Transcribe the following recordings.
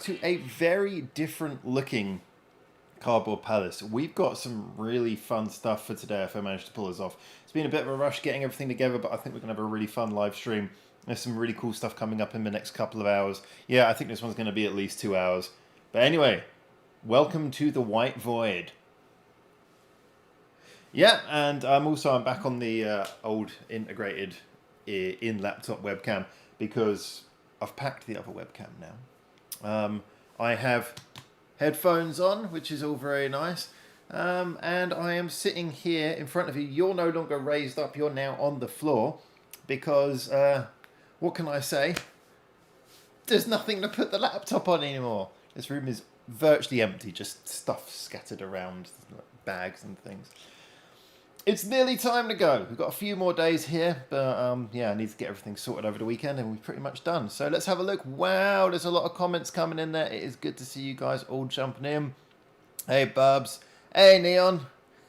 To a very different looking Cardboard Palace. We've got some really fun stuff for today if I manage to pull this off. It's been a bit of a rush getting everything together, but I think we're going to have a really fun live stream. There's some really cool stuff coming up in the next couple of hours. Yeah, I think this one's going to be at least 2 hours. But anyway, welcome to the White Void. Yeah, and I'm back on the old integrated in-laptop webcam because I've packed the other webcam now. I have headphones on, which is all very nice. And I am sitting here in front of you. You're no longer raised up. You're now on the floor because, what can I say? There's nothing to put the laptop on anymore. This room is virtually empty, just stuff scattered around, bags and things. It's nearly time to go. We've got a few more days here, but yeah, I need to get everything sorted over the weekend, and we're pretty much done. So let's have a look. Wow, there's a lot of comments coming in there. It is good to see you guys all jumping in. Hey, Bubs. Hey, Neon.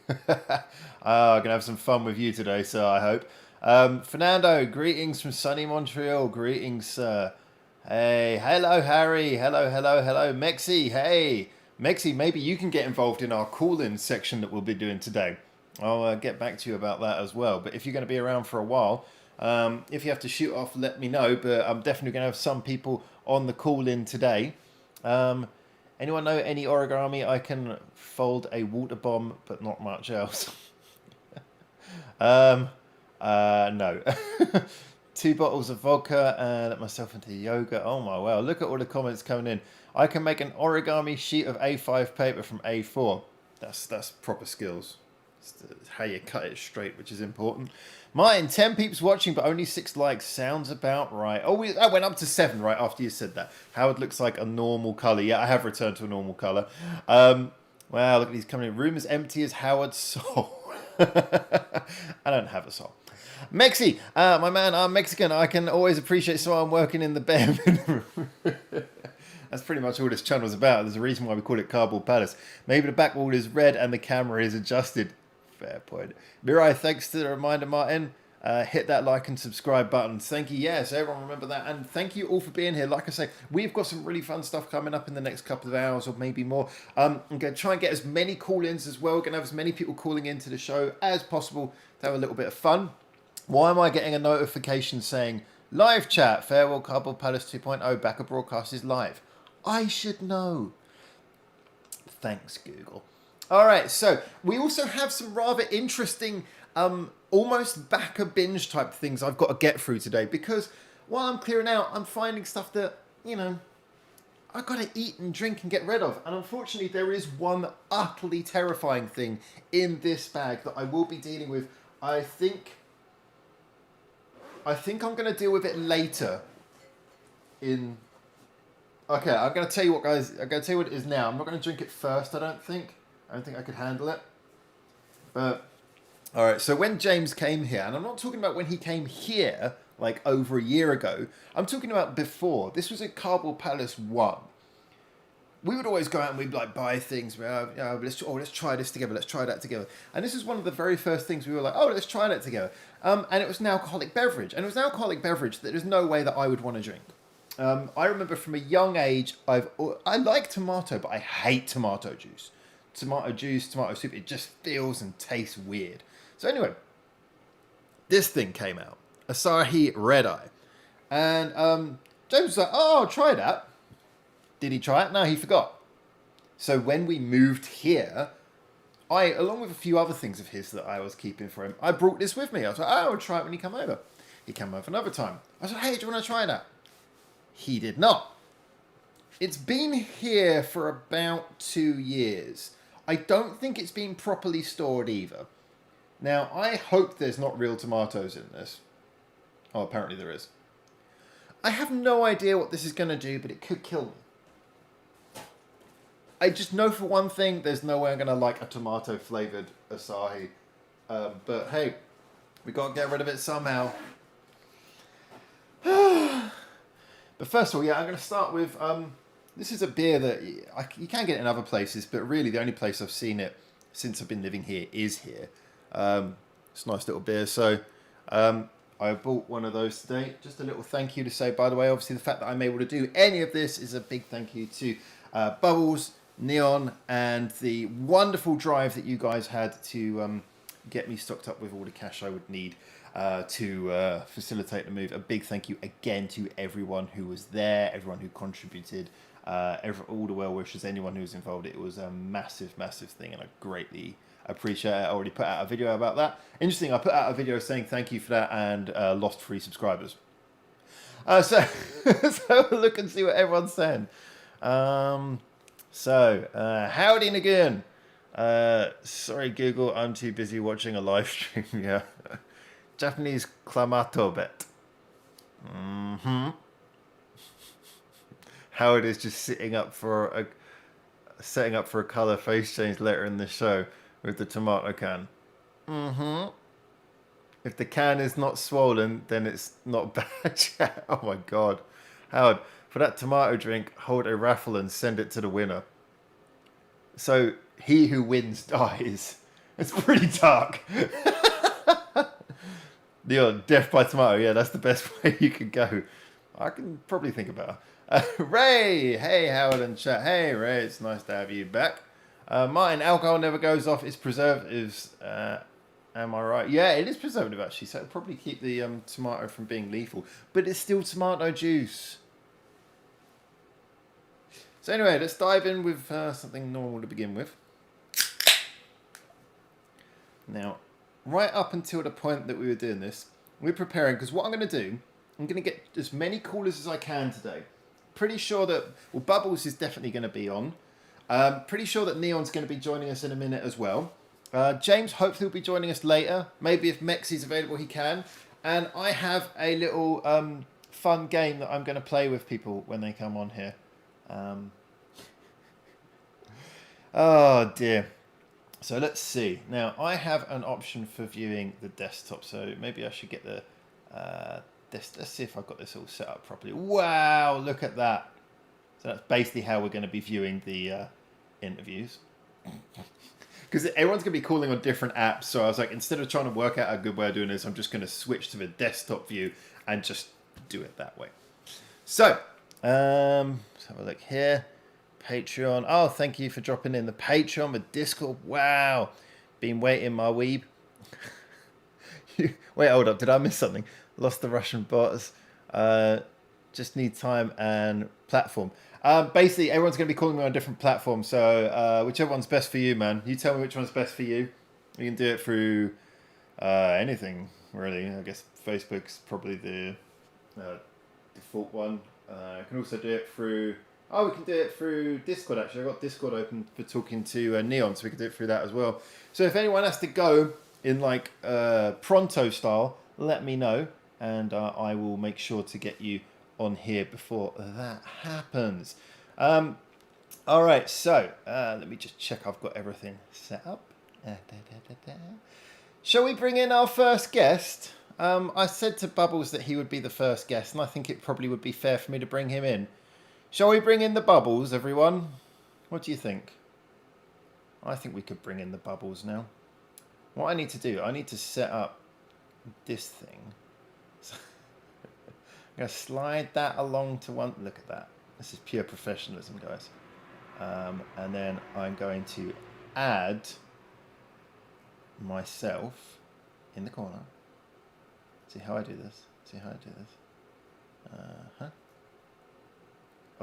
I'm going to have some fun with you today, so I hope. Fernando, greetings from sunny Montreal. Greetings, sir. Hey, hello, Harry. Hello. Mexi, hey. Mexi, maybe you can get involved in our call-in section that we'll be doing today. I'll get back to you about that as well. But if you're going to be around for a while, if you have to shoot off, let me know. But I'm definitely going to have some people on the call-in today. Anyone know any origami? I can fold a water bomb, but not much else. No. 2 bottles of vodka and let myself into yoga. Oh my wow. Look at all the comments coming in. I can make an origami sheet of A5 paper from A4. That's proper skills. It's how you cut it straight, which is important. Mine, 10 peeps watching, but only 6 likes. Sounds about right. Oh, I went up to 7 right after you said that. Howard looks like a normal colour. Yeah, I have returned to a normal colour. Wow, look at these coming in. Room as empty as Howard's soul. I don't have a soul. Mexi, my man, I'm Mexican. I can always appreciate someone working in the bare minimum. That's pretty much all this channel's about. There's a reason why we call it Cardboard Palace. Maybe the back wall is red and the camera is adjusted. Fair point. Mirai, thanks to the reminder, Martin. Hit that like and subscribe button. Thank you. Yes, everyone remember that. And thank you all for being here. Like I say, we've got some really fun stuff coming up in the next couple of hours or maybe more. I'm going to try and get as many call-ins as well. We're going to have as many people calling into the show as possible to have a little bit of fun. Why am I getting a notification saying, live chat, farewell Cardboard Palace 2.0, backup broadcast is live? I should know. Thanks, Google. All right, so we also have some rather interesting, almost backer binge type things I've got to get through today because while I'm clearing out, I'm finding stuff that, you know, I've got to eat and drink and get rid of. And unfortunately, there is one utterly terrifying thing in this bag that I will be dealing with. I think I'm going to deal with it later in... Okay, I'm going to tell you what, guys. I'm going to tell you what it is now. I'm not going to drink it first, I don't think I could handle it. But, all right, so when James came here, and I'm not talking about when he came here, like over a year ago. I'm talking about before. This was at Cardboard Palace 1. We would always go out and we'd like buy things. Let's try this together. Let's try that together. And this is one of the very first things we were like, oh, let's try that together. And it was an alcoholic beverage. And it was an alcoholic beverage that there's no way that I would want to drink. I remember from a young age, I like tomato, but I hate tomato juice. Tomato juice, tomato soup, it just feels and tastes weird. So anyway, this thing came out. Asahi Red Eye. And James was like, oh, I'll try that. Did he try it? No, he forgot. So when we moved here, along with a few other things of his that I was keeping for him, I brought this with me. I was like, oh, I'll try it when he come over. He came over another time. I was like, hey, do you want to try that? He did not. It's been here for about 2 years. I don't think it's been properly stored either. Now, I hope there's not real tomatoes in this. Oh, apparently there is. I have no idea what this is going to do, but it could kill me. I just know for one thing, there's no way I'm going to like a tomato-flavoured Asahi. But hey, we got to get rid of it somehow. But first of all, yeah, I'm going to start with... this is a beer that you can get in other places, but really the only place I've seen it since I've been living here is here. It's a nice little beer. So I bought one of those today. Just a little thank you to say, by the way, obviously the fact that I'm able to do any of this is a big thank you to Bubbles, Neon, and the wonderful drive that you guys had to get me stocked up with all the cash I would need to facilitate the move. A big thank you again to everyone who was there, everyone who contributed, all the well wishers, anyone who was involved. It was a massive, massive thing, and I greatly appreciate it. I already put out a video about that. Interesting, I put out a video saying thank you for that and lost 3 subscribers. So have a look and see what everyone's saying. Howdy again. Sorry Google, I'm too busy watching a live stream. Yeah. Japanese clamato bet. Howard is just setting up for a colour face change later in the show with the tomato can. If the can is not swollen, then it's not bad. Oh my god. Howard, for that tomato drink, hold a raffle and send it to the winner. So he who wins dies. It's pretty dark. Death by tomato. Yeah, that's the best way you could go. I can probably think about it. Ray! Hey, Howard and chat. Hey, Ray, it's nice to have you back. Martin, alcohol never goes off. It's preservatives. Am I right? Yeah, it is preservative, actually. So it'll probably keep the tomato from being lethal. But it's still tomato juice. So anyway, let's dive in with something normal to begin with. Now, right up until the point that we were doing this, we're preparing, because what I'm going to do, I'm going to get as many callers as I can today. Pretty sure that, well, Bubbles is definitely going to be on. Pretty sure that Neon's going to be joining us in a minute as well. James hopefully will be joining us later. Maybe if Mexi's available, he can. And I have a little fun game that I'm going to play with people when they come on here. Oh dear. So let's see. Now I have an option for viewing the desktop. So maybe I should get the let's see if I've got this all set up properly. Wow, look at that. So that's basically how we're going to be viewing the interviews. Because everyone's going to be calling on different apps. So I was like, instead of trying to work out a good way of doing this, I'm just going to switch to the desktop view and just do it that way. So, let's have a look here. Patreon. Oh, thank you for dropping in the Patreon with Discord. Wow. Been waiting, my weeb. Wait, hold up. Did I miss something? Lost the Russian bots. Just need time and platform. Basically, everyone's going to be calling me on a different platform. So whichever one's best for you, man. You tell me which one's best for you. You can do it through anything, really. I guess Facebook's probably the default one. You can also do it through... Oh, we can do it through Discord, actually. I've got Discord open for talking to Neon, so we can do it through that as well. So if anyone has to go in, like, pronto style, let me know, and I will make sure to get you on here before that happens. All right, so let me just check I've got everything set up. Shall we bring in our first guest? I said to Bubbles that he would be the first guest, and I think it probably would be fair for me to bring him in. Shall we bring in the Bubbles, everyone? What do you think? I think we could bring in the Bubbles now. What I need to do, I need to set up this thing. So I'm going to slide that along to one... Look at that. This is pure professionalism, guys. And then I'm going to add myself in the corner. See how I do this? See how I do this?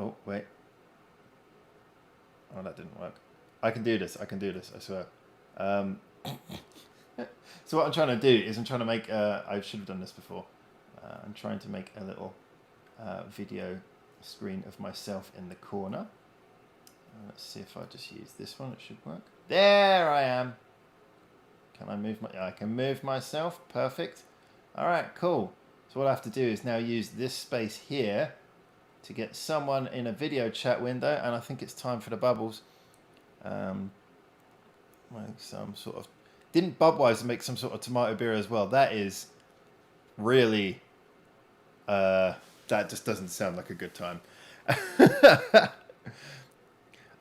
Oh, wait. Oh, that didn't work. I can do this. I can do this, I swear. Um, so what I'm trying to do is I'm trying to make. I should have done this before. I'm trying to make a little video screen of myself in the corner. Let's see if I just use this one. It should work. There I am. Can I move my? I can move myself. Perfect. All right, cool. So what I have to do is now use this space here to get someone in a video chat window, and I think it's time for the bubbles. Like some sort of. Didn't Budweiser make some sort of tomato beer as well? That is really. That just doesn't sound like a good time.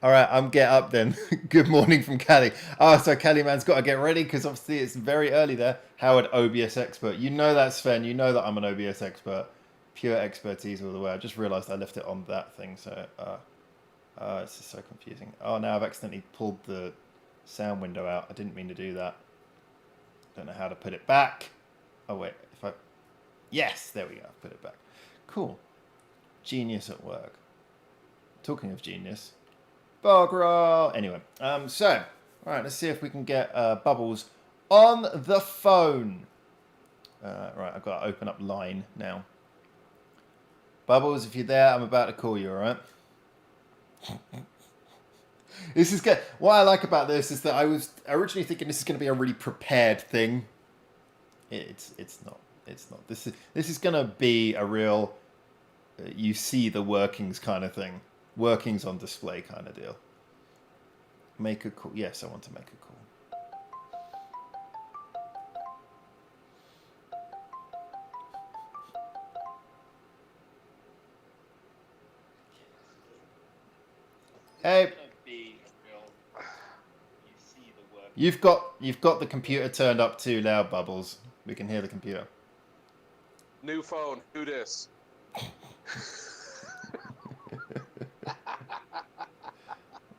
All right, I'm get up then. Good morning from Cali. Oh, so Cali man's got to get ready because obviously it's very early there. Howard, OBS expert. You know that, Sven. You know that I'm an OBS expert. Pure expertise all the way. I just realised I left it on that thing, so it's just so confusing. Oh, now I've accidentally pulled the sound window out. I didn't mean to do that. Don't know how to put it back. Oh wait, if I... Yes, there we go. Put it back. Cool. Genius at work. Talking of genius... Bog roll. Anyway, so, all right, let's see if we can get Bubbles on the phone. Right, I've got to open up line now. Bubbles, if you're there, I'm about to call you, all right? This is good. What I like about this is that I was originally thinking this is going to be a really prepared thing. It's not. It's not. This is going to be a real you see the workings kind of thing. Workings on display kind of deal. Make a call. Yes, I want to make a call. Hey. You've got the computer turned up too loud, Bubbles. We can hear the computer. New phone. Who this?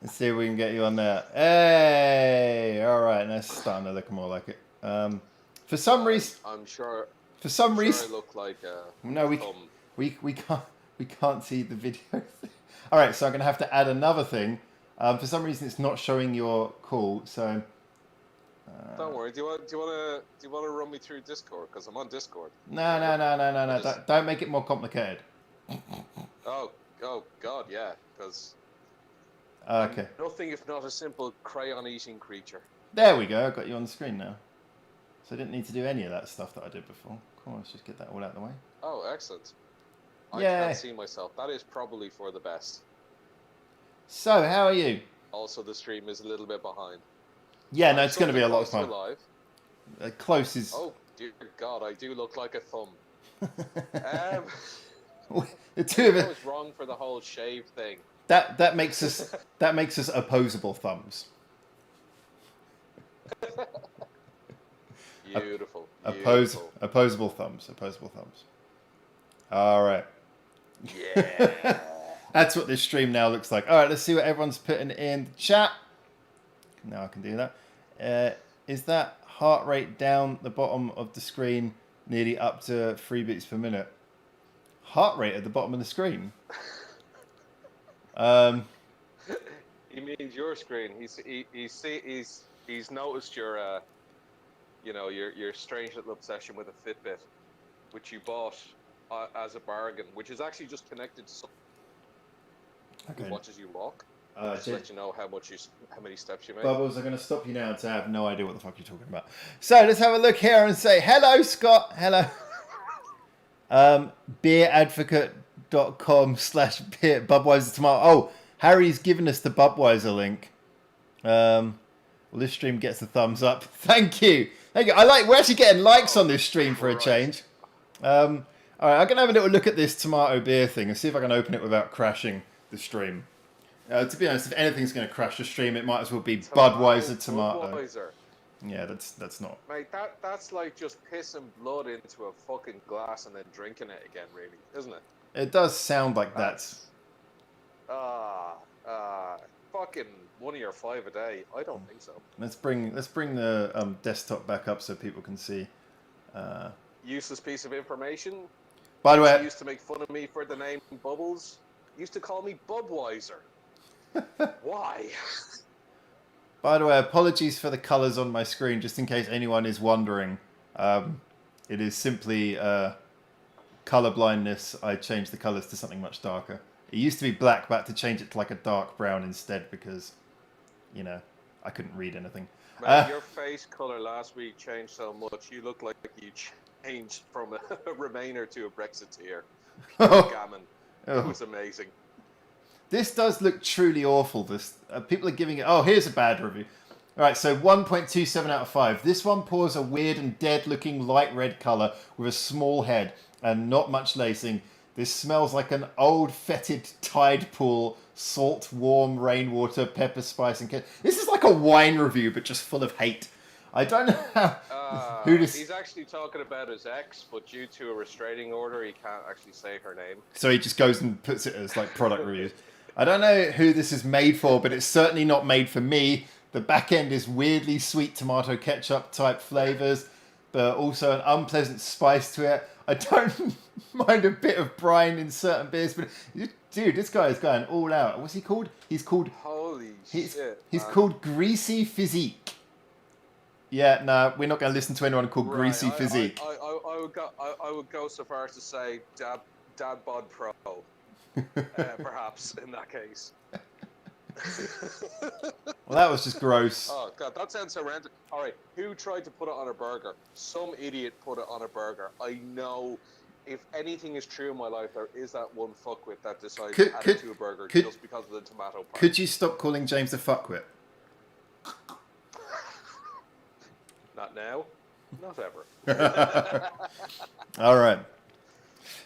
Let's see if we can get you on there. Hey, all right, that's starting to look more like it. For some reason, I'm sure. For some reason, I look like no, we can't see the video. All right, so I'm gonna have to add another thing. For some reason, it's not showing your call. So don't worry. Do you want to run me through Discord? Because I'm on Discord. No. Don't make it more complicated. Oh God, yeah. Because okay. Nothing if not a simple crayon-eating creature. There we go. I've got you on the screen now. So I didn't need to do any of that stuff that I did before. Cool. Let's just get that all out of the way. Oh, excellent. I Yeah. can't see myself. That is probably for the best. So, how are you? Also, the stream is a little bit behind. Yeah, no, it's going to be a lot of fun. Live. Close is... Oh, dear God, I do look like a thumb. The two of I it... was wrong for the whole shave thing. That makes us opposable thumbs. Beautiful. Opposable thumbs. All right. Yeah. That's what this stream now looks like. All right, let's see what everyone's putting in the chat. Now I can do that. Is that heart rate down the bottom of the screen nearly up to 3 beats per minute? Heart rate at the bottom of the screen? He means your screen. He's noticed your your strange little obsession with a Fitbit, which you bought as a bargain, which is actually just connected to something. Okay. Who watches you walk? Just to let you know how many steps you make. Bubbles, I'm going to stop you now to have no idea what the fuck you're talking about. So let's have a look here and say hello, Scott. Hello. Beeradvocate.com/beer Budweiser tomato. Oh, Harry's given us the Budweiser link. Well, this stream gets a thumbs up. Thank you. We're actually getting likes on this stream for a change. All right, I'm going to have a little look at this tomato beer thing and see if I can open it without crashing the stream. To be honest, if anything's going to crash the stream, it might as well be Budweiser tomato. Budweiser. Yeah, that's not. Mate, that's like just pissing blood into a fucking glass and then drinking it again, really, isn't it? It does sound like that. Fucking 1 or 5 a day. I don't think so. Let's bring the desktop back up so people can see. Useless piece of information. By the way, He used to make fun of me for the name Bubbles. He used to call me Budweiser. Why? By the way, apologies for the colours on my screen, just in case anyone is wondering. It is simply colour blindness. I changed the colours to something much darker. It used to be black, but I had to change it to like a dark brown instead because, you know, I couldn't read anything. Man, your face color last week changed so much. You look like you changed from a Remainer to a Brexiteer. Gammon. It was amazing. This does look truly awful. This people are giving it... Oh, here's a bad review. All right, so 1.27 out of 5. This one pours a weird and dead-looking light red colour with a small head and not much lacing. This smells like an old fetid tide pool, salt, warm rainwater, pepper, spice, and... This is like a wine review, but just full of hate. I don't know how... who this... He's actually talking about his ex, but due to a restraining order, he can't actually say her name. So he just goes and puts it as like product reviews. I don't know who this is made for, but it's certainly not made for me. The back end is weirdly sweet tomato ketchup type flavors, but also an unpleasant spice to it. I don't mind a bit of brine in certain beers, but dude, this guy is going all out. What's he called? He's called... Holy shit. He's called Greasy Physique. Yeah, no, we're not going to listen to anyone called Greasy Physique. I would go so far as to say Dad Bod Pro. Perhaps in that case. Well, that was just gross. Oh god, that sounds horrendous. All right, who tried to put it on a burger? Some idiot put it on a burger. I know. If anything is true in my life, there is that one fuckwit that decides to add it to a burger just because of the tomato part. Could you stop calling James a fuckwit? Not now. Not ever. All right.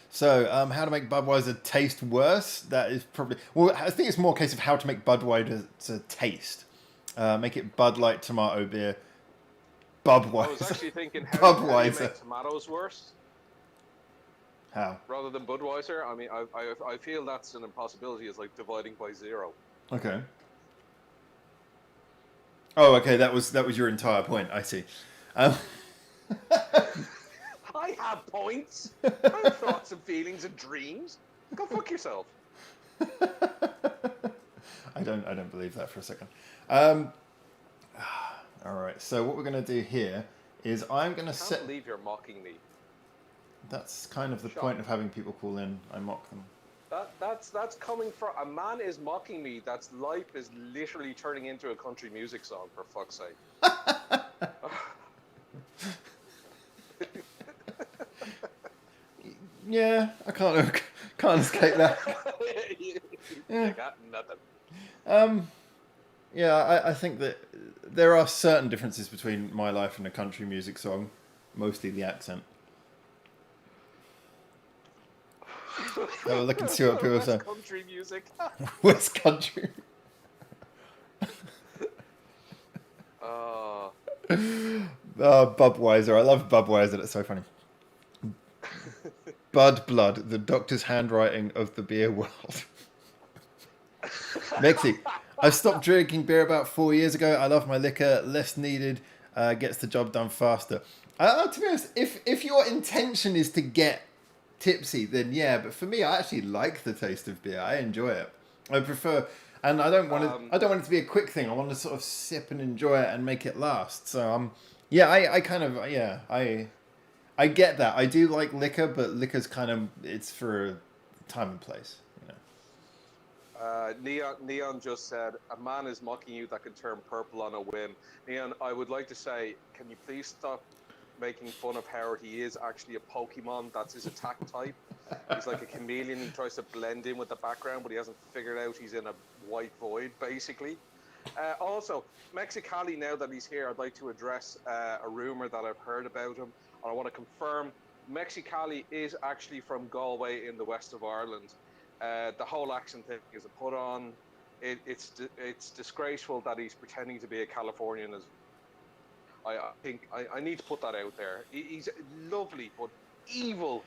So, how to make Budweiser taste worse? That is probably... Well, I think it's more a case of how to make Budweiser to taste. Make it Bud Light tomato beer. Budweiser. I was actually thinking, how do you make tomatoes worse? How? Rather than Budweiser? I mean, I feel that's an impossibility. It's like dividing by 0. Okay. Oh, okay. That was your entire point. I see. I have points. I have thoughts and feelings and dreams. Go fuck yourself. I don't believe that for a second. All right. So what we're going to do here is I'm going to set... I can't believe you're mocking me. That's kind of the point of having people call in. I mock them. That's coming from... A man is mocking me. That's life is literally turning into a country music song, for fuck's sake. Yeah, I can't escape that. Yeah. You got nothing. Yeah, I think that there are certain differences between my life and a country music song, mostly the accent. Have a look and see what people say. West country music. West country. Budweiser. I love Budweiser. That's so funny. Bud Blood, the doctor's handwriting of the beer world. Mexi, I stopped drinking beer about 4 years ago. I love my liquor. Less needed. Gets the job done faster. To be honest, if your intention is to get tipsy, then yeah. But for me, I actually like the taste of beer. I enjoy it. I prefer, and I don't want it. I don't want it to be a quick thing. I want to sort of sip and enjoy it and make it last. So yeah, I get that. I do like liquor, but liquor's kind of, it's for time and place, you know. Neon just said, a man is mocking you that can turn purple on a whim. Neon, I would like to say, can you please stop making fun of how he is actually a Pokemon? That's his attack type. He's like a chameleon. He tries to blend in with the background, but he hasn't figured out he's in a white void, basically. Also, Mexicali, now that he's here, I'd like to address a rumor that I've heard about him. And I want to confirm, Mexicali is actually from Galway in the west of Ireland. The whole accent thing is a put on. It's disgraceful that he's pretending to be a Californian. I think I need to put that out there. He's lovely, but evil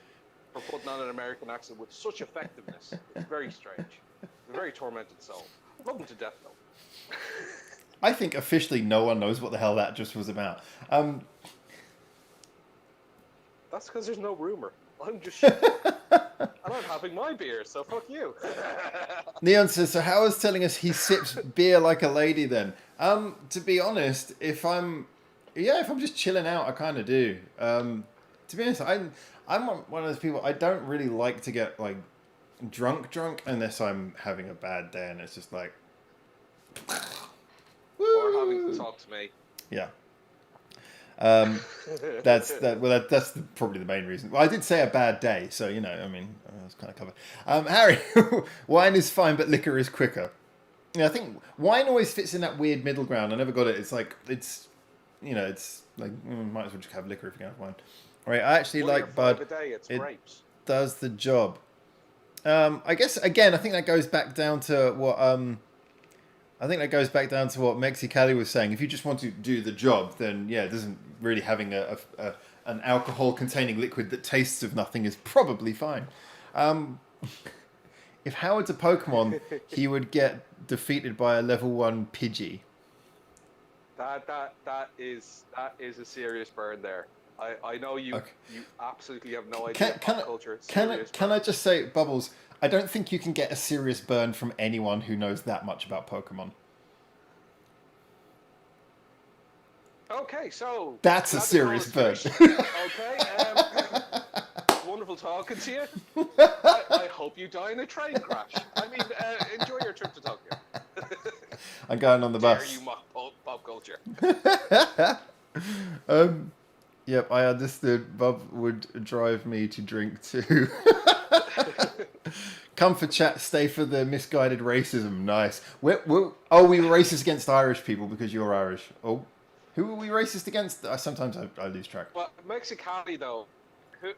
for putting on an American accent with such effectiveness. It's very strange. He's a very tormented soul. Love him to death, though. I think officially no one knows what the hell that just was about. That's because there's no rumor. I'm just shit. And I'm having my beer, so fuck you. Neon says, so Howard's telling us he sips beer like a lady then. To be honest, if I'm just chilling out, I kind of do. To be honest, I'm one of those people. I don't really like to get like drunk unless I'm having a bad day, and it's just like, Or having to woo. talk to me. Yeah. That's probably the main reason. Well, I did say a bad day, so you know, I mean, I was kind of covered. Harry, wine is fine, but liquor is quicker. Yeah, I think wine always fits in that weird middle ground. I never got it. It's like it's like might as well just have liquor if you can have wine. All right, I actually One of your like five Bud. a day, it's It grapes. does the job. I guess again, I think that goes back down to what Mexicali was saying. If you just want to do the job, then yeah, it doesn't really having an alcohol containing liquid that tastes of nothing is probably fine. Um, if Howard's a Pokemon, he would get defeated by a level 1 Pidgey. That is a serious burn there. I know you Okay. you absolutely have no idea Can pop I, culture. can I, Serious can burn. I just say, Bubbles? I don't think you can get a serious burn from anyone who knows that much about Pokemon. Okay, so That's a glad the call serious is burn. finished. Okay, wonderful talking to you. I hope you die in a train crash. I mean, enjoy your trip to Tokyo. I'm going on the Dare bus. you mock pop culture? um, yep, I understood. Bob would drive me to drink too. Come for chat, stay for the misguided racism. Nice. We were racist against Irish people because you're Irish. Oh, who were we racist against? Sometimes I lose track. Well, Mexicali though, who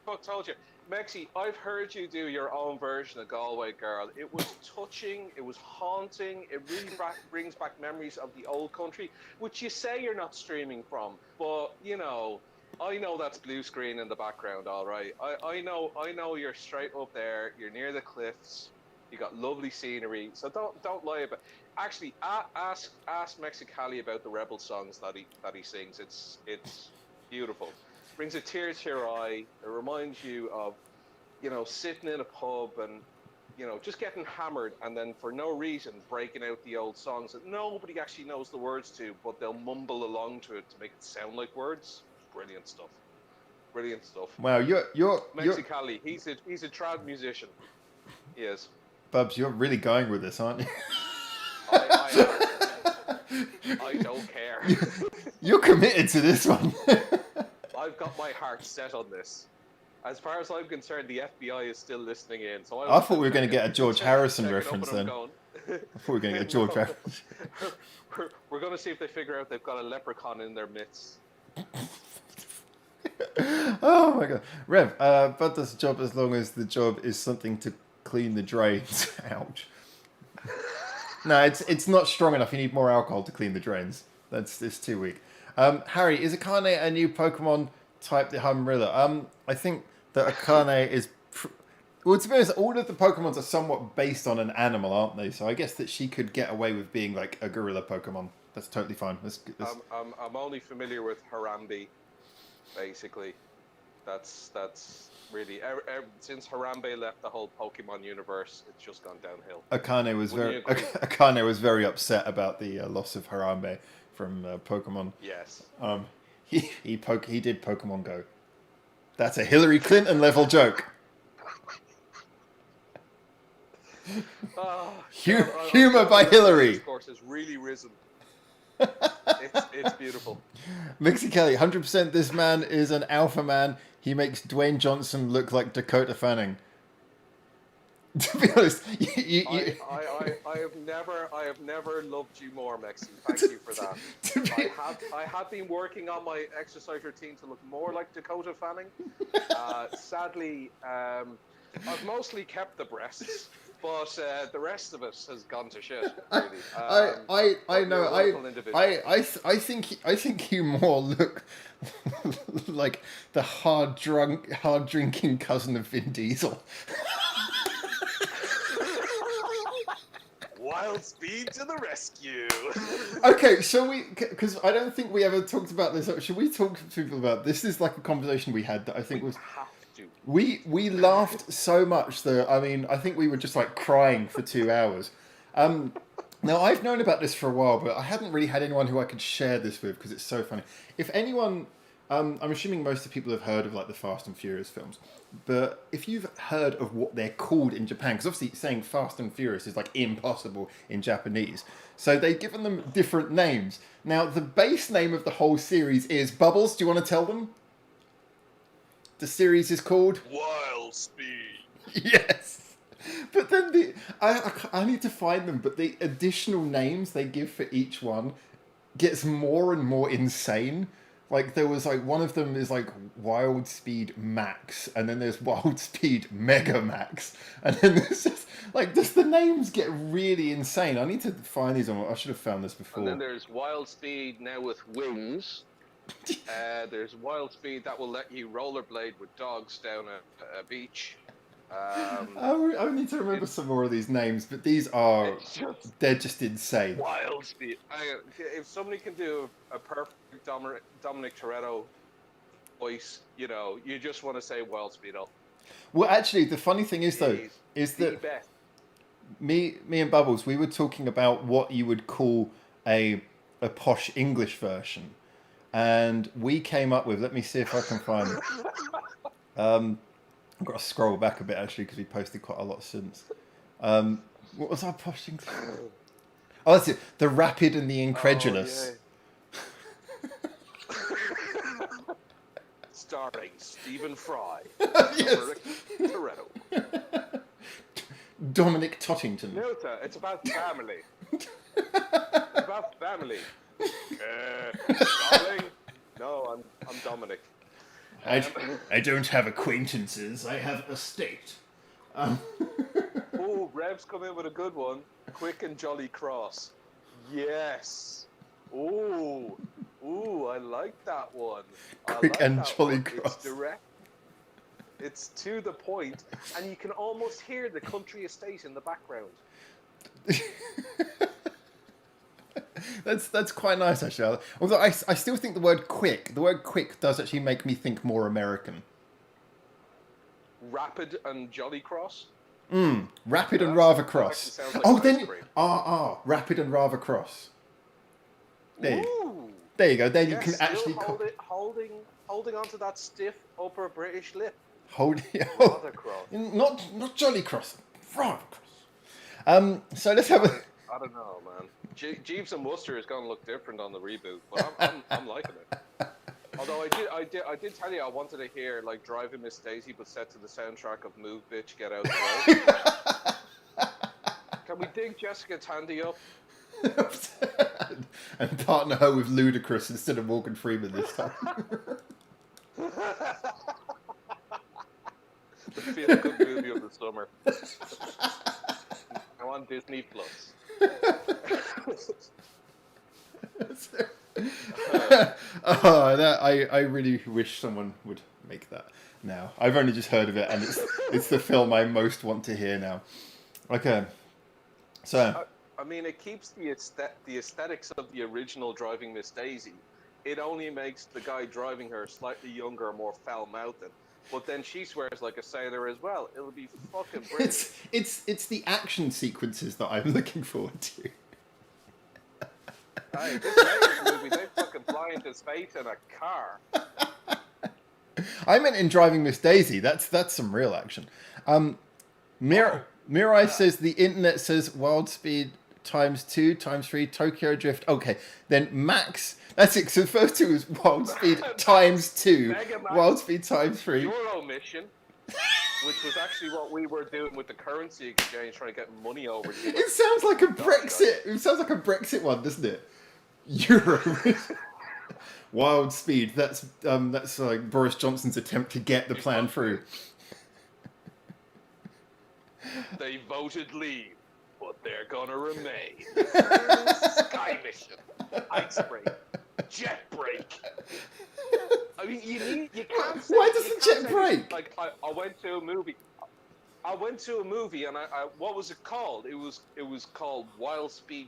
fuck told you? Mexi, I've heard you do your own version of Galway Girl. It was touching, it was haunting, it really brings back memories of the old country, which you say you're not streaming from, but you know, I know that's blue screen in the background, all right. I know you're straight up there, you're near the cliffs, you got lovely scenery, so don't lie about. Actually, ask Mexicali about the Rebel songs that he sings. It's beautiful. Brings a tear to your eye. It reminds you of, sitting in a pub and, just getting hammered and then for no reason breaking out the old songs that nobody actually knows the words to, but they'll mumble along to it to make it sound like words. Brilliant stuff. Brilliant stuff. Wow, you're Mexicali, he's a trad musician. He is. Bubs, you're really going with this, aren't you? I don't care. You're committed to this one. I've got my heart set on this. As far as I'm concerned, the FBI is still listening in. So I thought we were going to get a George Harrison checking up reference and I'm then. going. I thought we were going to get a George Harrison. We're going to see if they figure out they've got a leprechaun in their midst. Oh my god, Rev. Bud does the job as long as the job is something to clean the drains. Ouch. No, it's not strong enough. You need more alcohol to clean the drains. It's too weak. Harry, is Akane a new Pokemon type the Humrilla? I think that Akane is. Well, to be honest, all of the Pokemons are somewhat based on an animal, aren't they? So I guess that she could get away with being like a gorilla Pokemon. That's totally fine. I'm only familiar with Harambe, basically. That's really since Harambe left the whole Pokemon universe, it's just gone downhill. Akane was very upset about the loss of Harambe from Pokemon. Yes. He did Pokemon Go. That's a Hillary Clinton level joke. Humor by Hillary. Of course, has really risen. It's beautiful. Mexicali, 100%. This man is an alpha man. He makes Dwayne Johnson look like Dakota Fanning. To be honest, I have never loved you more, Mexi. Thank you for that. I have been working on my exercise routine to look more like Dakota Fanning. Sadly, I've mostly kept the breasts, but the rest of it has gone to shit. Really. I know. I think you more look like the hard drinking cousin of Vin Diesel. Wild speed to the rescue. Okay, shall we? Because I don't think we ever talked about this. Should we talk to people about this? Is like a conversation we had that I think was. Have to. We laughed so much that I think we were just like crying for 2 hours. Now, I've known about this for a while, but I hadn't really had anyone who I could share this with because it's so funny. If anyone, I'm assuming most of the people have heard of like the Fast and Furious films, but if you've heard of what they're called in Japan, because obviously saying Fast and Furious is like impossible in Japanese, so they've given them different names. Now, the base name of the whole series is Bubbles. Do you want to tell them? The series is called Wild Speed. Yes. But then I need to find them, but the additional names they give for each one gets more and more insane. Like there was like one of them is like Wild Speed Max, and then there's Wild Speed Mega Max, and then there's just the names get really insane. I need to find these on. I should have found this before. And then there's Wild Speed now with wings. There's Wild Speed that will let you rollerblade with dogs down a beach. I need to remember some more of these names, but these are they're just insane. Wild Speed. If somebody can do a perfect Dominic Toretto voice, you know, you just want to say Wild Speed up. Well, actually, the funny thing is though, is that me and Bubbles, we were talking about what you would call a posh English version, and we came up with. Let me see if I can find it. I've got to scroll back a bit actually because we posted quite a lot since. What was our posh English? Oh, that's it. The Rapid and the Incredulous. Oh, starring Stephen Fry. Yes. Toretto. Dominic Tottington. Milta, it's about family. It's about family. Darling. No, I'm Dominic. I don't have acquaintances. I have a state. Oh, Rev's come in with a good one. Quick and Jolly Cross. Yes. Ooh, I like that one. Quick and Jolly Cross. It's direct. It's to the point, and you can almost hear the country estate in the background. That's quite nice actually. Although I still think the word quick does actually make me think more American. Rapid and Jolly Cross. Rapid and rather cross. Like Rapid and rather cross. There you go. Then you can actually holding onto that stiff upper British lip. Rather cross. Not Jolly Cross. Rather cross. So let's have a. I don't know, man. Jeeves and Wooster is going to look different on the reboot, but I'm liking it. Although I did tell you I wanted to hear like Driving Miss Daisy, but set to the soundtrack of Move Bitch Get Out the Way. Can we dig Jessica Tandy up? And partner her with Ludacris instead of Morgan Freeman this time. The feel-good movie of the summer. I want Disney Plus. I really wish someone would make that now. I've only just heard of it, and it's the film I most want to hear now. Okay, so I mean, it keeps the aesthetics of the original Driving Miss Daisy. It only makes the guy driving her slightly younger, more foul-mouthed. But then she swears like a sailor as well. It'll be fucking brilliant. It's the action sequences that I'm looking forward to. Hey, this latest movie, they fucking fly into space in a car. I meant in Driving Miss Daisy. That's some real action. Mirai says the internet says Wild Speed ×2 ×3 Tokyo Drift. Okay, then Max. That's it. So the first two is Wild Speed ×2, Wild Speed ×3. Euro Mission, which was actually what we were doing with the currency exchange, trying to get money over. It sounds like a Brexit. It sounds like a Brexit one, doesn't it? Euro Wild Speed. That's like Boris Johnson's attempt to get the plan through. They voted leave, but they're gonna remain. Sky Mission, Ice Break, Jet Break. I mean, you can't say. Why does the jet break? Like I went to a movie. And I what was it called? It was called Wild Speed,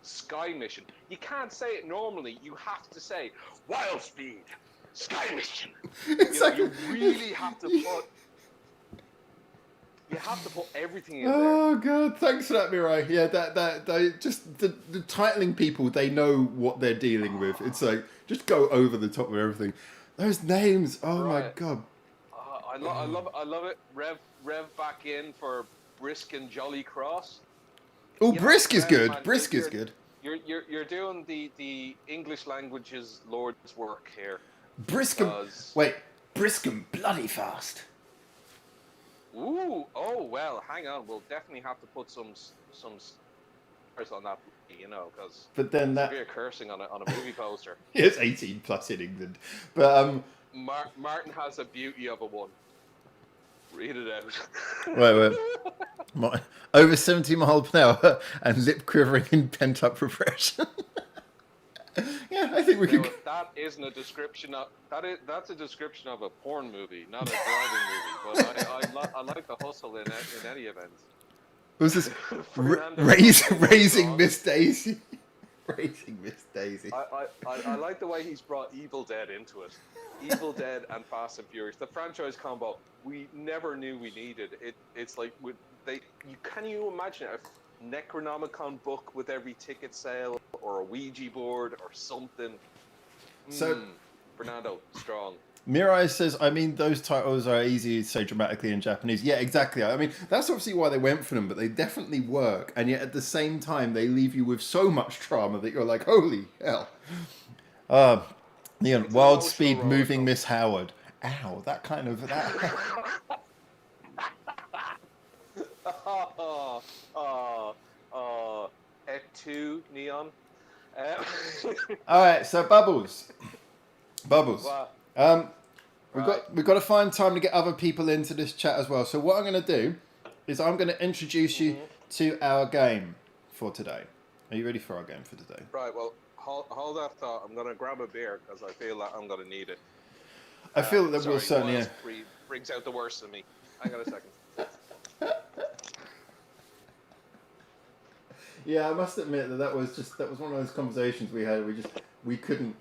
Sky Mission. You can't say it normally. You have to say Wild Speed, Sky Mission. You really have to put. You have to put everything in there. Oh god, thanks for that, Mirai. Yeah, that they just the titling people, they know what they're dealing with. It's like just go over the top with everything. Those names, oh my Right. god. I love it. Rev back in for Brisk and Jolly Cross. Oh, You know, Brisk is Rev, good. man, Brisk is good. You're doing the English language's Lord's work here. Briskham. Wait, Briskham bloody fast. Ooh, oh well, hang on. We'll definitely have to put some stars on that, you know, because But then that severe cursing on a movie poster. it's 18 plus in England. But Martin has a beauty of a one. Read it out. wait. Over 70 miles per hour and lip quivering in pent up repression. Yeah, I think we could. That isn't a description of that's a description of a porn movie, not a driving movie. But I like the hustle in any event. Was this raising Miss Daisy? Raising Miss Daisy. I like the way he's brought Evil Dead into it. Evil Dead and Fast and Furious, the franchise combo we never knew we needed. It's like can you imagine a Necronomicon book with every ticket sale, or a Ouija board, or something? So, Fernando, strong. Mirai says, I mean, those titles are easy to say dramatically in Japanese. Yeah, exactly. I mean, that's obviously why they went for them, but they definitely work. And yet, at the same time, they leave you with so much trauma that you're like, holy hell. Wild Speed Moving Miss Howard. Ow, that kind of... That. F2 Neon. All right, so Bubbles. What? We've got to find time to get other people into this chat as well. So what I'm going to do is I'm going to introduce you to our game for today. Are you ready for our game for today? Right. Well, hold that thought. I'm going to grab a beer because I feel like I'm going to need it. I feel that we'll certainly. Brings out the worst in me. Hang on a second. Yeah, I must admit that was one of those conversations we had. We couldn't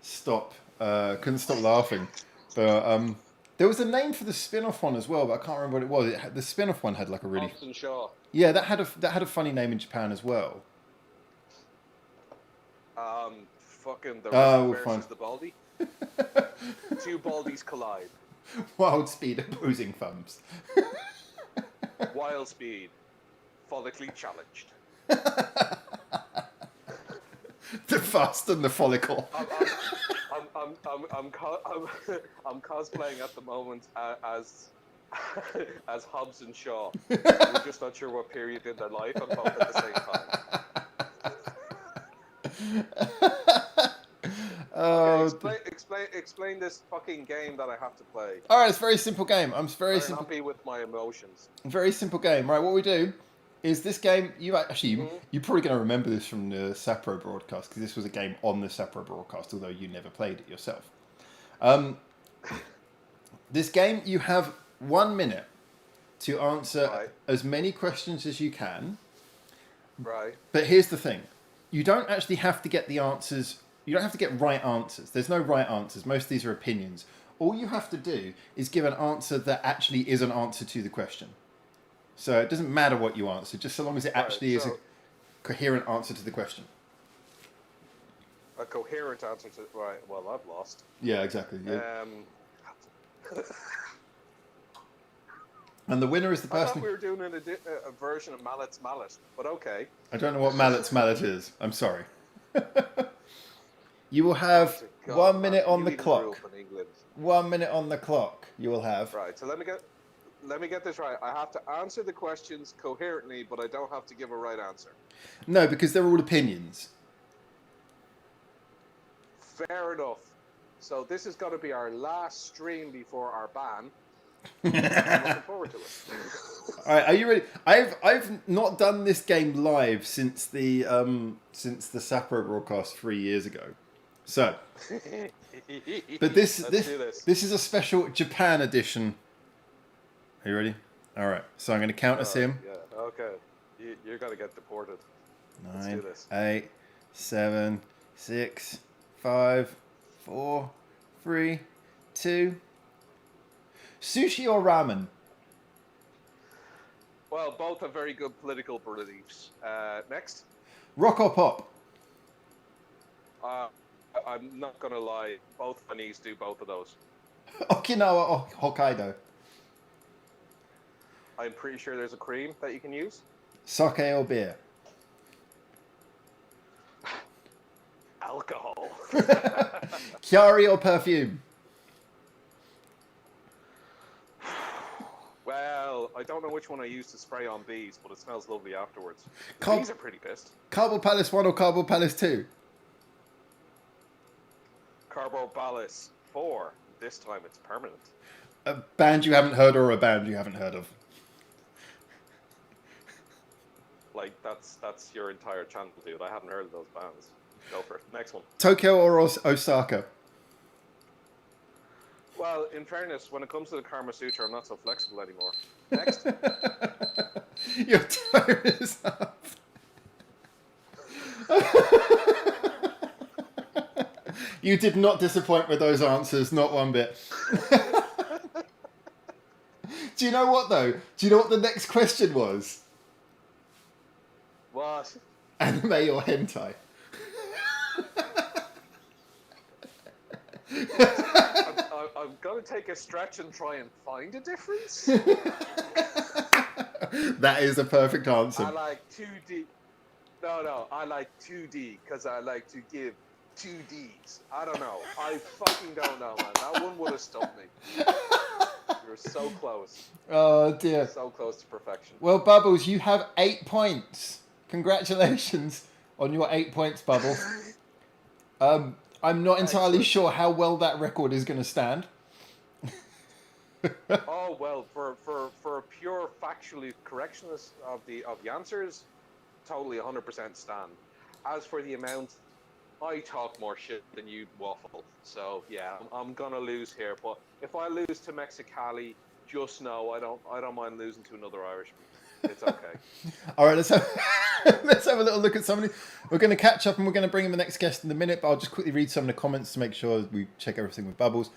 stop laughing. But there was a name for the spin-off one as well, but I can't remember what it was. The spin-off one had like a really. Hobbs and Shaw. Yeah, that had a funny name in Japan as well. Fucking the Red versus the Baldy. Two Baldies collide. Wild Speed opposing thumbs. Wild Speed, follically challenged. The fast and the follicle. I'm cosplaying at the moment as Hobbs and Shaw. We're just not sure what period in their life I'm both at the same time. Okay, explain this fucking game that I have to play. All right, it's a very simple game. I'm happy with my emotions. Very simple game, right? What we do is this game. You're probably going to remember this from the Sapro broadcast because this was a game on the Sapro broadcast, although you never played it yourself. This game, you have 1 minute to answer as many questions as you can. Right. But here's the thing: you don't actually have to get the answers. You don't have to get right answers. There's no right answers. Most of these are opinions. All you have to do is give an answer that actually is an answer to the question. So it doesn't matter what you answer, just so long as it actually is a coherent answer to the question. A coherent answer to... Right, well, I've lost. Yeah, exactly. Yeah. And the winner is the person... I thought we were doing a version of Mallet's Mallet, but okay. I don't know what Mallet's Mallet is. I'm sorry. You will have 1 minute on the clock. 1 minute on the clock. You will have. Right. So let me get this right. I have to answer the questions coherently, but I don't have to give a right answer. No, because they're all opinions. Fair enough. So this is going to be our last stream before our ban. I'm looking forward to it. All right, are you ready? I've not done this game live since the Sapro broadcast 3 years ago. So, but this is a special Japan edition. Are you ready? All right. So I'm going to count us in. Yeah. Okay. You're going to get deported. 9, 8, 7, 6, 5, 4, 3, 2. Sushi or ramen? Well, both have very good political beliefs. Next. Rock or pop? I'm not gonna lie. Both my knees do both of those. Okinawa or Hokkaido? I'm pretty sure there's a cream that you can use. Sake or beer? Alcohol. Chiari or perfume? Well, I don't know which one I use to spray on bees, but it smells lovely afterwards. The Cob- bees are pretty pissed. Carbon Palace 1 or Carbon Palace 2? Carbo Palace 4. This time it's permanent. A band you haven't heard or a band you haven't heard of? Like, that's your entire channel, dude. I haven't heard of those bands. Go for it. Next one. Tokyo or Osaka? Well, in fairness, when it comes to the Karma Sutra, I'm not so flexible anymore. Next. Your time is up. You did not disappoint with those answers, not one bit. Do you know what, though? Do you know what the next question was? What? Anime or hentai? I'm going to take a stretch and try and find a difference. That is a perfect answer. I like 2D. No, I like 2D because I like to give 2Ds. I don't know. I fucking don't know, man. That one would have stumped me. You were so close. Oh, dear. So close to perfection. Well, Bubbles, you have 8 points. Congratulations on your 8 points, Bubbles. I'm not entirely sure how well that record is going to stand. Oh well, for a pure factually correctness of the answers, totally 100% stand. As for the amount, I talk more shit than you waffle. So yeah, I'm gonna lose here. But if I lose to Mexicali, just know I don't mind losing to another Irishman. It's okay. All right, let's have a little look at somebody. We're going to catch up and we're going to bring in the next guest in a minute, but I'll just quickly read some of the comments to make sure we check everything with Bubbles.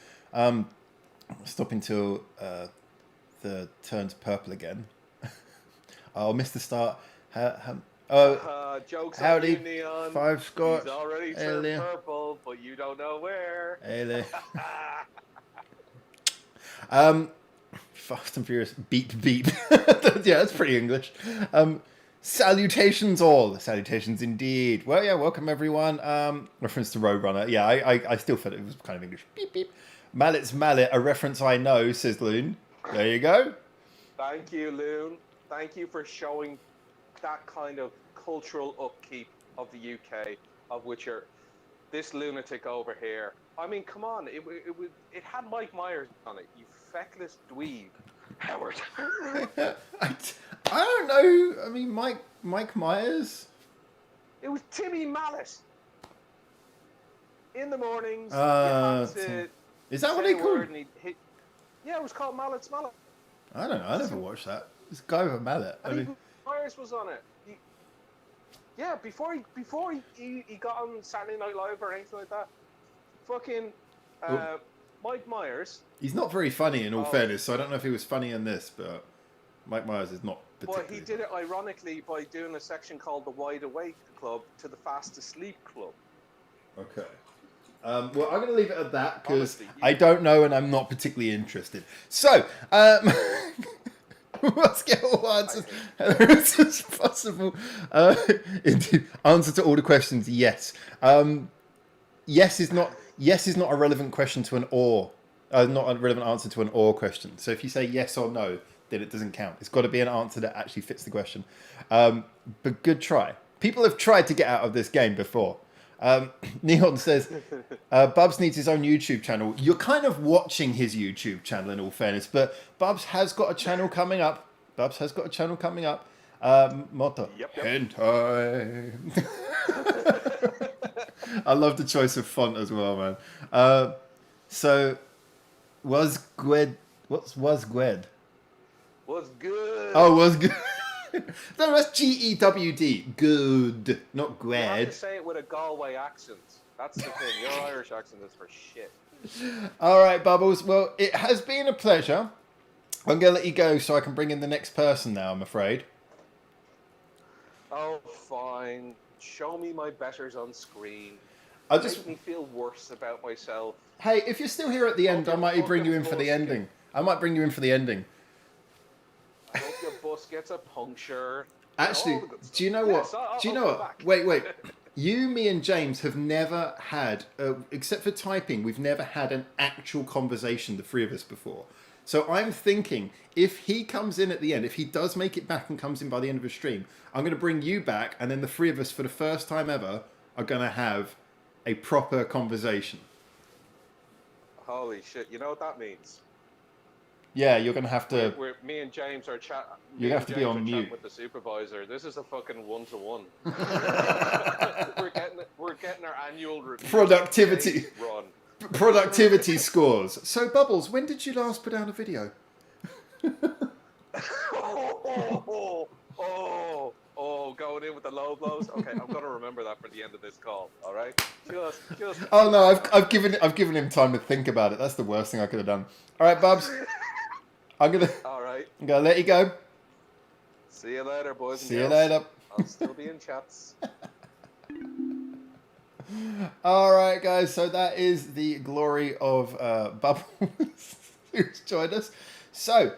Stop until the turns purple again. I'll miss the start. Jokes howdy, on you, Neon. 5 Scotch. He's already turned purple, but you don't know where. Hey Fast and Furious, beep beep. Yeah, that's pretty English. Salutations all. Salutations indeed. Well, yeah, welcome everyone. Reference to Roadrunner. Yeah, I still felt it was kind of English. Beep beep. Mallet's Mallet, a reference I know, says Loon. There you go. Thank you, Loon. Thank you for showing that kind of cultural upkeep of the UK, of which you're this lunatic over here. I mean, come on, it had Mike Myers on it, you feckless dweeb. Howard. I don't know. I mean, Mike Myers. It was Timmy Mallet. In the mornings, is that what he called? Yeah, it was called Mallet's Mallet. I don't know. I never watched that. This guy with a mallet. I mean, Myers was on it. Before he got on Saturday Night Live or anything like that. Fucking Mike Myers. He's not very funny in all fairness, so I don't know if he was funny in this, but Mike Myers is not particularly. But he did it ironically by doing a section called the Wide Awake Club to the Fast Asleep Club. Okay. Well, I'm going to leave it at that because I don't know and I'm not particularly interested. So, let's get all answers as possible. Answer to all the questions, yes. Yes is not a relevant question to an or. Not a relevant answer to an or question. So if you say yes or no, then it doesn't count. It's got to be an answer that actually fits the question. But good try. People have tried to get out of this game before. Neon says, Bubs needs his own YouTube channel. You're kind of watching his YouTube channel in all fairness, but Bubs has got a channel coming up. Moto. Yep. Hentai. I love the choice of font as well, man. So, what's Gwed? Was good. Oh, was good. No, that's G-E-W-D. Good, not You have Gwed. to say it with a Galway accent. That's the thing. Your Irish accent is for shit. All right, Bubbles. Well, it has been a pleasure. I'm going to let you go so I can bring in the next person now, I'm afraid. Oh, fine. Show me my betters on screen. I just... Make me feel worse about myself. Hey, if you're still here at the end, I might bring you in for the ending. I might bring you in for the ending. I hope your bus gets a puncture. Actually, do you know what? Do you know what? Wait. You, me, and James have never had, except for typing, we've never had an actual conversation, the three of us, before. So I'm thinking, if he comes in at the end, if he does make it back and comes in by the end of the stream, I'm going to bring you back, and then the three of us, for the first time ever, are going to have a proper conversation. Holy shit! You know what that means? Yeah, you're going to have to... me and James are chatting. You have to be on mute with the supervisor. This is a fucking 1-to-1. we're getting our annual review. Productivity run. Productivity scores. So, Bubbles, when did you last put down a video? Going in with the low blows. Okay, I'm gonna remember that for the end of this call. All right, just. Oh no, I've given him time to think about it. That's the worst thing I could have done. All right, Bubs. All right. I'm gonna let you go. See you later, boys. See you later. I'll still be in chats. All right, guys. So that is the glory of Bubbles who's joined us. So,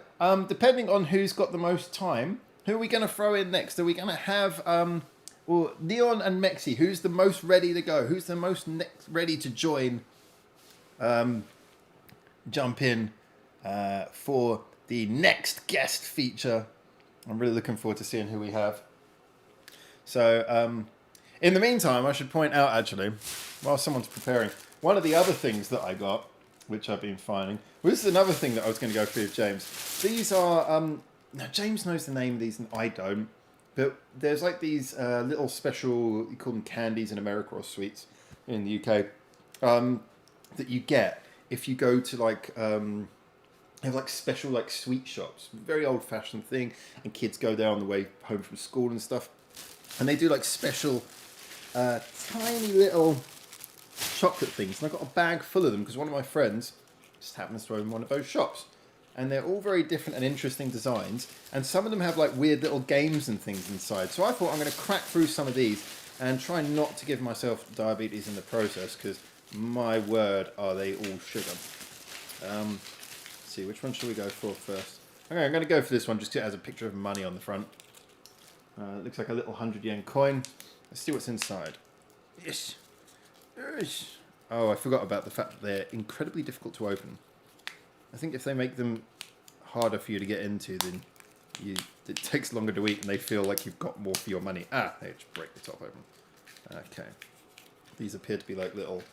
depending on who's got the most time, who are we going to throw in next? Are we going to have Neon and Mexi? Who's the most ready to go? Who's the most ready to join? Jump in for the next guest feature. I'm really looking forward to seeing who we have. So, in the meantime, I should point out, actually, while someone's preparing, one of the other things that I got, which I've been finding, well, this is another thing that I was going to go through with James. These are, now James knows the name of these and I don't, but there's like these little special, you call them candies in America or sweets in the UK, that you get if you go to like, they have like special like sweet shops, very old fashioned thing, and kids go there on the way home from school and stuff. And they do like special, tiny little chocolate things. And I got a bag full of them because one of my friends just happens to own one of those shops. And they're all very different and interesting designs. And some of them have like weird little games and things inside. So I thought I'm going to crack through some of these and try not to give myself diabetes in the process because my word, are they all sugar. Let's see, which one should we go for first? Okay, I'm going to go for this one just because it has a picture of money on the front. It looks like a little 100 yen coin. Let's see what's inside. Yes. Yes. Oh, I forgot about the fact that they're incredibly difficult to open. I think if they make them harder for you to get into, then it takes longer to eat and they feel like you've got more for your money. Ah, they just break the top open. Okay. These appear to be like little...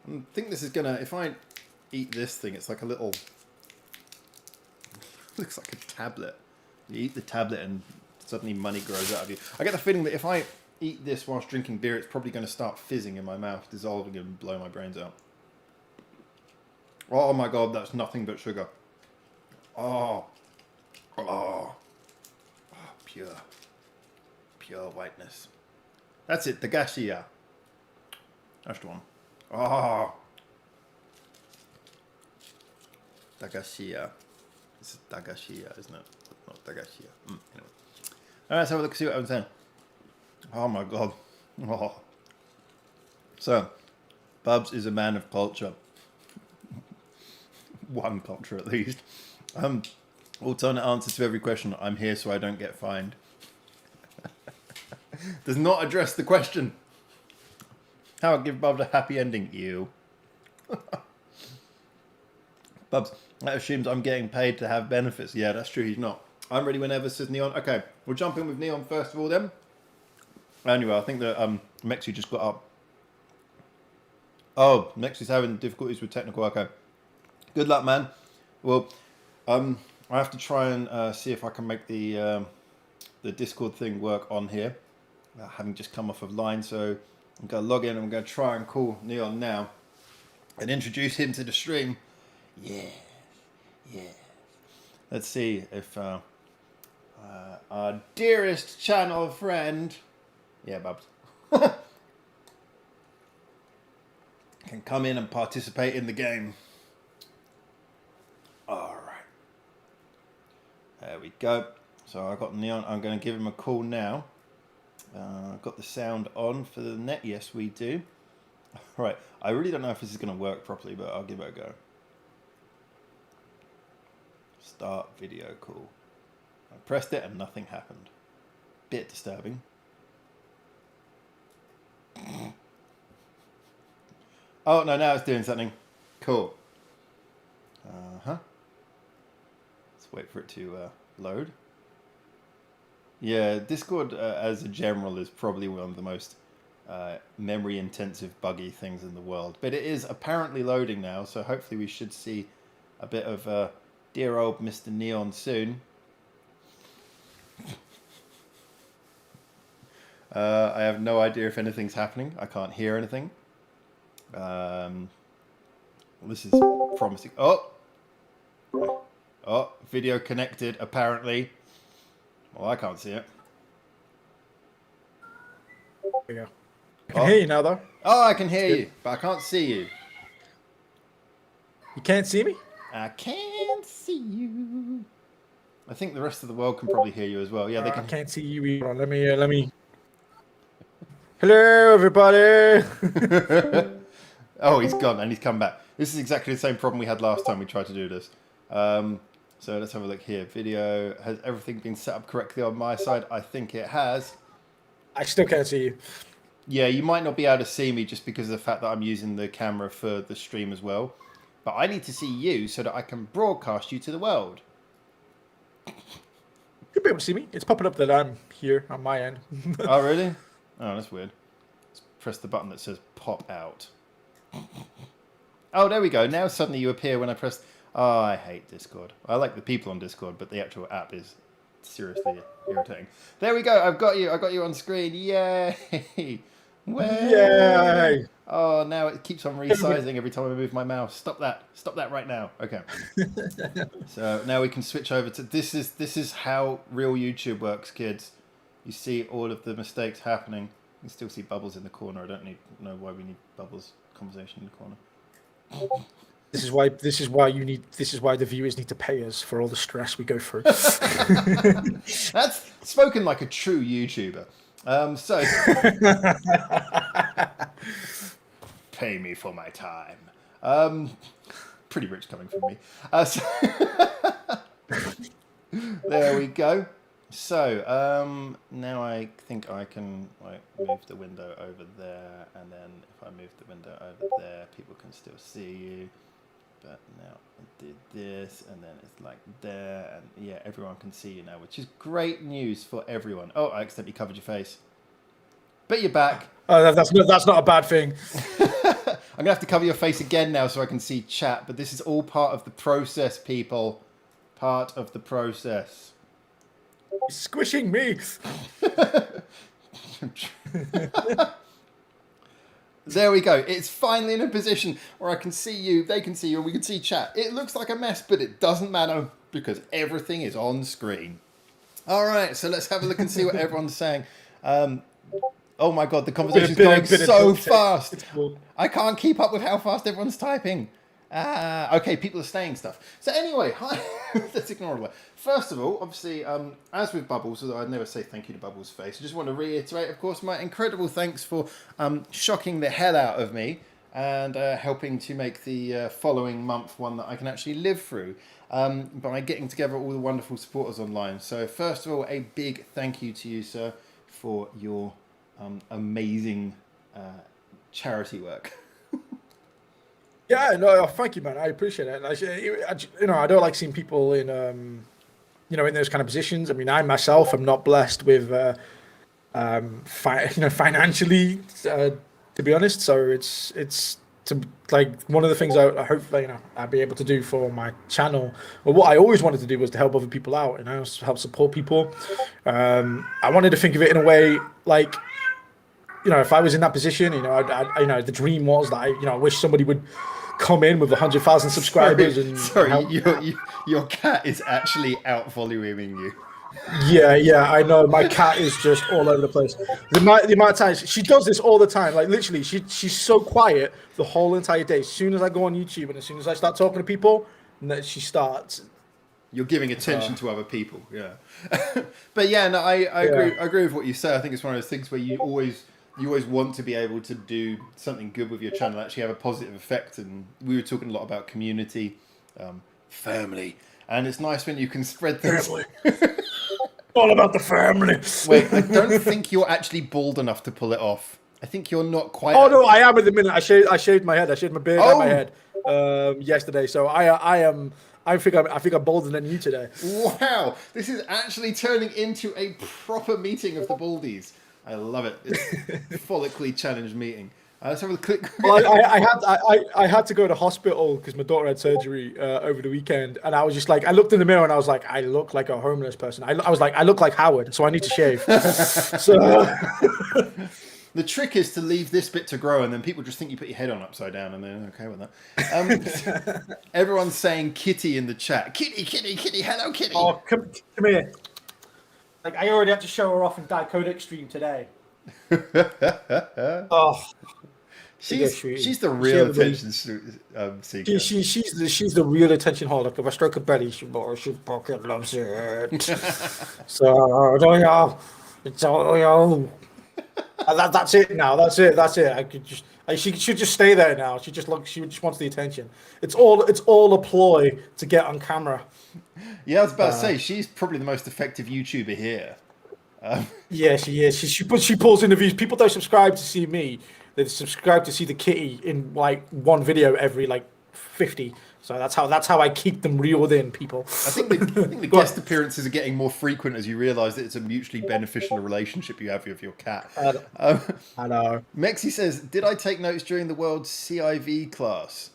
I think this is gonna... If I eat this thing, it's like a little... looks like a tablet. You eat the tablet and suddenly money grows out of you. I get the feeling that if I eat this whilst drinking beer, it's probably going to start fizzing in my mouth, dissolving and blow my brains out. Oh my god, that's nothing but sugar. Oh. Pure. Pure whiteness. That's it, Dagashia. That's the one. Oh. Dagashia. This is Dagashia, isn't it? Not Dagashia. Anyway. Alright, let's have a look and see what I'm saying. Oh my god. Oh. So, Bubs is a man of culture. One culture at least. Alternate answer to every question. I'm here so I don't get fined. Does not address the question. How I'll give Bubs a happy ending. You. Bubs, that assumes I'm getting paid to have benefits. Yeah, that's true. He's not. I'm ready whenever, says Neon. Okay, we'll jump in with Neon first of all then. Anyway, I think that Mexi just got up. Oh, Mexi's having difficulties with technical. Okay. Good luck, man. Well, I have to try and see if I can make the Discord thing work on here. Having just come off of line, so I'm going to log in and I'm going to try and call Neon now and introduce him to the stream. Yeah. Let's see if our dearest channel friend, yeah, Bubs, can come in and participate in the game. All right. There we go. So I got Neon. I'm going to give him a call now. I've got the sound on for the net. Yes, we do. Right. I really don't know if this is going to work properly, but I'll give it a go. Start video call. I pressed it and nothing happened. Bit disturbing. Oh, no, now it's doing something. Cool. Let's wait for it to load. Yeah, Discord as a general is probably one of the most memory-intensive, buggy things in the world. But it is apparently loading now, so hopefully we should see a bit of dear old Mr. Neon soon. I have no idea if anything's happening. I can't hear anything. This is promising. Oh, video connected apparently. Well, I can't see it. There we go. I can hear you now, though. Oh, I can hear you, but I can't see you. You can't see me? I can't see you. I think the rest of the world can probably hear you as well. Yeah, they can. I can't see you either. Let me. Hello, everybody. Oh, he's gone and he's come back. This is exactly the same problem we had last time we tried to do this. So let's have a look here. Video, has everything been set up correctly on my side? I think it has. I still can't see you. Yeah, you might not be able to see me just because of the fact that I'm using the camera for the stream as well. But I need to see you so that I can broadcast you to the world. You'll be able to see me. It's popping up that I'm here on my end. Oh, really? Oh, that's weird. Let's press the button that says pop out. Oh, there we go. Now suddenly you appear when I press... Oh, I hate Discord. I like the people on Discord, but the actual app is seriously irritating. There we go. I've got you. I got you on screen. Yay! Yay! Oh, now it keeps on resizing every time I move my mouse. Stop that. Stop that right now. Okay. So now we can switch over to... This is how real YouTube works, kids. You see all of the mistakes happening. You can still see bubbles in the corner. I don't know why we need bubbles conversation in the corner. This is why the viewers need to pay us for all the stress we go through. That's spoken like a true YouTuber. So pay me for my time. Pretty rich coming from me. So there we go. So now I think I can move the window over there, and then if I move the window over there, people can still see you. But now I did this, and then it's like there, and yeah, everyone can see you now, which is great news for everyone. Oh, I accidentally covered your face, but you're back. Oh, that's not a bad thing. I'm gonna have to cover your face again now so I can see chat, but this is all part of the process, people. Part of the process. You're squishing me. There we go. It's finally in a position where I can see you, they can see you, and we can see chat. It looks like a mess, but it doesn't matter because everything is on screen. All right, so let's have a look and see what everyone's saying. Oh my God, the conversation's going so fast. I can't keep up with how fast everyone's typing. Okay, people are saying stuff. So anyway, hi. Let's ignore all that. First of all, obviously, as with Bubbles, although I'd never say thank you to Bubbles' face, I just want to reiterate, of course, my incredible thanks for shocking the hell out of me and helping to make the following month one that I can actually live through by getting together all the wonderful supporters online. So first of all, a big thank you to you, sir, for your amazing charity work. Yeah, no, thank you, man. I appreciate it. I don't like seeing people in, in those kind of positions. I mean, I myself am not blessed with, financially, to be honest. So it's one of the things I hope I'll be able to do for my channel. Well, what I always wanted to do was to help other people out, help support people. I wanted to think of it in a way like, if I was in that position, the dream was that I wish somebody would come in with 100,000 subscribers your cat is actually out voluming you. Yeah, I know. My cat is just all over the place. The amount of times she does this all the time, like literally, she's so quiet the whole entire day. As soon as I go on YouTube and as soon as I start talking to people, she starts You're giving attention to other people, yeah. But yeah, no, I agree. I agree with what you say. I think it's one of those things where you always want to be able to do something good with your channel, actually have a positive effect. And we were talking a lot about community, family, and it's nice when you can spread things. All about the family. Wait, I don't think you're actually bald enough to pull it off. I think you're not quite. Oh no, I am at the minute. I shaved my head. I shaved my beard and my head yesterday. So I am. I think I'm bolder than you today. Wow, this is actually turning into a proper meeting of the Baldies. I love it. It's follically challenged meeting. Let's have a quick. Well, I had to go to hospital because my daughter had surgery over the weekend, and I was just like, I looked in the mirror and I was like, I look like a homeless person. I was like, I look like Howard, so I need to shave. So. The trick is to leave this bit to grow, and then people just think you put your head on upside down, and they're okay with that. Everyone's saying Kitty in the chat. Kitty, Kitty, Kitty, hello, Kitty. Oh, come here. Like, I already had to show her off in Diecodec stream today. Oh. She's the real attention seeker. She's the real attention holder. If I stroke her belly, she fucking loves it. So, don't y'all. It's all y'all. That's it now. That's it. I could just. She should just stay there now. She just wants the attention. It's all a ploy to get on camera. Yeah, I was about to say she's probably the most effective YouTuber here. Yeah, she is. She pulls in the views. People don't subscribe to see me. They subscribe to see the kitty in like one video every like 50. So that's how I keep them reeled in, people. I think the guest appearances are getting more frequent as you realise that it's a mutually beneficial relationship you have with your cat. I know. Mexi says, did I take notes during the World CIV class?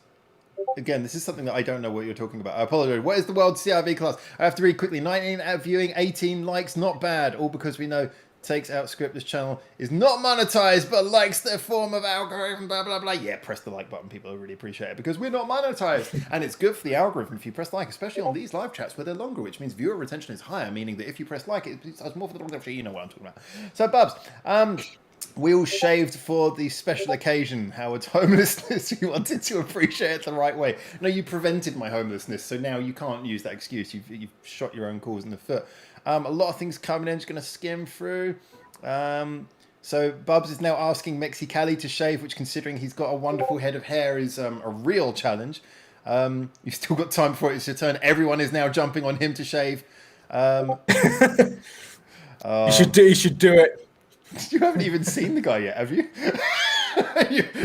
Again, this is something that I don't know what you're talking about. I apologize. What is the World CIV class? I have to read quickly. 19 out viewing, 18 likes, not bad. All because we know Takes Out Script, this channel is not monetized, but likes their form of algorithm, blah, blah, blah. Yeah, press the like button. People really appreciate it because we're not monetized. And it's good for the algorithm if you press like, especially on these live chats where they're longer, which means viewer retention is higher, meaning that if you press like, it's more for the... You know what I'm talking about. So, Bubs, we all shaved for the special occasion, Howard's homelessness. You wanted to appreciate it the right way. No, you prevented my homelessness, so now you can't use that excuse. You've shot your own cause in the foot. A lot of things coming in, just going to skim through. So Bubs is now asking Mexi Cali to shave, which considering he's got a wonderful head of hair is a real challenge. You've still got time before it's your turn. Everyone is now jumping on him to shave. You should do it. You haven't even seen the guy yet, have you?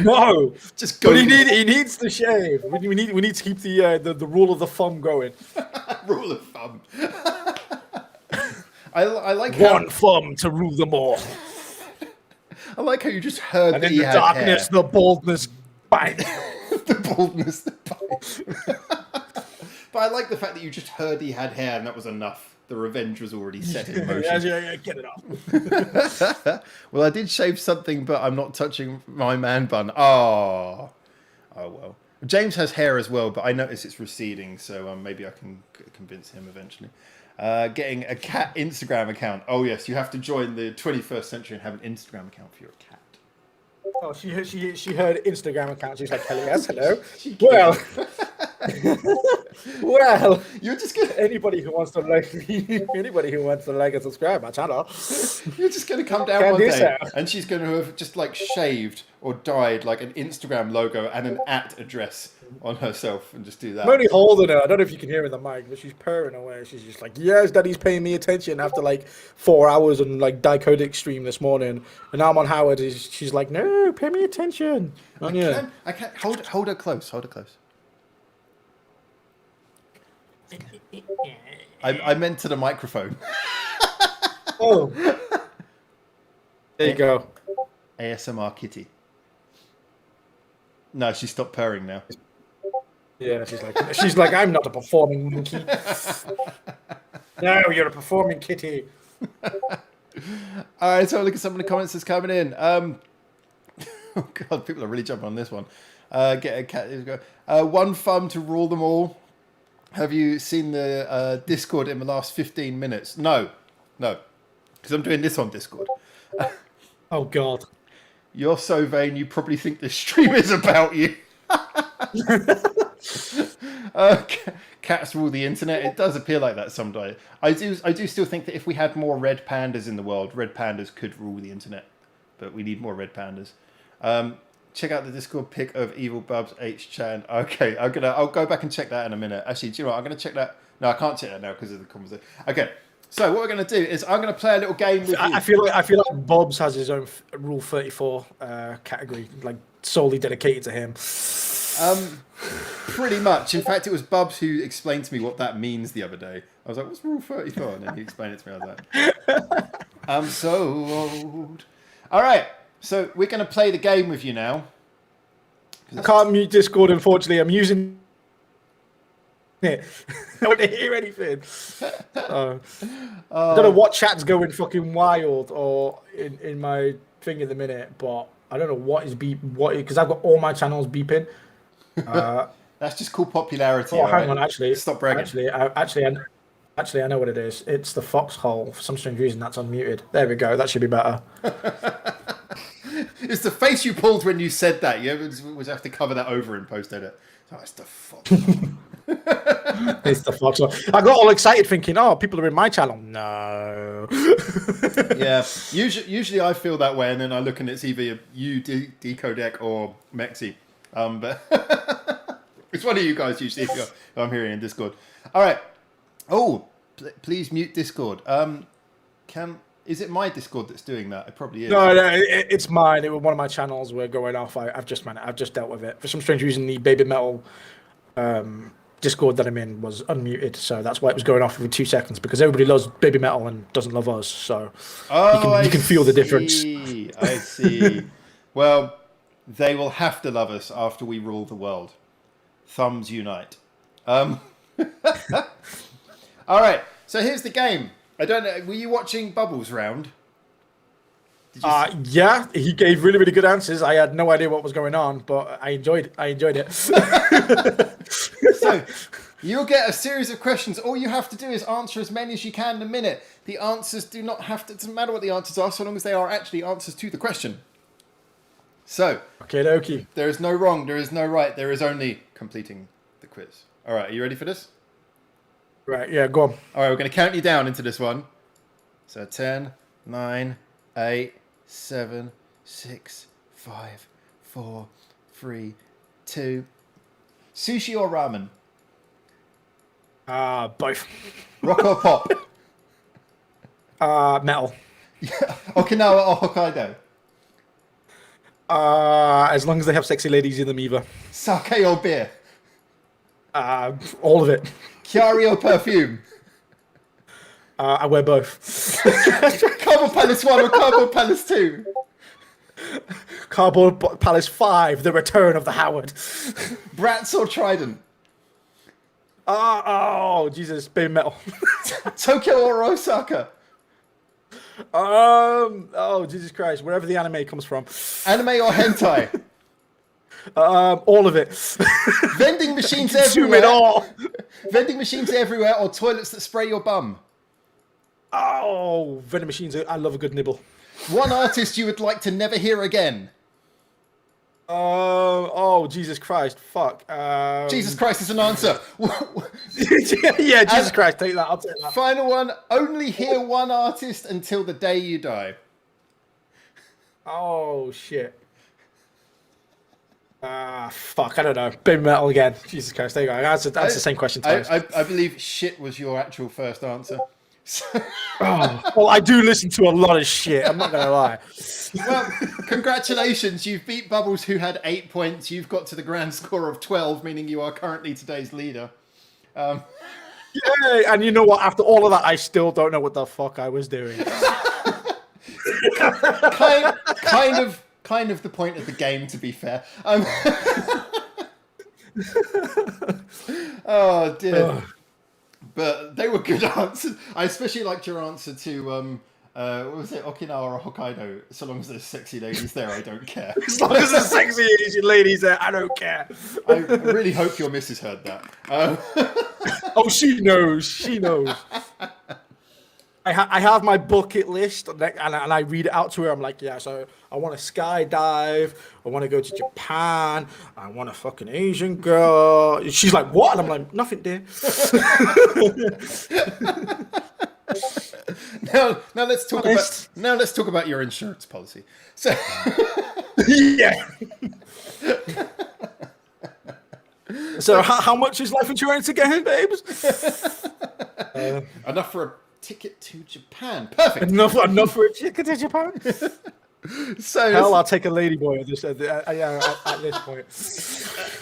No, just go. But he needs to shave. We need to keep the rule of the thumb going. Rule of thumb. I like one thumb to rule them all. I like how you just heard and that in the darkness, the boldness bites. The boldness that bites. But I like the fact that you just heard he had hair and that was enough. The revenge was already set in motion. Yeah, get it off. Well, I did shave something, but I'm not touching my man bun. Oh well. James has hair as well, but I notice it's receding, so maybe I can convince him eventually. Getting a cat Instagram account. Oh yes, you have to join the 21st century and have an Instagram account for your cat. Oh, she heard Instagram account. She's like, hello. Well, you're just gonna anybody who wants to like and subscribe my channel. You're just gonna come down one day, and she's gonna have just like shaved or dyed like an Instagram logo and an @address on herself, and just do that. I'm only holding her. I don't know if you can hear her in the mic, but she's purring away. She's just like, yes, Daddy's paying me attention after like 4 hours on like Diecodec stream this morning, and now I'm on Howard. She's like, no, pay me attention. I can't hold her close. Hold her close. I meant to the microphone. Oh. There you go. ASMR Kitty. No, she stopped purring now. Yeah, she's like, I'm not a performing monkey. No, you're a performing kitty. All right, so look at some of the comments that's coming in. Oh God, people are really jumping on this one. Get a cat. One thumb to rule them all. Have you seen the Discord in the last 15 minutes? No, because I'm doing this on Discord. Oh God. You're so vain, you probably think this stream is about you. Cats rule the internet. It does appear like that sometimes. I do still think that if we had more red pandas in the world, red pandas could rule the internet. But we need more red pandas. Check out the Discord pic of Evil Bubs H Chan. Okay, I'll go back and check that in a minute. Actually, do you know what? I'm gonna check that. No, I can't check that now because of the conversation. Okay, so what we're gonna do is I'm gonna play a little game with you. I feel like Bob's has his own Rule 34 category, like solely dedicated to him. Pretty much. In fact, it was Bubs who explained to me what that means the other day. I was like, "What's Rule 34?" And then he explained it to me. I was like, "I'm so old." All right. So we're going to play the game with you now. I can't mute Discord, unfortunately. I'm using it. I don't hear anything. I don't know what chat's going fucking wild or in my thing at the minute, but I don't know what is because I've got all my channels beeping. That's just called popularity. Oh, hang on, actually. Stop bragging. Actually, I know what it is. It's the foxhole. For some strange reason, that's unmuted. There we go. That should be better. It's the face you pulled when you said that. You always have to cover that over in post-edit. Oh, it's the foxhole. It's the foxhole. I got all excited thinking, oh, people are in my channel. No. Yeah. Usually I feel that way, and then I look and it's either you, Decodec, or Mexi. But it's one of you guys usually if I'm hearing in Discord. All right. Oh, please mute Discord. Is it my Discord that's doing that? It probably is. No, it's mine. It was one of my channels were going off. I've just dealt with it. For some strange reason, the Baby Metal Discord that I'm in was unmuted, so that's why it was going off every 2 seconds. Because everybody loves Baby Metal and doesn't love us, so you can feel the difference. I see. Well, they will have to love us after we rule the world. Thumbs unite. All right. So here's the game. I don't know. Were you watching Bubbles round? Yeah, he gave really, really good answers. I had no idea what was going on, but I enjoyed it. So you'll get a series of questions. All you have to do is answer as many as you can in a minute. The answers do not have to. It doesn't matter what the answers are, so long as they are actually answers to the question. So, okay. There is no wrong. There is no right. There is only completing the quiz. All right. Are you ready for this? Right, yeah, go on. All right, we're going to count you down into this one. So 10, 9, 8, 7, 6, 5, 4, 3, 2. Sushi or ramen? Both. Rock or pop? Metal. Okinawa or Hokkaido? As long as they have sexy ladies in them, either. Sake or beer? All of it. Chiari or perfume? I wear both. Cardboard Palace 1 or Cardboard Palace 2? Cardboard Palace 5, The Return of the Howard. Bratz or Trident? Oh, Jesus, Baby Metal. Tokyo or Osaka? Oh, Jesus Christ, wherever the anime comes from. Anime or hentai? All of it. Vending machines Consume everywhere. it all. Vending machines everywhere or toilets that spray your bum? Oh, vending machines. I love a good nibble. One artist you would like to never hear again? Oh, Jesus Christ. Fuck. Jesus Christ is an answer. Yeah, Jesus Christ. Take that. I'll take that. Final one. Only hear one artist until the day you die. Oh, shit. Fuck, I don't know. Baby Metal again. Jesus Christ, there you go. That's the same question twice. I believe shit was your actual first answer. Well, I do listen to a lot of shit. I'm not going to lie. Well, congratulations. You've beat Bubbles, who had 8 points. You've got to the grand score of 12, meaning you are currently today's leader. Yeah, and you know what? After all of that, I still don't know what the fuck I was doing. Kind of the point of the game, to be fair. Oh dear. But they were good answers. I especially liked your answer to what was it, Okinawa or Hokkaido? So long as there's sexy ladies there, I don't care. As long as there's sexy Asian ladies there, I don't care. I really hope your missus heard that. Oh, she knows. She knows. I have my bucket list, and I read it out to her. I'm like, yeah, so I want to skydive. I want to go to Japan. I want a fucking Asian girl. She's like, what? And I'm like, nothing, dear. Now let's talk about your insurance policy. So Yeah. So how much is life insurance again, babes? enough for a ticket to Japan. Perfect. Enough for a ticket to Japan. So Hell, I'll take a ladyboy at this point.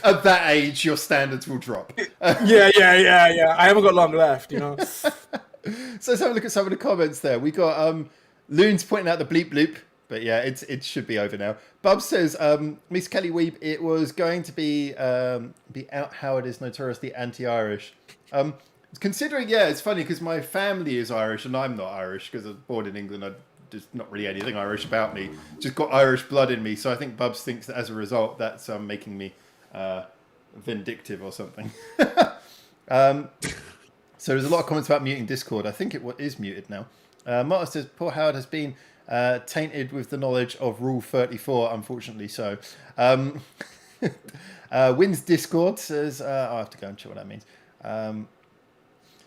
at that age, your standards will drop. Yeah. I haven't got long left, you know. So let's have a look at some of the comments there. We got Loons pointing out the bleep bloop, but yeah, it should be over now. Bub says, Miss Kelly Weeb, it was going to be out Howard is notoriously anti-Irish. Considering, yeah, it's funny because my family is Irish and I'm not Irish because I was born in England. There's not really anything Irish about me. Just got Irish blood in me. So I think Bubs thinks that as a result, that's making me vindictive or something. So there's a lot of comments about muting Discord. I think it is muted now. Marta says, poor Howard has been tainted with the knowledge of Rule 34, unfortunately so. Wins Discord says, I'll have to go and check what that means.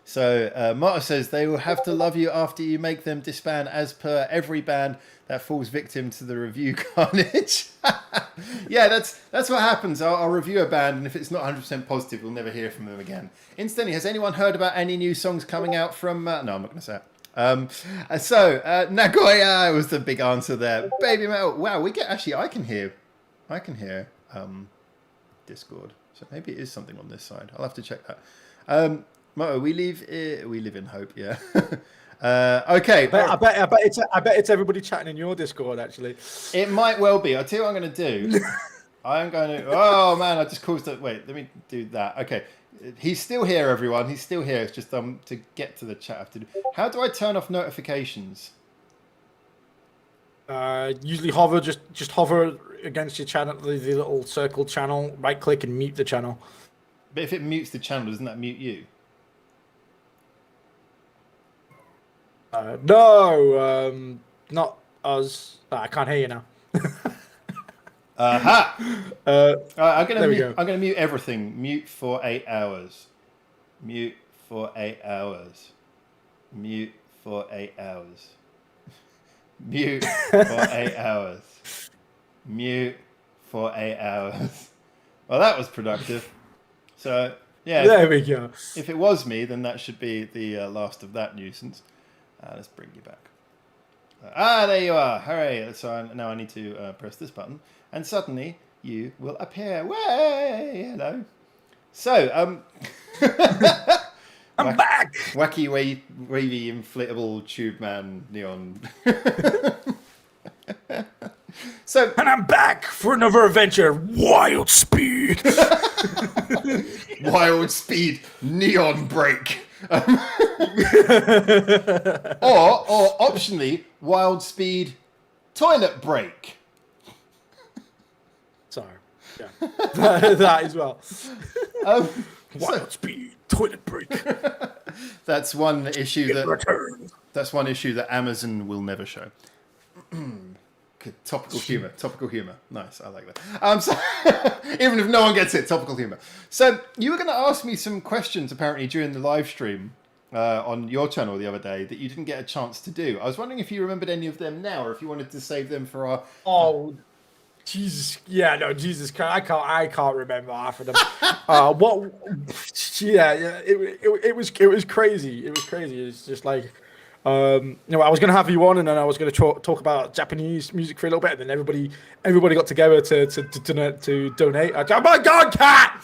So Marta says, they will have to love you after you make them disband as per every band that falls victim to the review carnage. Yeah, that's what happens. I'll review a band, and if it's not 100% positive, we'll never hear from them again. Incidentally, has anyone heard about any new songs coming out from... no, I'm not going to say it. Nagoya was the big answer there. Baby Metal. Wow, we get... Actually, I can hear Discord. So maybe it is something on this side. I'll have to check that. Moto, we live in hope, yeah. Okay. I bet it's everybody chatting in your Discord, actually. It might well be. I'll tell you what I'm going to do. I'm going to... Oh, man, I just caused it. Wait, let me do that. Okay. He's still here, everyone. He's still here. It's just to get to the chat. I have to do... How do I turn off notifications? Usually hover, just hover against your channel, the little circle channel, right click and mute the channel. But if it mutes the channel, doesn't that mute you? No, not us. I can't hear you now. Aha! I'm gonna mute everything. Mute for 8 hours. Mute for 8 hours. Mute for 8 hours. Mute for 8 hours. Mute for 8 hours. Well, that was productive. So yeah. There we go. If it was me, then that should be the last of that nuisance. Let's bring you back. There you are. Hooray. So now I need to press this button. And suddenly you will appear. Way! Hello. So, I'm back! Wacky, wavy, inflatable tube man, neon. So, and I'm back for another adventure. Wild Speed! Wild Speed, Neon Break. Or optionally, Wild Speed, Toilet Break. Sorry. Yeah. that as well. Wild Speed, Toilet Break. That's one issue Return. That's one issue that Amazon will never show. Topical humor. Nice, I like that. So, even if no one gets it, topical humor. So you were going to ask me some questions apparently during the live stream on your channel the other day that you didn't get a chance to do. I was wondering if you remembered any of them now, or if you wanted to save them for our. Oh, Jesus! Yeah, no, Jesus Christ! I can't remember half of them. What? Yeah. It was crazy. It was crazy. It's just like. I was going to have you on, and then I was going to talk about Japanese music for a little bit, and then everybody got together to donate. Oh my God, cat!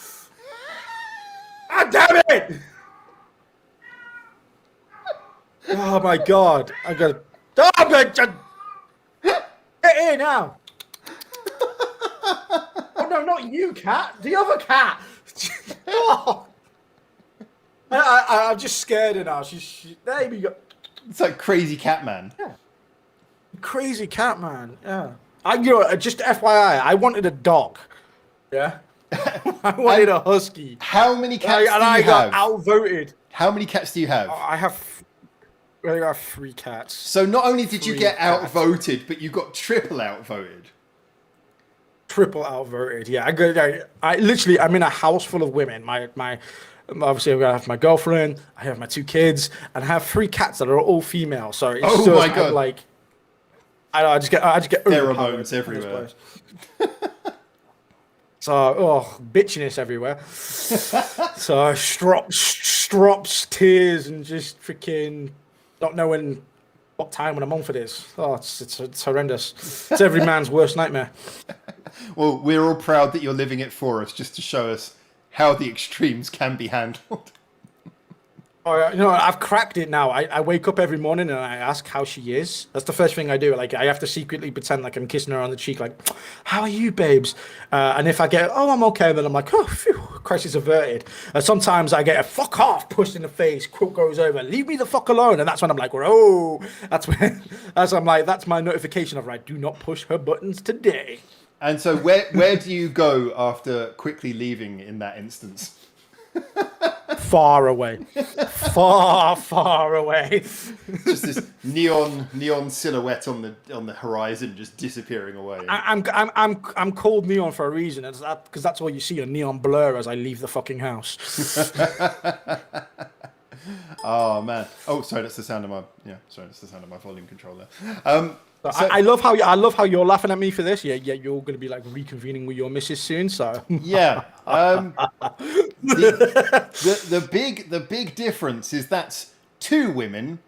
Ah, damn it! Oh my God! I got. Oh my God! Get here now! Oh no, not you, cat! The other cat! Oh. I'm just scared of her now. There we go. It's like Crazy Cat Man. Yeah. Crazy Cat Man. Yeah. Just FYI, I wanted a dog. Yeah. I wanted a husky. How many cats do you have? I got outvoted. How many cats do you have? I have I got 3 cats. So not only did you Three get cats. outvoted, but you got triple outvoted. Triple outvoted. Yeah, I literally, I'm in a house full of women. My obviously I have my girlfriend, I have my 2 kids, and I have 3 cats that are all female. So it's Oh just, my God. I'm like, I just get overpowered Pheromones in everywhere. this place. So bitchiness everywhere. So strops, tears, and just freaking not knowing what time when I'm on for this. Oh, it's horrendous. It's every man's worst nightmare. Well, we're all proud that you're living it for us, just to show us how the extremes can be handled. Oh, yeah, I've cracked it now. I wake up every morning and I ask how she is. That's the first thing I do. Like, I have to secretly pretend like I'm kissing her on the cheek, like, how are you, babes? And if I get, oh, I'm okay, then I'm like, oh, phew, crisis averted. Sometimes I get a fuck off pushed in the face, quote goes over, leave me the fuck alone. And that's when I'm like, whoa, that's my notification of, right, do not push her buttons today. And so where do you go after quickly leaving in that instance? Far away. Far away. Just this neon silhouette on the horizon just disappearing away. I'm called neon for a reason, because that's all you see, a neon blur as I leave the fucking house. Oh man! Oh, sorry, that's the sound of my volume controller. I love how you're laughing at me for this. Yeah, you're going to be like reconvening with your missus soon. So yeah, the big difference is that's 2 women,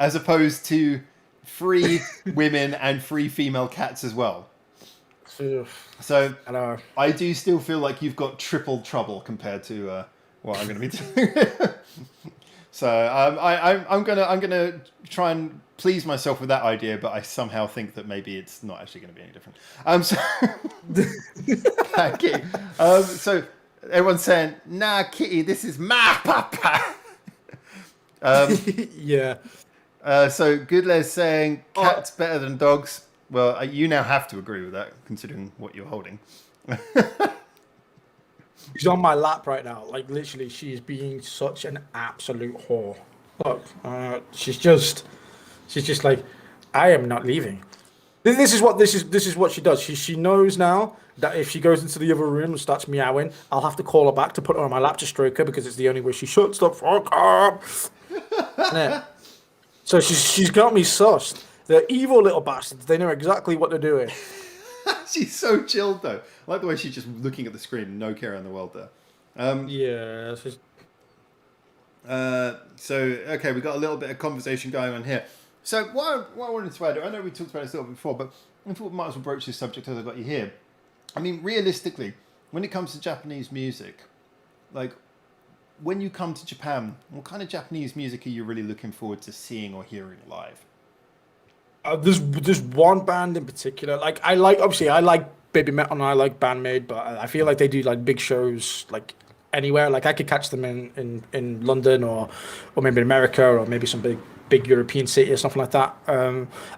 as opposed to 3 women and 3 female cats as well. So I do still feel like you've got triple trouble compared to what I'm going to be doing. So I'm gonna try and please myself with that idea, but I somehow think that maybe it's not actually going to be any different. Kitty. So everyone's saying, "Nah, Kitty, this is my papa." Yeah. So Goodles saying cats better than dogs. Well, you now have to agree with that, considering what you're holding. She's on my lap right now. Like, literally, she is being such an absolute whore. Look, she's just like, I am not leaving. This is what she does. She knows now that if she goes into the other room and starts meowing, I'll have to call her back to put her on my lap to stroke her, because it's the only way she shuts the fuck up. Yeah. So she's got me sussed. They're evil little bastards. They know exactly what they're doing. She's so chilled though. I like the way she's just looking at the screen, no care in the world there. Yeah. So okay, we got a little bit of conversation going on here. So what I wanted to add, I know we talked about this a little bit before, but I thought we might as well broach this subject as I got you here. I mean, realistically, when it comes to Japanese music, like when you come to Japan, what kind of Japanese music are you really looking forward to seeing or hearing live? There's one band in particular. Like, I like Baby Metal and I like Bandmade, but I feel like they do like big shows like anywhere. Like, I could catch them in London or maybe in America or maybe some big European city or something like that.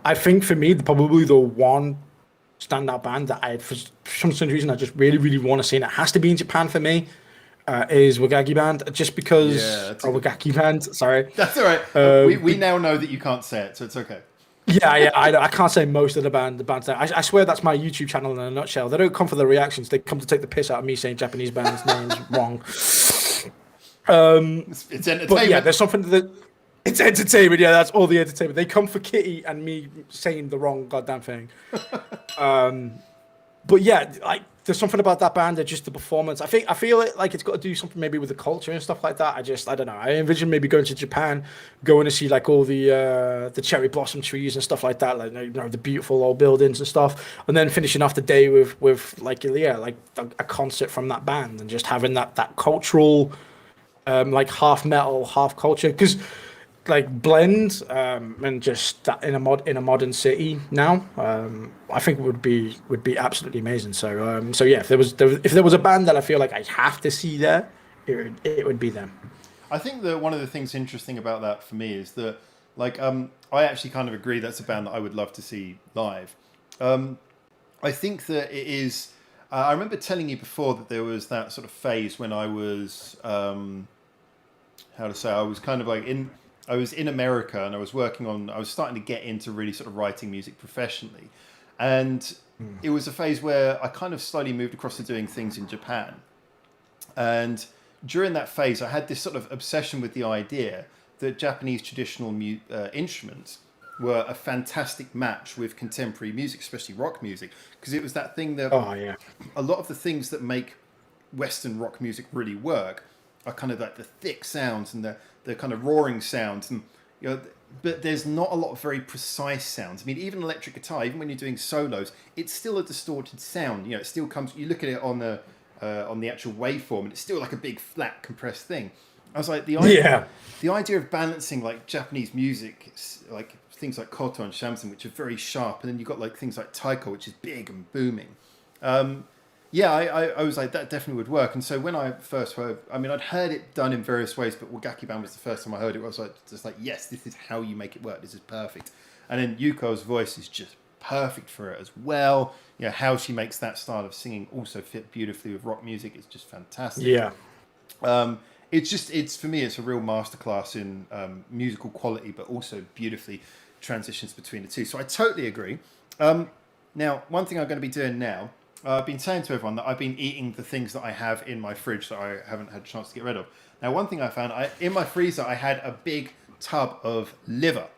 I think for me, probably the one standout band that for some reason I just really, really want to see, and it has to be in Japan for me, is Wagaki Band, just because... Yeah, Wagaki Band, sorry. That's all right. We now know that you can't say it, so it's okay. Yeah, I can't say most of the bands. I swear that's my YouTube channel in a nutshell. They don't come for the reactions. They come to take the piss out of me saying Japanese bands' names wrong. It's entertainment. But yeah, there's something that... It's entertainment, yeah, that's all the entertainment. They come for Kitty and me saying the wrong goddamn thing. But yeah, like, there's something about that band, just the performance. I feel it like it's got to do something maybe with the culture and stuff like that. I don't know. I envision maybe going to Japan, going to see like all the cherry blossom trees and stuff like that, like, you know, the beautiful old buildings and stuff, and then finishing off the day with like, yeah, like a concert from that band, and just having that cultural, like half metal, half culture, because like blend and just that in a modern city now, I think would be absolutely amazing. So yeah, if there was a band that I feel like I have to see there, it would be them. I think that one of the things interesting about that for me is that, like, I actually kind of agree that's a band that I would love to see live. I think that it is. I remember telling you before that there was that sort of phase when I was, I was kind of like I was in America and I was starting to get into really sort of writing music professionally. And it was a phase where I kind of slowly moved across to doing things in Japan. And during that phase, I had this sort of obsession with the idea that Japanese traditional instruments were a fantastic match with contemporary music, especially rock music, because it was that thing that a lot of the things that make Western rock music really work are kind of like the thick sounds and the kind of roaring sounds, and but there's not a lot of very precise sounds. I mean, even electric guitar, even when you're doing solos, it's still a distorted sound. It still comes. You look at it on the actual waveform, and it's still like a big flat compressed thing. I was like, the idea of balancing like Japanese music, like things like koto and shamisen, which are very sharp, and then you've got like things like taiko, which is big and booming. I was like, that definitely would work. And so when I first heard, I mean, I'd heard it done in various ways, but Wagaki Band was the first time I heard it. I was like, just like, yes, this is how you make it work. This is perfect. And then Yuko's voice is just perfect for it as well. How she makes that style of singing also fit beautifully with rock music. It's just fantastic. Yeah. It's for me, it's a real masterclass in musical quality, but also beautifully transitions between the two. So I totally agree. Now, one thing I'm going to be doing now, I've been saying to everyone that I've been eating the things that I have in my fridge that I haven't had a chance to get rid of. Now, one thing I found, in my freezer, I had a big tub of liver.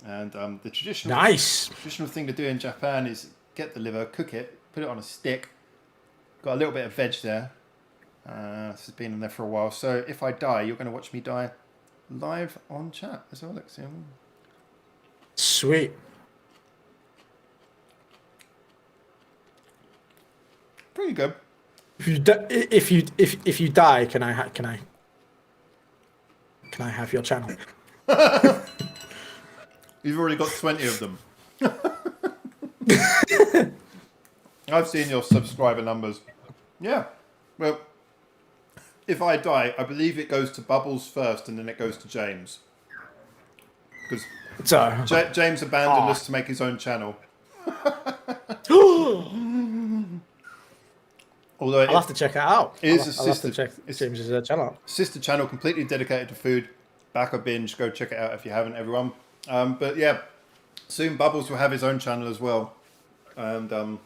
And the traditional thing to do in Japan is get the liver, cook it, put it on a stick. Got a little bit of veg there. This has been in there for a while. So if I die, you're going to watch me die live on chat. Let's have a look. See. Sweet. Pretty good. If you die, can I have your channel? You've already got 20 of them. I've seen your subscriber numbers. Yeah. Well, if I die, I believe it goes to Bubbles first, and then it goes to James. Because James abandoned us to make his own channel. Although I'll have to check it out. It is I'll have to check James's channel out. Sister channel, completely dedicated to food. Back a binge. Go check it out if you haven't, everyone. But yeah, soon Bubbles will have his own channel as well. And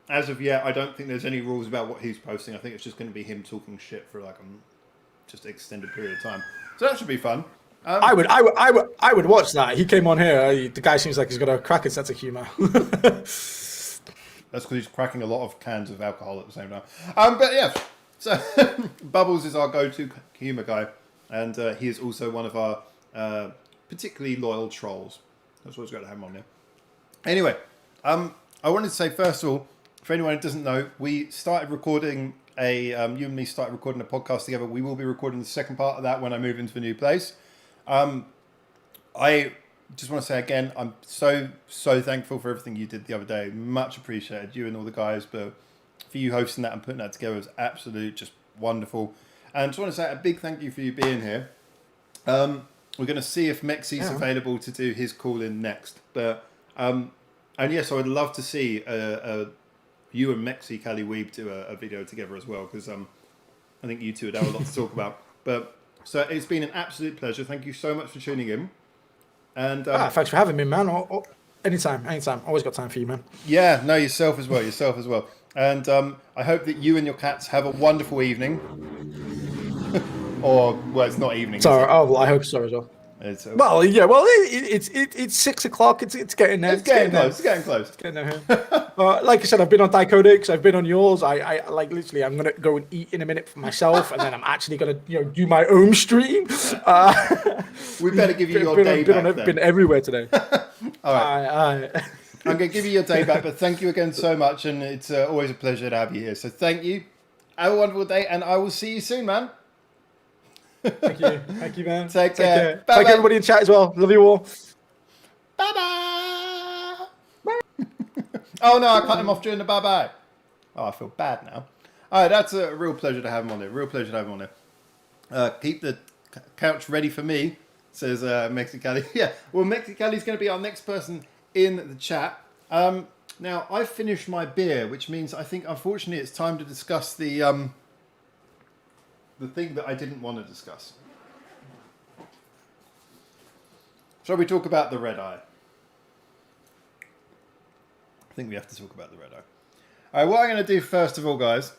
as of yet, I don't think there's any rules about what he's posting. I think it's just going to be him talking shit for like just an extended period of time. So that should be fun. I would watch that. He came on here. The guy seems like he's got a cracking sense of humor. That's because he's cracking a lot of cans of alcohol at the same time. But yeah, so Bubbles is our go-to humor guy, and he is also one of our particularly loyal trolls. That's what's got to have him on there. Anyway, I wanted to say first of all, for anyone who doesn't know, we started recording you and me started recording a podcast together. We will be recording the second part of that when I move into a new place. I just want to say again, I'm so thankful for everything you did the other day. Much appreciated, you and all the guys, but for you hosting that and putting that together was absolute, just wonderful. And just want to say a big thank you for you being here. We're going to see if Mexi's available to do his call-in next. But and yes, I would love to see you and Mexi Cali Weeb do a video together as well, because I think you two would have a lot to talk about. But so it's been an absolute pleasure. Thank you so much for tuning in. And thanks for having me, man. Anytime. Always got time for you, man. Yeah, no, yourself as well. And I hope that you and your cats have a wonderful evening. Or, well, it's not evening. Sorry. Well, I hope so as well. It's 6:00. It's getting there. It's getting close. It's getting there. Like I said, I've been on Dicodex. I've been on yours. I like literally. I'm gonna go and eat in a minute for myself, and then I'm actually gonna do my own stream. We better give you your day back. Been everywhere today. All right. I'm gonna give you your day back, but thank you again so much, and it's always a pleasure to have you here. So thank you. Have a wonderful day, and I will see you soon, man. Thank you, man. Take care. Bye. Thank everybody in chat as well. Love you all. Bye. Oh no, I cut him off during the bye. Oh, I feel bad now. All right, that's a real pleasure to have him on there. Keep the couch ready for me, says Mexicali. Yeah, well, Mexicali's going to be our next person in the chat. Now, I've finished my beer, which means I think, unfortunately, it's time to discuss the thing that I didn't want to discuss. Shall we talk about the red eye? I think we have to talk about the red eye. All right, what I'm going to do first of all, guys,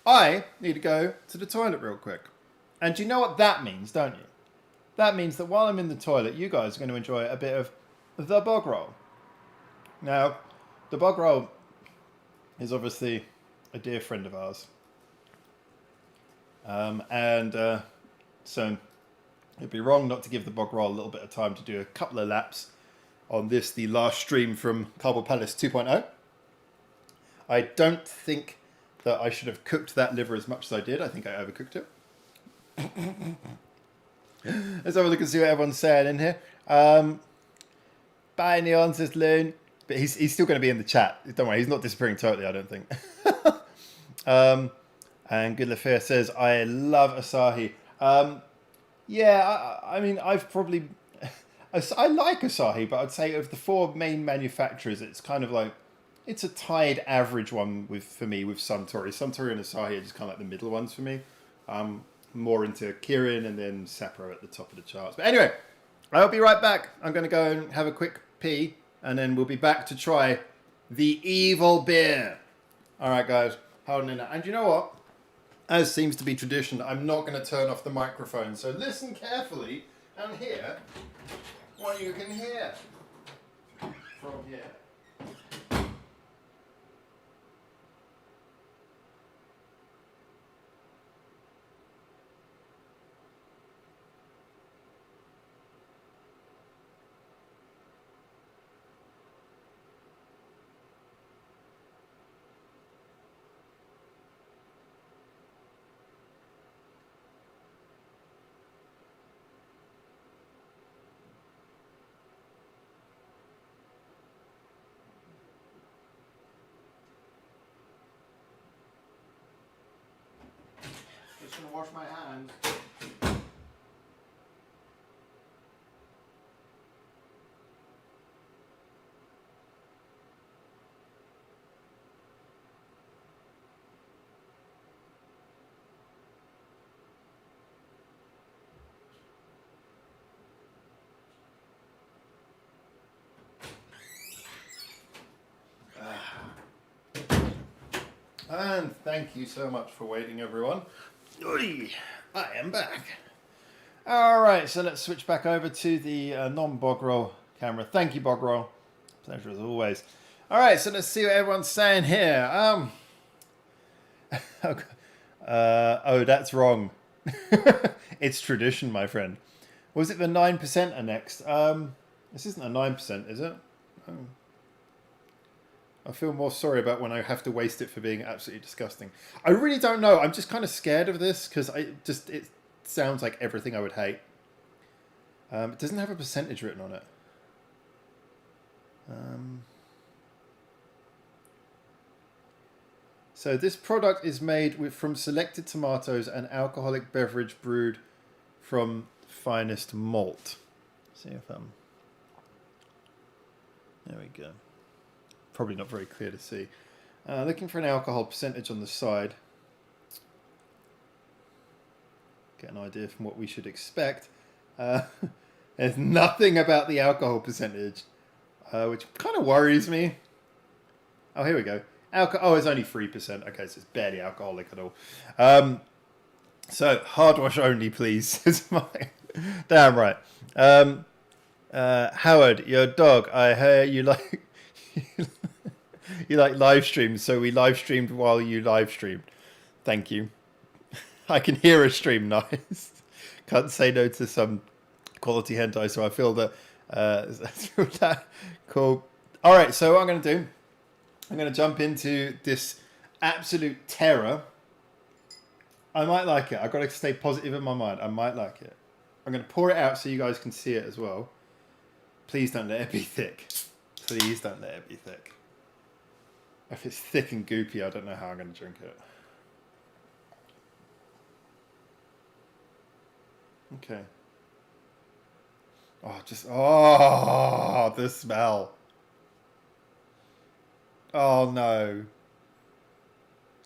I need to go to the toilet real quick. And do you know what that means, don't you? That means that while I'm in the toilet, you guys are going to enjoy a bit of the bog roll. Now, the bog roll is obviously a dear friend of ours. So it'd be wrong not to give the bog roll a little bit of time to do a couple of laps on this, the last stream from Cardboard Palace 2.0. I don't think that I should have cooked that liver as much as I did. I think I overcooked it. Let's have a look and see what everyone's saying in here. Bye, Neon, says Loon. But he's still going to be in the chat. Don't worry, he's not disappearing totally, I don't think. And Good Lafayette says, I love Asahi. Yeah, I mean, I've probably... I like Asahi, but I'd say of the four main manufacturers, it's kind of like... It's a tied average one for me with Suntory. Suntory and Asahi are just kind of like the middle ones for me. More into Kirin and then Sapporo at the top of the charts. But anyway, I'll be right back. I'm going to go and have a quick pee, and then we'll be back to try the evil beer. All right, guys, hold on. And you know what? As seems to be tradition, I'm not going to turn off the microphone. So listen carefully and hear what you can hear from here. Just gonna wash my hands. And thank you so much for waiting, everyone. I am back. All right, so let's switch back over to the non-Bogrel camera. Thank you, Bogrel. Pleasure as always. All right, so let's see what everyone's saying here. Oh, that's wrong. It's tradition, my friend. Was it the 9% are next? This isn't a 9%, is it? Oh. I feel more sorry about when I have to waste it for being absolutely disgusting. I really don't know. I'm just kind of scared of this because it sounds like everything I would hate. It doesn't have a percentage written on it. So this product is made from selected tomatoes and alcoholic beverage brewed from finest malt. See if there we go. Probably not very clear to see. Looking for an alcohol percentage on the side. Get an idea from what we should expect. There's nothing about the alcohol percentage, which kind of worries me. Oh, here we go. Oh, it's only 3%. Okay, so it's barely alcoholic at all. So, hard wash only, please. Damn right. Howard, your dog, I hear you like... You like live streams, so we live streamed while you live streamed. Thank you. I can hear a stream, nice. Can't say no to some quality hentai, so I feel that cool. All right, so what I'm going to do, I'm going to jump into this absolute terror. I might like it. I've got to stay positive in my mind. I might like it. I'm going to pour it out so you guys can see it as well. Please don't let it be thick. Please don't let it be thick. If it's thick and goopy, I don't know how I'm going to drink it. Okay. Oh, the smell. Oh, no.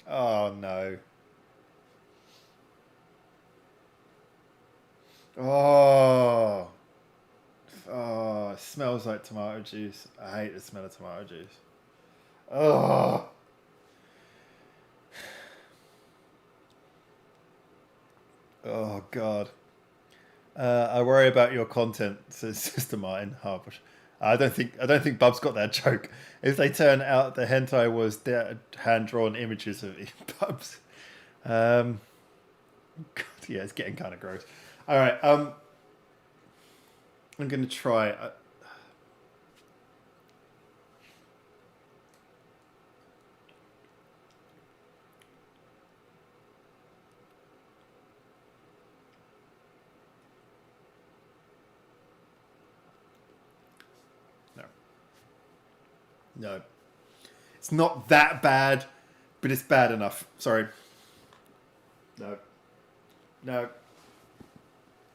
Oh, no. Oh. Oh. smells like tomato juice. I hate the smell of tomato juice. Oh. Oh God. I worry about your content, says Sister Martin Harbush. I don't think Bub's got that joke. If they turn out the hentai was hand drawn images of Bubs. God, yeah, it's getting kind of gross. All right, I'm gonna try. No, it's not that bad, but it's bad enough. Sorry. No,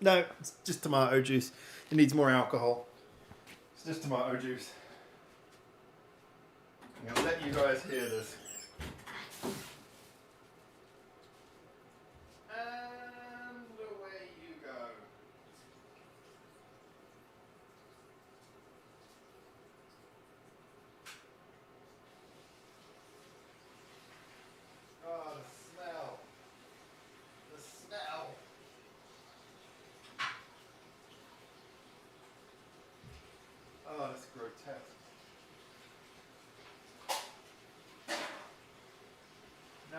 it's just tomato juice. It needs more alcohol. It's just tomato juice. I'm going to let you guys hear this. And away you go. Oh, the smell. The smell. Oh, that's grotesque. No.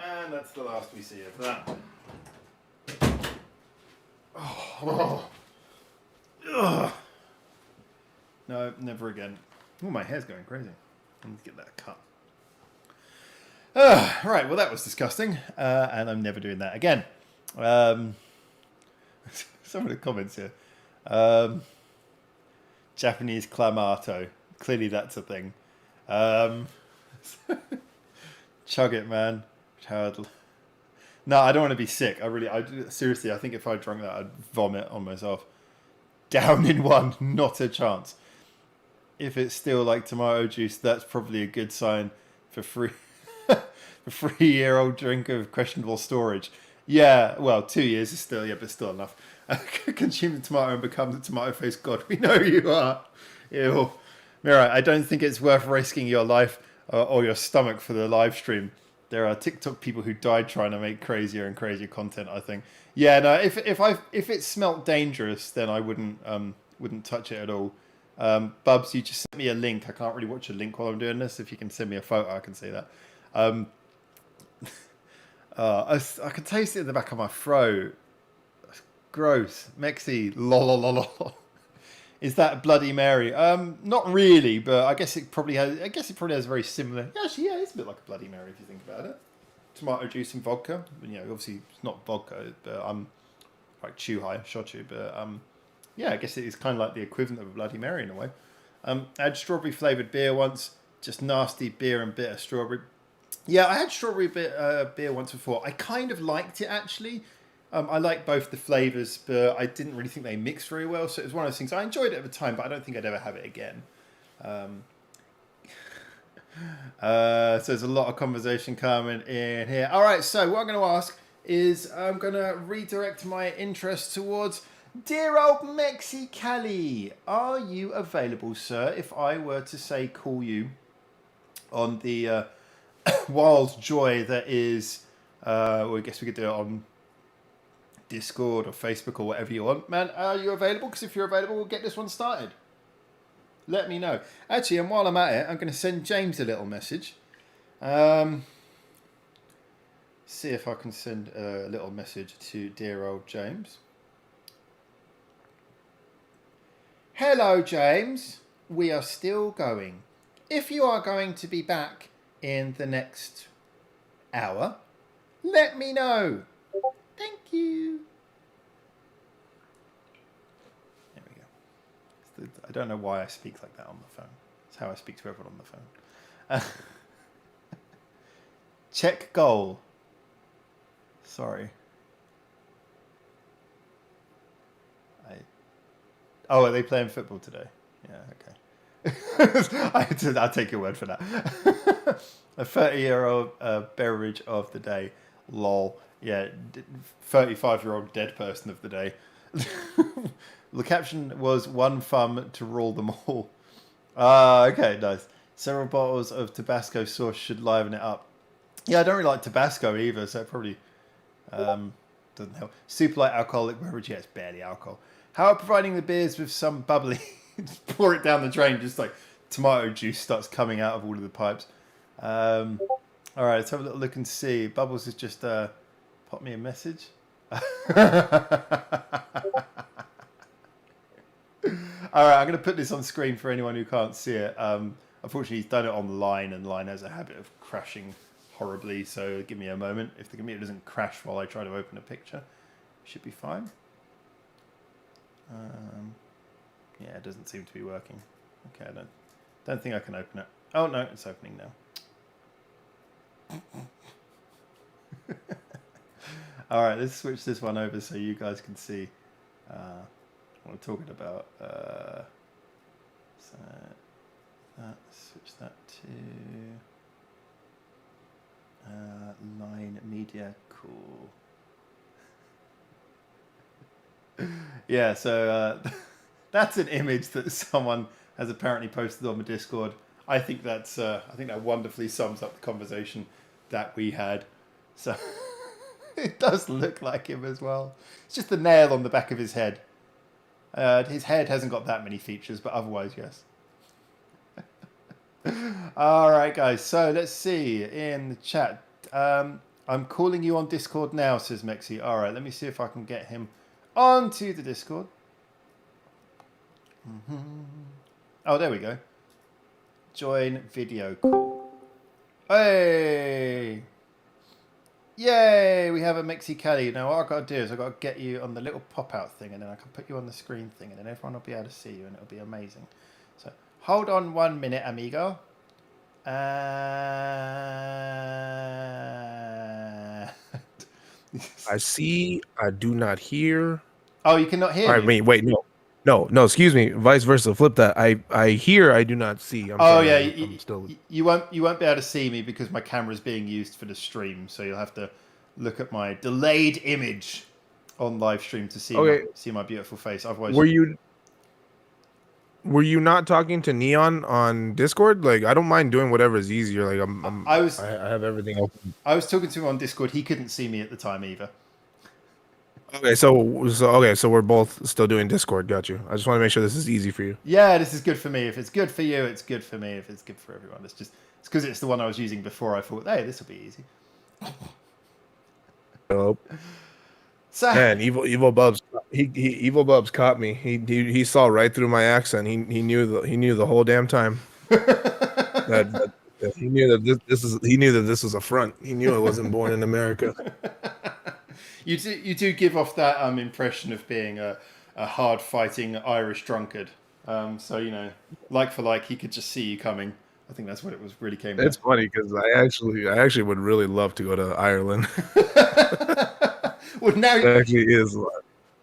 And that's the last we see of that. Oh. Ugh. No, never again. Oh, my hair's going crazy. I need to get that cut. Right, well, that was disgusting. And I'm never doing that again. Some of the comments here. Japanese clamato. Clearly that's a thing. Chug it, man. No, I don't want to be sick. Seriously, I think if I drank that, I'd vomit on myself. Down in one, not a chance. If it's still like tomato juice, that's probably a good sign for free. A 3-year-old drink of questionable storage. Yeah, well, 2 years is still, but still enough. Consume the tomato and become the tomato face god. We know you are. Ew. Mirai, I don't think it's worth risking your life or your stomach for the live stream. There are TikTok people who died trying to make crazier and crazier content, I think. Yeah, no, if it smelt dangerous, then I wouldn't touch it at all. Bubs, you just sent me a link. I can't really watch a link while I'm doing this. If you can send me a photo, I can see that. I can taste it in the back of my throat. Gross. Mexi. Lol. Is that Bloody Mary? Not really, but I guess it probably has. I guess it probably has very similar. Actually, yeah, it's a bit like a Bloody Mary if you think about it. Tomato juice and vodka. Obviously it's not vodka, but like Chuhai, shochu. But yeah, I guess it is kind of like the equivalent of a Bloody Mary in a way. I had strawberry flavored beer once. Just nasty beer and bitter strawberry. Yeah, I had strawberry beer once before. I kind of liked it actually. I like both the flavours, but I didn't really think they mixed very well. So it was one of those things. I enjoyed it at the time, but I don't think I'd ever have it again. So there's a lot of conversation coming in here. All right, so what I'm going to ask is I'm going to redirect my interest towards dear old Mexi Cali. Are you available, sir, if I were to say call you on the wild joy that is... well, I guess we could do it on Discord or Facebook or whatever you want. Man, are you available? Because if you're available, we'll get this one started. Let me know. Actually, and while I'm at it, I'm going to send James a little message. See if I can send a little message to dear old James. Hello, James. We are still going. If you are going to be back in the next hour, let me know. Thank you. There we go. I don't know why I speak like that on the phone. It's how I speak to everyone on the phone. Check goal. Sorry. Oh, are they playing football today? Yeah, I'll take your word for that. A 30-year-old beverage of the day. Lol. Yeah, 35-year-old dead person of the day. The caption was one thumb to rule them all. Okay, nice. Several bottles of Tabasco sauce should liven it up. Yeah, I don't really like Tabasco either, so it probably doesn't help. Super light alcoholic beverage. Yeah, it's barely alcohol. How about providing the beers with some bubbly? Just pour it down the drain, just like tomato juice starts coming out of all of the pipes. All right, let's have a little look and see. Bubbles has just popped me a message. All right, I'm going to put this on screen for anyone who can't see it. Unfortunately, he's done it on Line, and Line has a habit of crashing horribly. So give me a moment. If the computer doesn't crash while I try to open a picture, it should be fine. Yeah, it doesn't seem to be working. Okay, I don't think I can open it. Oh no, it's opening now. All right, let's switch this one over so you guys can see what I'm talking about. So switch that to Line Media. Cool. Yeah, so that's an image that someone has apparently posted on the Discord. I think that wonderfully sums up the conversation that we had. So it does look like him as well. It's just the nail on the back of his head. His head hasn't got that many features, but otherwise, yes. All right, guys. So let's see in the chat. I'm calling you on Discord now, says Mexi. All right, let me see if I can get him onto the Discord. Oh, there we go. Join video call. Hey! Yay! We have a Mexi Caddy. Now what I've got to do is I've got to get you on the little pop-out thing, and then I can put you on the screen thing, and then everyone will be able to see you, and it'll be amazing. So hold on 1 minute, amigo. I see. I do not hear. Oh, you cannot hear I me? mean, wait, no. Excuse me. Vice versa. Flip that. I hear. I do not see. I'm Oh sorry, yeah, I'm still. you won't be able to see me because my camera is being used for the stream. So you'll have to look at my delayed image on live stream to see see my beautiful face. Otherwise, Were you not talking to Neon on Discord? Like, I don't mind doing whatever is easier. Like, I have everything open. I was talking to him on Discord. He couldn't see me at the time either. Okay, so we're both still doing Discord. Got you. I just want to make sure this is easy for you. Yeah, this is good for me. If it's good for you, it's good for me. If it's good for everyone, it's because it's the one I was using before. I thought, hey, this will be easy. Hello. So, Man, evil Bubs. Evil Bubs caught me. He saw right through my accent. He knew the whole damn time. that he knew that this was a front. He knew I wasn't born in America. You do give off that impression of being a hard fighting Irish drunkard. So like for like, he could just see you coming. I think that's what it was really came down. It's funny because I actually would really love to go to Ireland. Well, now it actually is.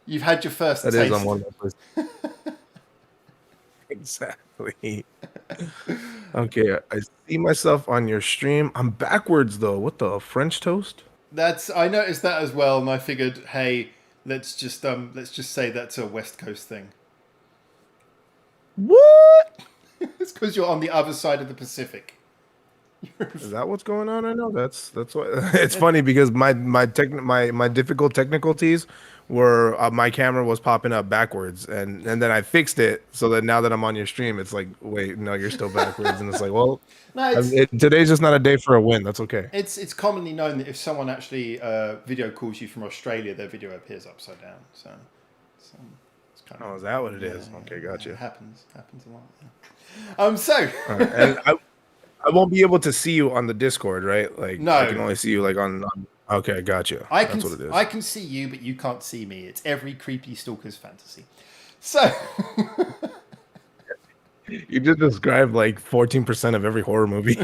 You've had your first that taste. Is on one of those. Exactly. Okay, I see myself on your stream. I'm backwards though. What the French toast? I noticed that as well, and I figured, hey, let's just say that's a West Coast thing. What? It's because you're on the other side of the Pacific. Is that what's going on right now? That's what. It's funny because my difficult technicalities were my camera was popping up backwards, and then I fixed it so that now that I'm on your stream, it's like, wait, no, you're still backwards, and it's like, well, no, today's just not a day for a win. That's okay. It's commonly known that if someone actually video calls you from Australia, their video appears upside down. So it's kind of. Oh, is that what it is? Okay, gotcha. It happens a lot. Yeah. So. And I won't be able to see you on the Discord, right? Like, no, I can only see you like on okay, gotcha. That's what it is. I can see you, but you can't see me. It's every creepy stalker's fantasy. So you just described like 14% of every horror movie.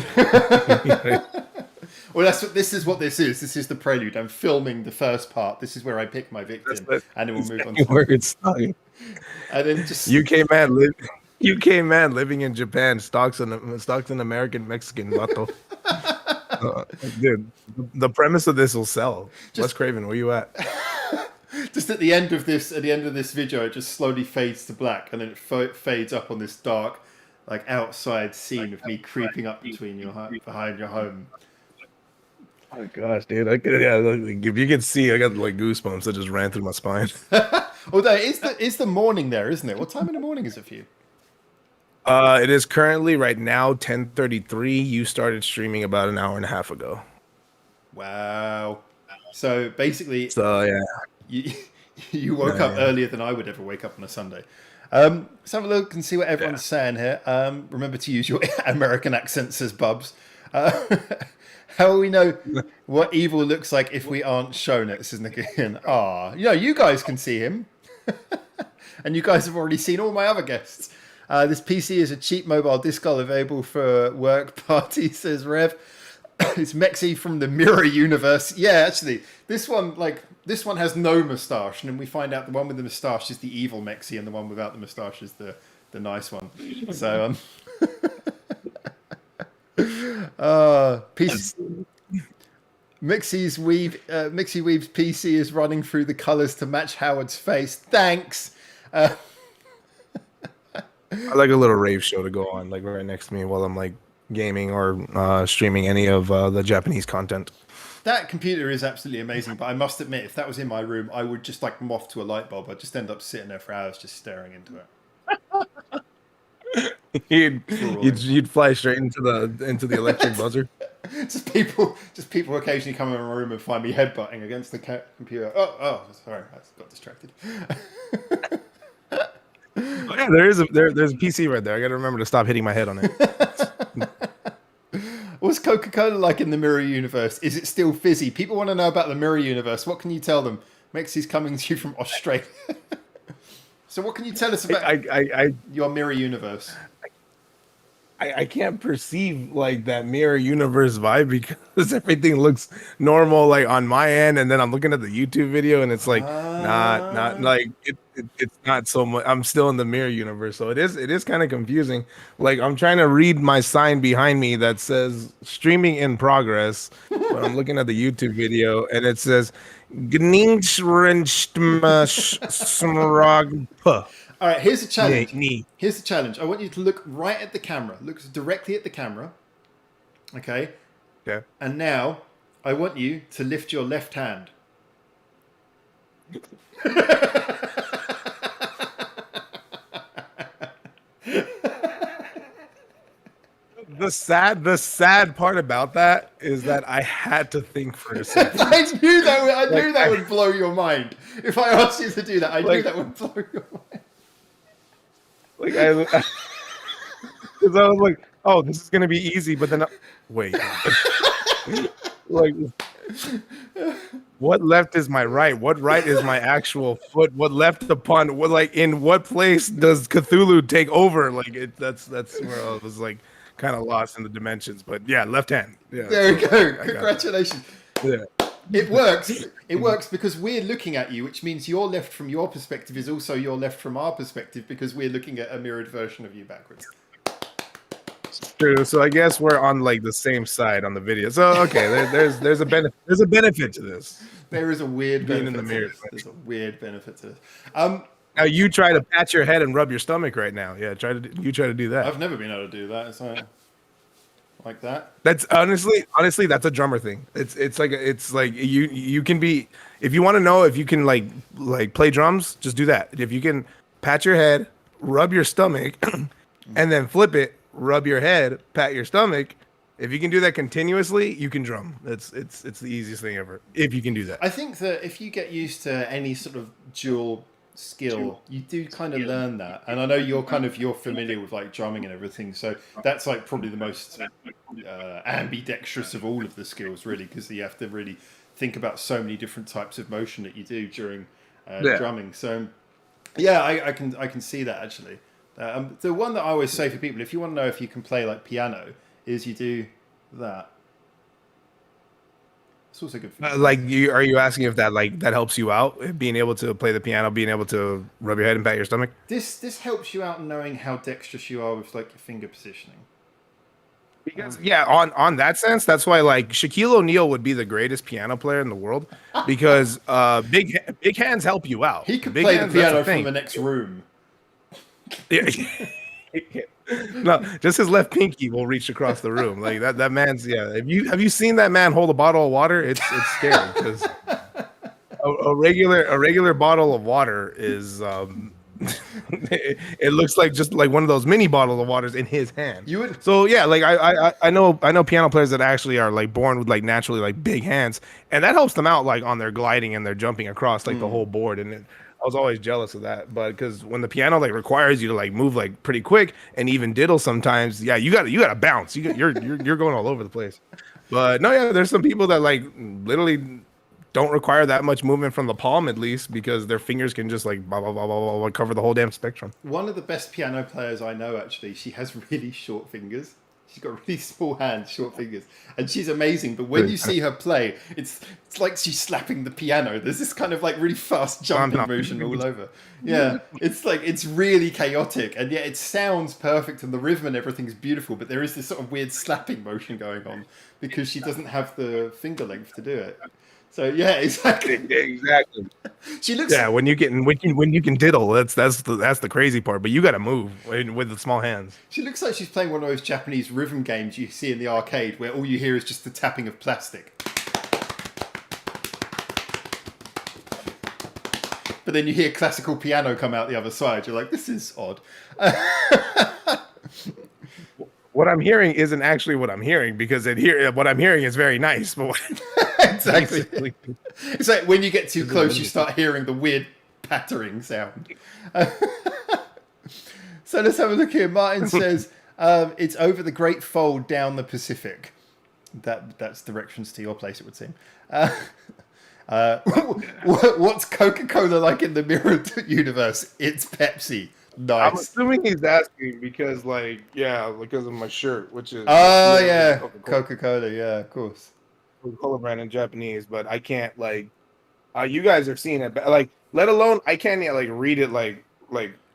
Well, this is what this is. This is the prelude. I'm filming the first part. This is where I pick my victim, and then we'll move on. Where it's starting. And then just UK man UK man living in Japan stalks an American Mexican vato. Dude, the premise of this will sell. Wes Craven, where you at? Just at the end of this video, it just slowly fades to black, and then it fades up on this dark, like outside scene of me creeping up between behind your home. Oh gosh, dude! Like, if you could see, I got like goosebumps that just ran through my spine. Although it's the morning there, isn't it? What time in the morning is it for you? It is currently right now 10:33. You started streaming about an hour and a half ago. Wow. So basically, yeah, you woke up earlier than I would ever wake up on a Sunday. Let's have a look and see what everyone's saying here. Remember to use your American accent, says Bubs. How will we know what evil looks like if we aren't shown it? This is Nick again. You guys can see him. And you guys have already seen all my other guests. This PC is a cheap mobile disc available for work party, says Rev. It's Mexi from the Mirror Universe. Yeah, actually, this one has no moustache, and then we find out the one with the moustache is the evil Mexi, and the one without the moustache is the nice one. So Mixie Weave's PC is running through the colours to match Howard's face. Thanks. I like a little rave show to go on, like right next to me while I'm like gaming or streaming any of the Japanese content. That computer is absolutely amazing, but I must admit, if that was in my room, I would just like moth to a light bulb. I'd just end up sitting there for hours just staring into it. You'd fly straight into the electric buzzer. just people occasionally come in my room and find me headbutting against the computer. Oh, sorry, I got distracted. Oh, yeah, there's a PC right there. I gotta remember to stop hitting my head on it. What's Coca-Cola like in the Mirror Universe? Is it still fizzy? People want to know about the Mirror Universe. What can you tell them? Mexi's coming to you from Australia. So what can you tell us about your Mirror Universe? I can't perceive like that Mirror Universe vibe because everything looks normal like on my end, and then I'm looking at the YouTube video and it's like not like it's not so much. I'm still in the Mirror Universe, so it is kind of confusing. Like I'm trying to read my sign behind me that says streaming in progress, but I'm looking at the YouTube video and it says All right, here's a challenge. Here's the challenge. I want you to look right at the camera. Look directly at the camera. Okay? Okay. And now, I want you to lift your left hand. The sad part about that is that I had to think for a second. I knew that would blow your mind. If I asked you to do that, I knew that would blow your mind. Like I was like, oh, this is gonna be easy, but then wait, like, what left is my right? What right is my actual foot? What left upon? What like in what place does Cthulhu take over? Like that's where I was like kind of lost in the dimensions. But yeah, left hand. Yeah, there we go. Congratulations. Yeah. It works. It works because we're looking at you, which means your left from your perspective is also your left from our perspective because we're looking at a mirrored version of you backwards. True. So I guess we're on like the same side on the video. So okay, there's a benefit. There's a benefit to this. There is a weird being benefit in the mirror. There's a weird benefit to this. Now you try to pat your head and rub your stomach right now. Yeah, try to do that. I've never been able to do that. It's like that. That's honestly that's a drummer thing. It's like you can be, if you want to know if you can like play drums, just do that. If you can pat your head, rub your stomach, and then flip it, rub your head, pat your stomach. If you can do that continuously, you can drum. It's the easiest thing ever. If you can do that. I think that if you get used to any sort of dual skill, you do kind of learn that. And I know you're familiar with like drumming and everything, so that's like probably the most ambidextrous of all of the skills, really, because you have to really think about so many different types of motion that you do during drumming. So yeah, I can see that actually. The one that I always say for people, if you want to know if you can play like piano, is you do that. It's also good for Like, are you asking if that helps you out, being able to play the piano, being able to rub your head and pat your stomach? This helps you out in knowing how dexterous you are with like your finger positioning. Because yeah, on that sense, that's why like Shaquille O'Neal would be the greatest piano player in the world because big hands help you out. He could Big play the hands, that's piano thing. from the next room. Yeah. No, just his left pinky will reach across the room. Like that man's Have you seen that man hold a bottle of water? It's scary because a regular bottle of water is it looks like just like one of those mini bottles of waters in his hand. You would So yeah, like I know piano players that actually are like born with like naturally like big hands, and that helps them out like on their gliding and their jumping across like the whole board. And I was always jealous of that, but because when the piano like requires you to like move like pretty quick and even diddle sometimes, yeah, you got to bounce. You're going all over the place. But no, yeah, there's some people that like literally don't require that much movement from the palm at least because their fingers can just like blah, blah, blah, blah, blah, cover the whole damn spectrum. One of the best piano players I know, actually, she has really short fingers. She's got really small hands, short fingers, and she's amazing. But when you see her play, it's like she's slapping the piano. There's this kind of like really fast jumping motion all over. Yeah, it's really chaotic, and yet it sounds perfect, and the rhythm and everything's beautiful. But there is this sort of weird slapping motion going on because she doesn't have the finger length to do it. So yeah, exactly. Exactly. She looks. Yeah, when you can diddle, that's the crazy part. But you got to move with the small hands. She looks like she's playing one of those Japanese rhythm games you see in the arcade, where all you hear is just the tapping of plastic. But then you hear classical piano come out the other side. You're like, this is odd. What I'm hearing isn't actually what I'm hearing because what I'm hearing is very nice. But Exactly. It's like when you get too close, you start hearing the weird pattering sound. So let's have a look here. Martin says it's over the Great Fold down the Pacific. That's directions to your place, it would seem. What's Coca-Cola like in the mirror universe? It's Pepsi. Nice. I'm assuming he's asking because, because of my shirt, which is Coca-Cola. Yeah, of course. Coca-Cola brand in Japanese, but I can't you guys are seeing it, let alone I can't read it like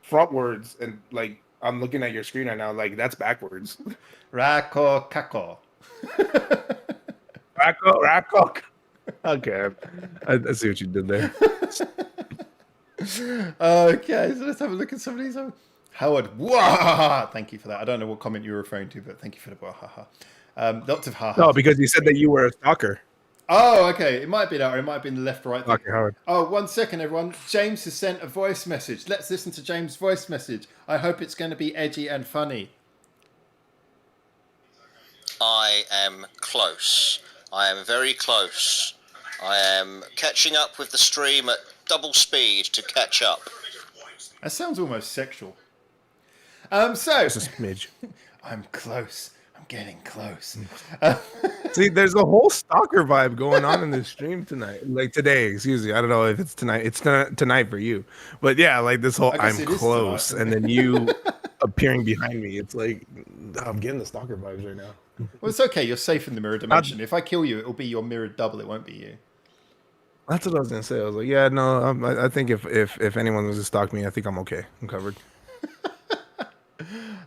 frontwards and I'm looking at your screen right now, that's backwards. Rako kako. Rako. Okay, I see what you did there. Okay, so let's have a look at some of these. Howard, wahaha. Thank you for that. I don't know what comment you were referring to, but thank you for the wahaha. Lots of ha. No, because you said that you were a stalker. Oh, okay. It might be that, or it might be in the left, right. Stalker Howard. Oh, 1 second, everyone. James has sent a voice message. Let's listen to James' voice message. I hope it's going to be edgy and funny. I am close. I am very close. I am catching up with the stream at double speed to catch up. That sounds almost sexual. Just a smidge. I'm close. I'm getting close. See, there's a whole stalker vibe going on in this stream tonight. Today, excuse me. I don't know if it's tonight. It's tonight for you. But yeah, this whole I'm close and then you appearing behind me. It's I'm getting the stalker vibes right now. Well, it's okay. You're safe in the mirror dimension. If I kill you, it'll be your mirrored double. It won't be you. That's what I was gonna say. I was like, yeah, no. I think if anyone was to stalk me, I think I'm okay. I'm covered.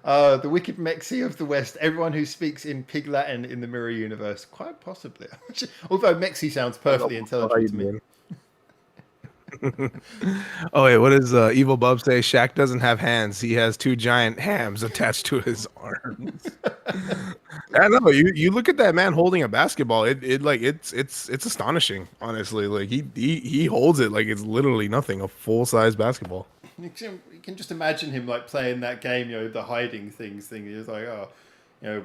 The wicked Mexi of the West. Everyone who speaks in Pig Latin in the mirror universe, quite possibly. Although Mexi sounds perfectly intelligent to me. Oh wait, what does Evil Bub say? Shaq doesn't have hands. He has 2 giant hams attached to his arms. I know. You look at that man holding a basketball. It's astonishing. Honestly, he holds it like it's literally nothing. A full-size basketball. You can just imagine him playing that game. The hiding thing. He's like,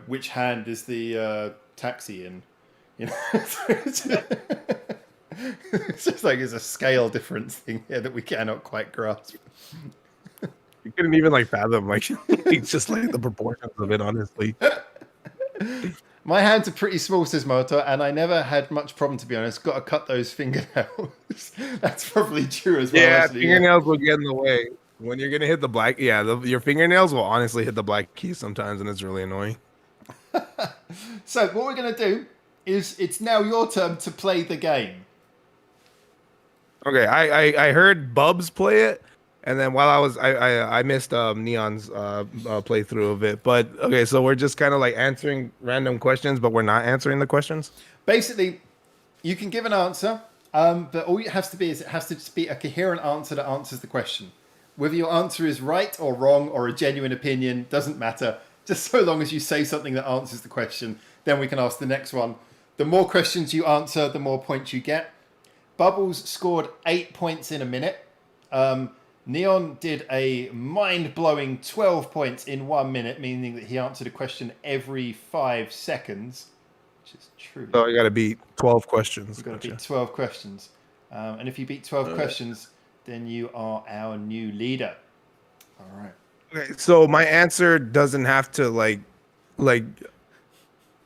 which hand is the taxi in? It's just it's a scale difference thing here that we cannot quite grasp. You couldn't even fathom it's just the proportions of it, honestly. My hands are pretty small, says Moto, and I never had much problem, to be honest. Got to cut those fingernails. That's probably true as well. Yeah, fingernails will get in the way. When you're gonna hit the black, your fingernails will honestly hit the black key sometimes, and it's really annoying. So what we're gonna do it's now your turn to play the game. Okay, I heard Bubs play it, and then while I missed Neon's playthrough of it. But okay, so we're just kind of like answering random questions, but we're not answering the questions. Basically, you can give an answer, but all it has to be is it has to just be a coherent answer that answers the question. Whether your answer is right or wrong or a genuine opinion doesn't matter. Just so long as you say something that answers the question, then we can ask the next one. The more questions you answer, the more points you get. Bubbles scored 8 points in a minute. Neon did a mind-blowing 12 points in 1 minute, meaning that he answered a question every 5 seconds, which is true. So you got to beat 12 questions. You've got to beat 12 questions. And if you beat 12 questions, then you are our new leader. All right. Okay, so my answer doesn't have to like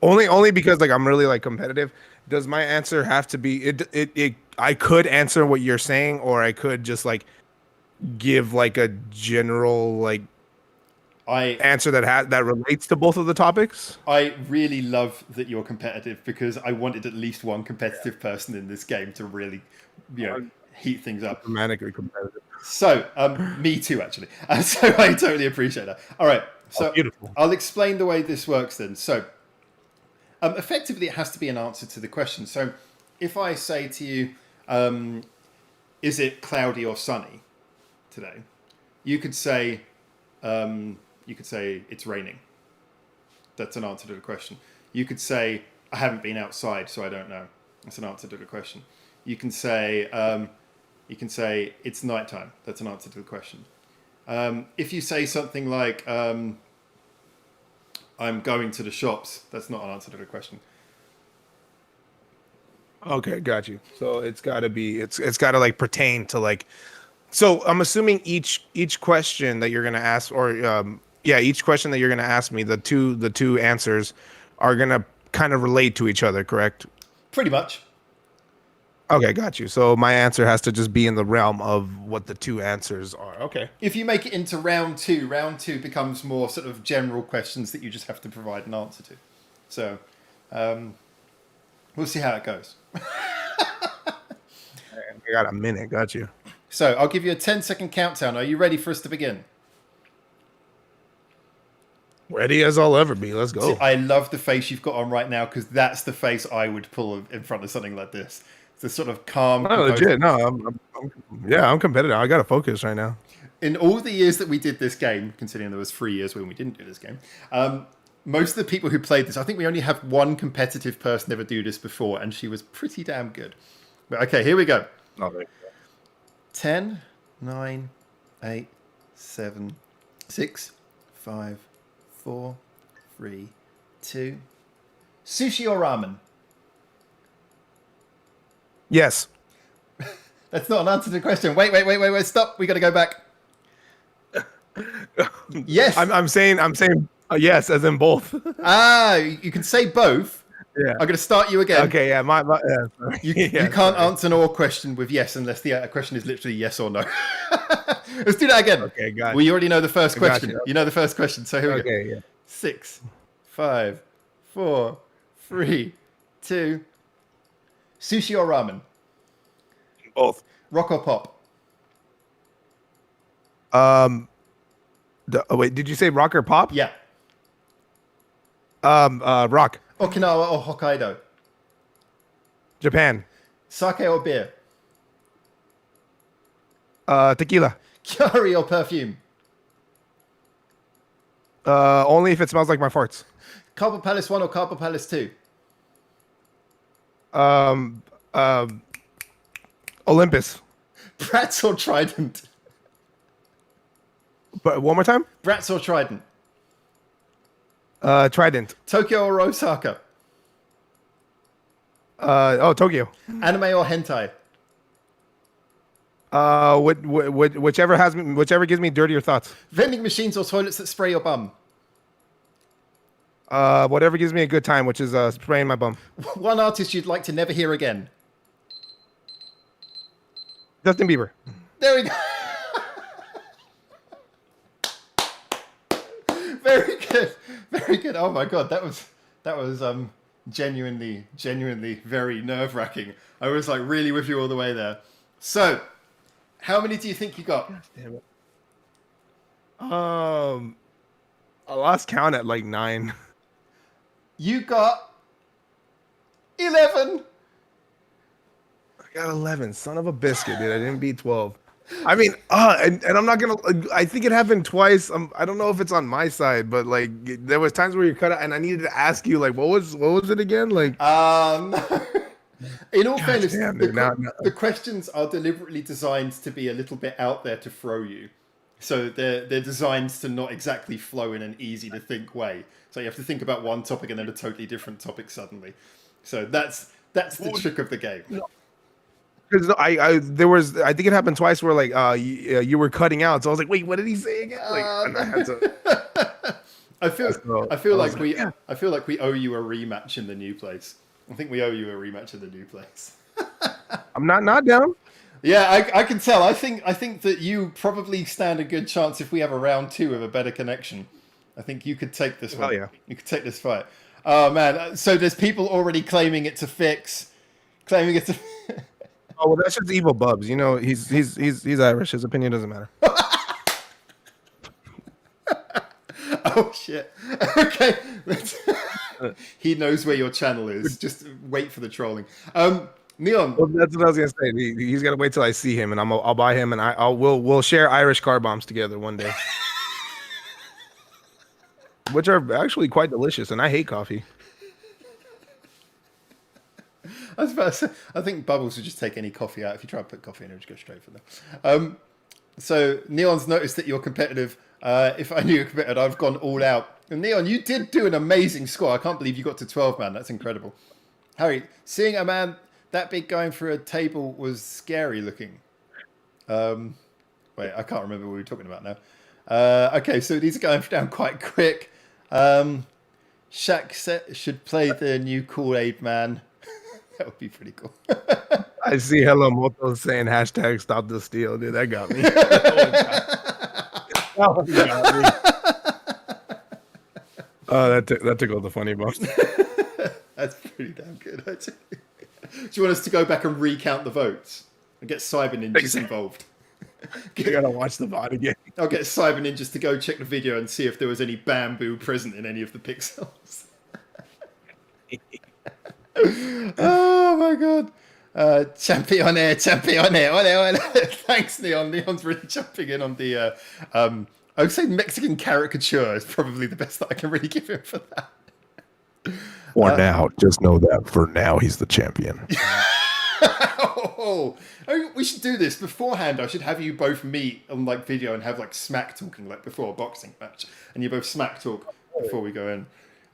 only because like I'm really like competitive. Does my answer have to be it I could answer what you're saying, or I could just like give like a general like answer that relates to both of the topics? I really love that you're competitive because I wanted at least one competitive person in this game to really, heat things up. Dramatically competitive. So, me too, actually. So I totally appreciate that. All right. So beautiful. I'll explain the way this works then. So, effectively, it has to be an answer to the question. So, if I say to you, is it cloudy or sunny today? You could say it's raining. That's an answer to the question. You could say, I haven't been outside, so I don't know. That's an answer to the question. You can say it's nighttime. That's an answer to the question. If you say something like, I'm going to the shops, that's not an answer to the question. Okay, got you. So it's got to be it's got to like pertain to like. So I'm assuming each question that you're gonna ask, or each question that you're gonna ask me, the two answers are gonna kind of relate to each other, correct? Pretty much. Okay, got you. So my answer has to just be in the realm of what the two answers are. Okay. If you make it into round two becomes more sort of general questions that you just have to provide an answer to. So, we'll see how it goes. I got a minute. Got you. So I'll give you a 10-second countdown. Are you ready for us to begin? Ready as I'll ever be. Let's go. I love the face you've got on right now because that's the face I would pull in front of something like this. It's a sort of calm. No, legit. No, I'm competitive. I got to focus right now. In all the years that we did this game, considering there was 3 years when we didn't do this game, most of the people who played this, I think we only have one competitive person ever do this before, and she was pretty damn good. But okay, here we go. Okay. 10, 9, 8, 7, 6, 5, 4, 3, 2. Sushi or ramen? Yes. That's not an answer to the question. Wait, stop. We got to go back. Yes. I'm saying yes, as in both. You can say both. Yeah. I'm going to start you again. Okay, yeah, sorry. You can't answer an or question with yes unless the question is literally yes or no. Let's do that again. Okay, got it. Well, you already know the first question. you. You know the first question, so here we go. Okay, yeah. 6, 5, 4, 3, 2. Sushi or ramen? Both. Rock or pop? Wait, did you say rock or pop? Yeah. Rock. Okinawa or Hokkaido? Japan. Sake or beer? Tequila. Curry or perfume? Only if it smells like my farts. Carpal Palace 1 or Carpal Palace 2? Olympus. Bratz or Trident? But one more time. Bratz or Trident? Trident. Tokyo or Osaka? Tokyo. Anime or hentai? Whichever gives me dirtier thoughts. Vending machines or toilets that spray your bum? Whatever gives me a good time, which is spraying my bum. One artist you'd like to never hear again? Justin Bieber. There we go. Very good. Very good. Oh my god, that was genuinely very nerve-wracking. I was like really with you all the way there. So, how many do you think you got? Damn it. I lost count at like 9. You got 11. I got 11. Son of a biscuit, dude. I didn't beat 12. I mean, and I'm not gonna. I think it happened twice. I don't know if it's on my side, but like there was times where you cut out, and I needed to ask you like, what was it again? Like, in all fairness, damn, dude, the questions are deliberately designed to be a little bit out there to throw you. So they're designed to not exactly flow in an easy to think way. So you have to think about one topic and then a totally different topic suddenly. So that's the trick of the game. because I think it happened twice where like you were cutting out, so I was like, wait, what did he say again? Like, and I had to. I feel like we owe you a rematch in the new place. I think we owe you a rematch in the new place. I'm not down. Yeah, I can tell. I think that you probably stand a good chance if we have a round 2 with a better connection. I think you could take this one. Oh yeah, you could take this fight. Oh man! So there's people already claiming it to fix, claiming it to. Oh well, that's just evil Bubs. You know, he's Irish. His opinion doesn't matter. Oh shit! Okay, he knows where your channel is. Just wait for the trolling. Neon. Well, that's what I was gonna say. He's gotta wait till I see him, and I'll buy him, and we'll share Irish car bombs together one day, which are actually quite delicious, and I hate coffee. I was about to say, I think Bubbles would just take any coffee out. If you try to put coffee in, it would just go straight for them. So Neon's noticed that you're competitive. If I knew you were competitive, I've gone all out. And Neon, you did do an amazing score. I can't believe you got to 12, man. That's incredible. Harry, seeing a man that big going through a table was scary looking. Wait, I can't remember what we were talking about now. Okay, so these are going down quite quick. Shaq should play the new Kool-Aid man. That would be pretty cool. I see Hello Moto saying hashtag stop the steal, dude. That got me. Oh, that took all the funny bumps. That's pretty damn good. Do you want us to go back and recount the votes and get Cyber Ninjas involved? You gotta watch the VOD again. I'll get Cyber Ninjas to go check the video and see if there was any bamboo present in any of the pixels. Oh my god. Champion. Thanks, Neon. Neon's really jumping in on the I would say Mexican caricature is probably the best that I can really give him for that. For now, just know that for now he's the champion. Oh, we should do this beforehand. I should have you both meet on like video and have like smack talking like before a boxing match, and you both smack talk before we go in.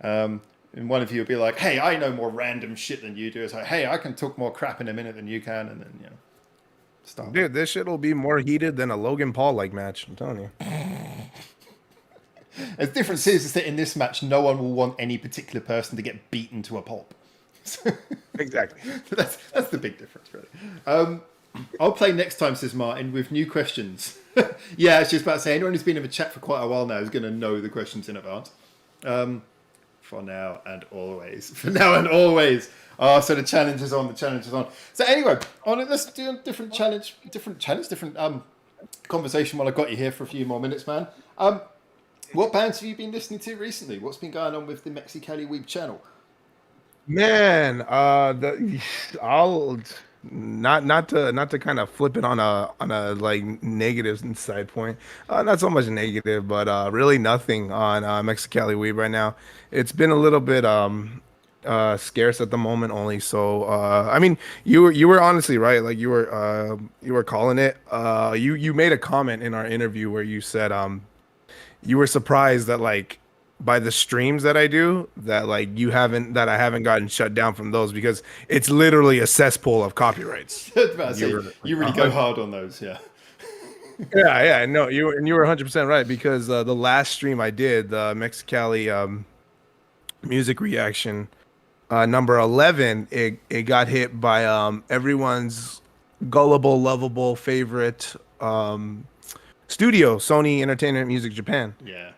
And one of you will be like, "Hey, I know more random shit than you do." It's like, "Hey, I can talk more crap in a minute than you can," and then start. Dude, this shit will be more heated than a Logan Paul like match. I'm telling you. The difference is that in this match, no one will want any particular person to get beaten to a pulp. Exactly. That's the big difference, really. I'll play next time, says Martin, with new questions. Yeah, I was just about to say, anyone who's been in the chat for quite a while now is going to know the questions in advance. For now and always. For now and always. Oh, so the challenge is on. So anyway, let's do a different conversation while I've got you here for a few more minutes, man. What bands have you been listening to recently? What's been going on with the Mexicali Weeb channel? Man, I'll not to kind of flip it on a like negative side point. Not so much negative, but really nothing on Mexicali Weeb right now. It's been a little bit scarce at the moment only. So I mean, you were honestly right. Like you were calling it. You made a comment in our interview where you said you were surprised that like by the streams that I do that like I haven't gotten shut down from those because it's literally a cesspool of copyrights. You really go hard on those, yeah. Yeah, no, you were 100% right because the last stream I did, the Mexicali music reaction number 11, it got hit by everyone's gullible, lovable favorite studio, Sony Entertainment Music Japan. Yeah.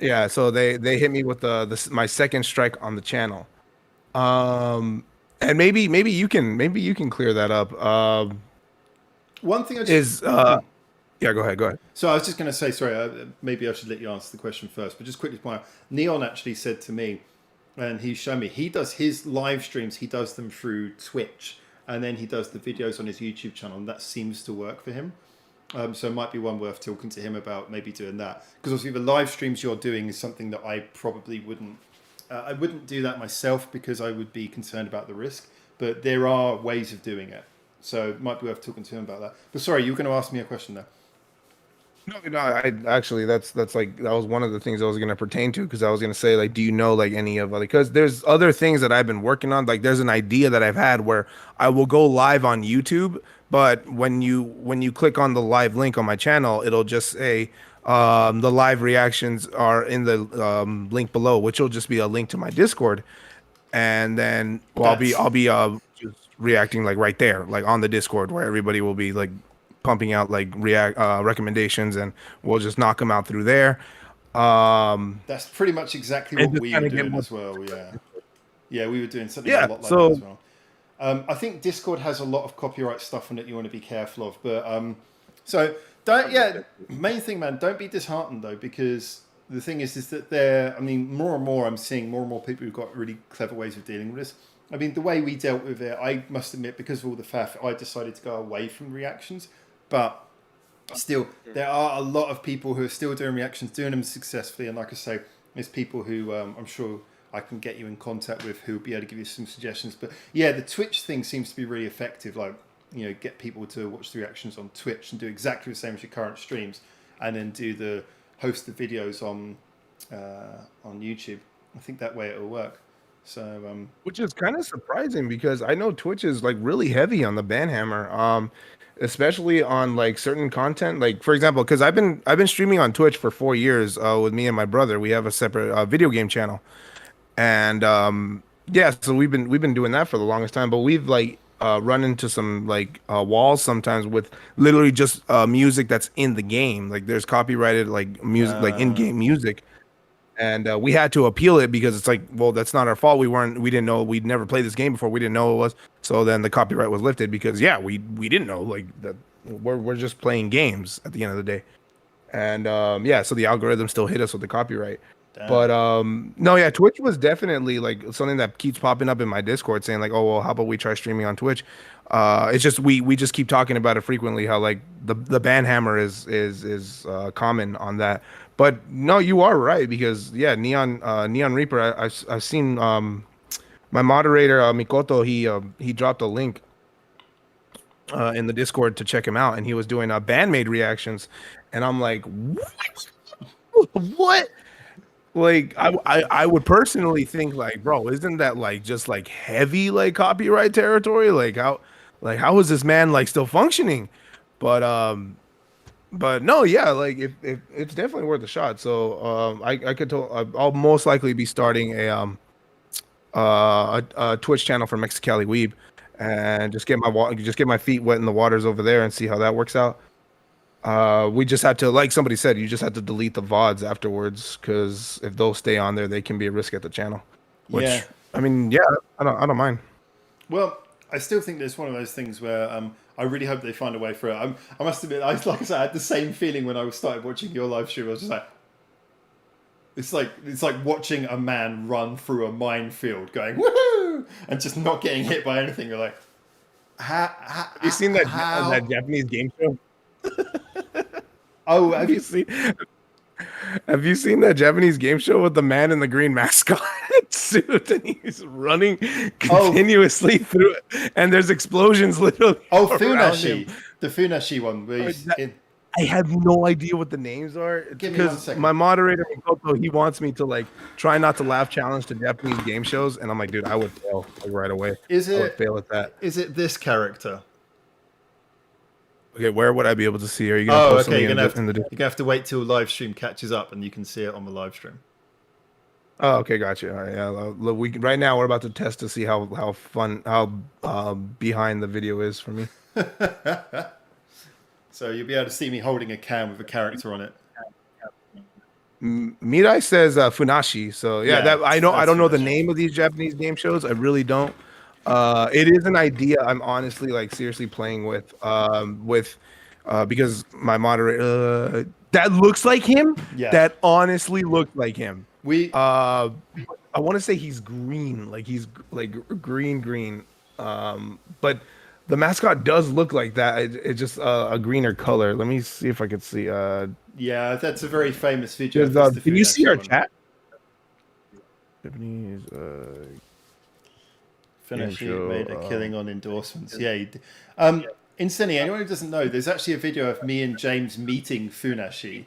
Yeah, so they hit me with my second strike on the channel. And maybe you can clear that up. One thing I just Is yeah, go ahead. So I was just going to say, sorry, maybe I should let you answer the question first, but just quickly point out, Neon actually said to me, and he's shown me, he does his live streams, he does them through Twitch, and then he does the videos on his YouTube channel, and that seems to work for him. So it might be one worth talking to him about maybe doing that. Because obviously the live streams you're doing is something that I probably wouldn't, I wouldn't do that myself because I would be concerned about the risk, but there are ways of doing it. So it might be worth talking to him about that. But sorry, you were going to ask me a question there. No, I actually that's like that was one of the things I was gonna pertain to because I was gonna say like, do you know like any of other because there's other things that I've been working on. Like there's an idea that I've had where I will go live on YouTube, but when you click on the live link on my channel, it'll just say the live reactions are in the link below, which will just be a link to my Discord, and then I'll be just reacting like right there, like on the Discord where everybody will be like pumping out like recommendations, and we'll just knock them out through there. That's pretty much exactly what we were doing as well. Yeah, we were doing something a lot like that as well. I think Discord has a lot of copyright stuff on it you want to be careful of, but so don't. Yeah, main thing, man, don't be disheartened though, because the thing is that I mean, more and more I'm seeing more and more people who've got really clever ways of dealing with this. I mean, the way we dealt with it, I must admit, because of all the faff, I decided to go away from reactions. But still, there are a lot of people who are still doing reactions, doing them successfully. And like I say, there's people who I'm sure I can get you in contact with who will be able to give you some suggestions. But yeah, the Twitch thing seems to be really effective. Like, you know, get people to watch the reactions on Twitch and do exactly the same as your current streams, and then do the host the videos on YouTube. I think that way it'll work. So, which is kind of surprising because I know Twitch is like really heavy on the banhammer, especially on like certain content. Like for example, because I've been streaming on Twitch for 4 years with me and my brother. We have a separate video game channel, and yeah, so we've been doing that for the longest time. But we've like run into some like walls sometimes with literally just music that's in the game. Like there's copyrighted like music, like in-game music. And we had to appeal it because it's like, well, that's not our fault. We didn't know. We'd never played this game before. We didn't know it was. So then the copyright was lifted because we didn't know like that. We're just playing games at the end of the day. And so the algorithm still hit us with the copyright. Damn. But no, yeah, Twitch was definitely like something that keeps popping up in my Discord saying like, oh well, how about we try streaming on Twitch? It's just we just keep talking about it frequently. How like the banhammer is common on that. But no, you are right because Neon Reaper. I've seen my moderator Mikoto. He dropped a link in the Discord to check him out, and he was doing Bandmade reactions, and I'm like, what? Like I would personally think like, bro, isn't that like just like heavy like copyright territory? Like how is this man like still functioning? But no, yeah, like if it's definitely worth a shot. So I could I'll most likely be starting a Twitch channel for Mexicali Weeb, and just get my feet wet in the waters over there and see how that works out. We just have to, like somebody said, you just have to delete the VODs afterwards because if those stay on there, they can be a risk at the channel. Which yeah. I mean, yeah, I don't mind. Well, I still think there's one of those things where I really hope they find a way through it. I must admit, like I said, I had the same feeling when I started watching your live stream. I was just like, it's like watching a man run through a minefield, going woohoo, and just not getting hit by anything. You're like, have you seen that Japanese game show? Oh, have you seen that Japanese game show with the man in the green mascot suit and he's running continuously through it and there's explosions literally? Oh, Funashi. The Funashi one. Where I have no idea what the names are. Give me 1 second. My moderator, Mikoto, he wants me to like try not to laugh challenge to Japanese game shows, and I'm like, dude, I would fail like, right away. I would fail at that. Is it this character? Okay, where would I be able to see? Are you gonna post something you're gonna have to wait till live stream catches up and you can see it on the live stream. Oh, okay, gotcha. All right, yeah, right now we're about to test to see how behind the video is for me. So you'll be able to see me holding a can with a character on it. Mirai says Funashi. So yeah, Yeah, that I know. I that's don't know the Funashi. name of these Japanese game shows. I really don't. It is an idea I'm honestly like seriously playing with because my moderator that looks like him. Yeah. That honestly looks like him. We Uh, I want to say he's green, like he's like green. But the mascot does look like that. It's just a greener color. Let me see if I can see. yeah, that's a very famous video. There's, Of Mr. can you see Funashi our one. chat? Japanese. Funashi Intro, made a killing on endorsements. Yeah. Instantly, anyone who doesn't know, there's actually a video of me and James meeting Funashi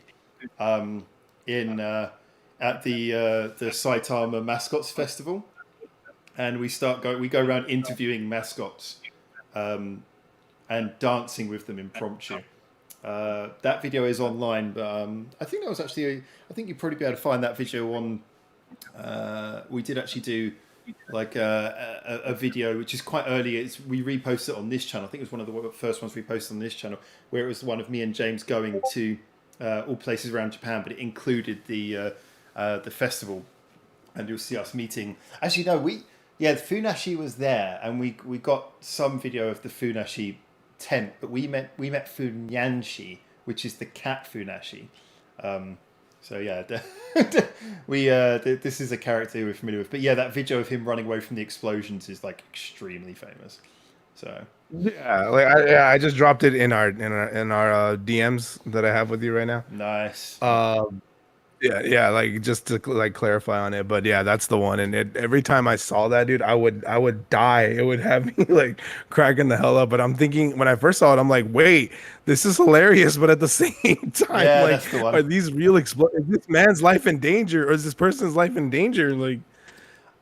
in at the Saitama Mascots Festival, and we go around interviewing mascots and dancing with them impromptu. That video is online, but I think that was actually I think you'd probably be able to find that video on. We did actually do like a video which is quite early. We reposted it on this channel. I think it was one of the first ones we posted on this channel, where it was one of me and James going to all places around Japan, but it included the festival, and you'll see us meeting. Actually, no, the Funashi was there, and we got some video of the Funashi tent, but we met Funyanshi, which is the cat Funashi. So yeah, this is a character we're familiar with. But yeah, that video of him running away from the explosions is like extremely famous. So Yeah, like I just dropped it in our DMs that I have with you right now. nice. Yeah, like just to like clarify on it, but yeah, that's the one. And every time I saw that, dude, I would die. It would have me like cracking the hell up. But I'm thinking when I first saw it, I'm like, wait, this is hilarious, but at the same time, Yeah, like, that's the one. are these real is this man's life in danger, or is this person's life in danger? Like,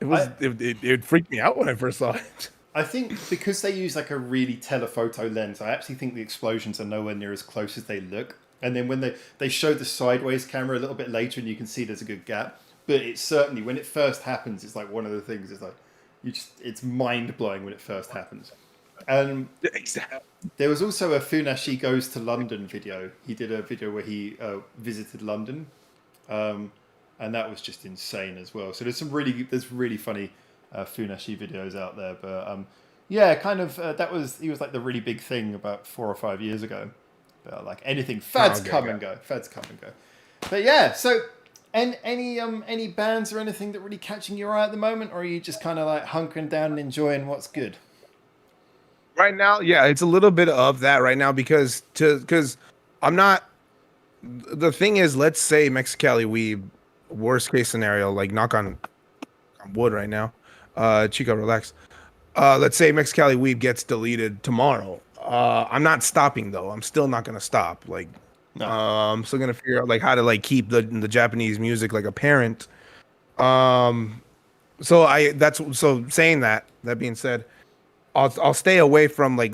it freaked me out when I first saw it. I think because they use like a really telephoto lens, I actually think the explosions are nowhere near as close as they look. And then when they show the sideways camera a little bit later, and you can see there's a good gap. But it's certainly when it first happens, it's like one of the things. It's like it's mind blowing when it first happens. And Exactly. there was also a Funashi Goes to London video. He did a video where he visited London, and that was just insane as well. So there's really funny Funashi videos out there. But yeah, kind of he was like the really big thing about 4 or 5 years ago. But like anything, fads come and go. Fads come and go. But yeah, so and any bands or anything that really catching your eye at the moment, or are you just kind of like hunkering down and enjoying what's good? Right now, yeah, it's a little bit of that right now because I'm not. The thing is, let's say Mexicali Weeb, worst case scenario, like knock on wood right now. Chico, relax. Let's say Mexicali Weeb gets deleted tomorrow. I'm not stopping though. I'm still not gonna stop. Like, No. I'm still gonna figure out like how to like keep the Japanese music like a parent. So saying that being said, I'll stay away from like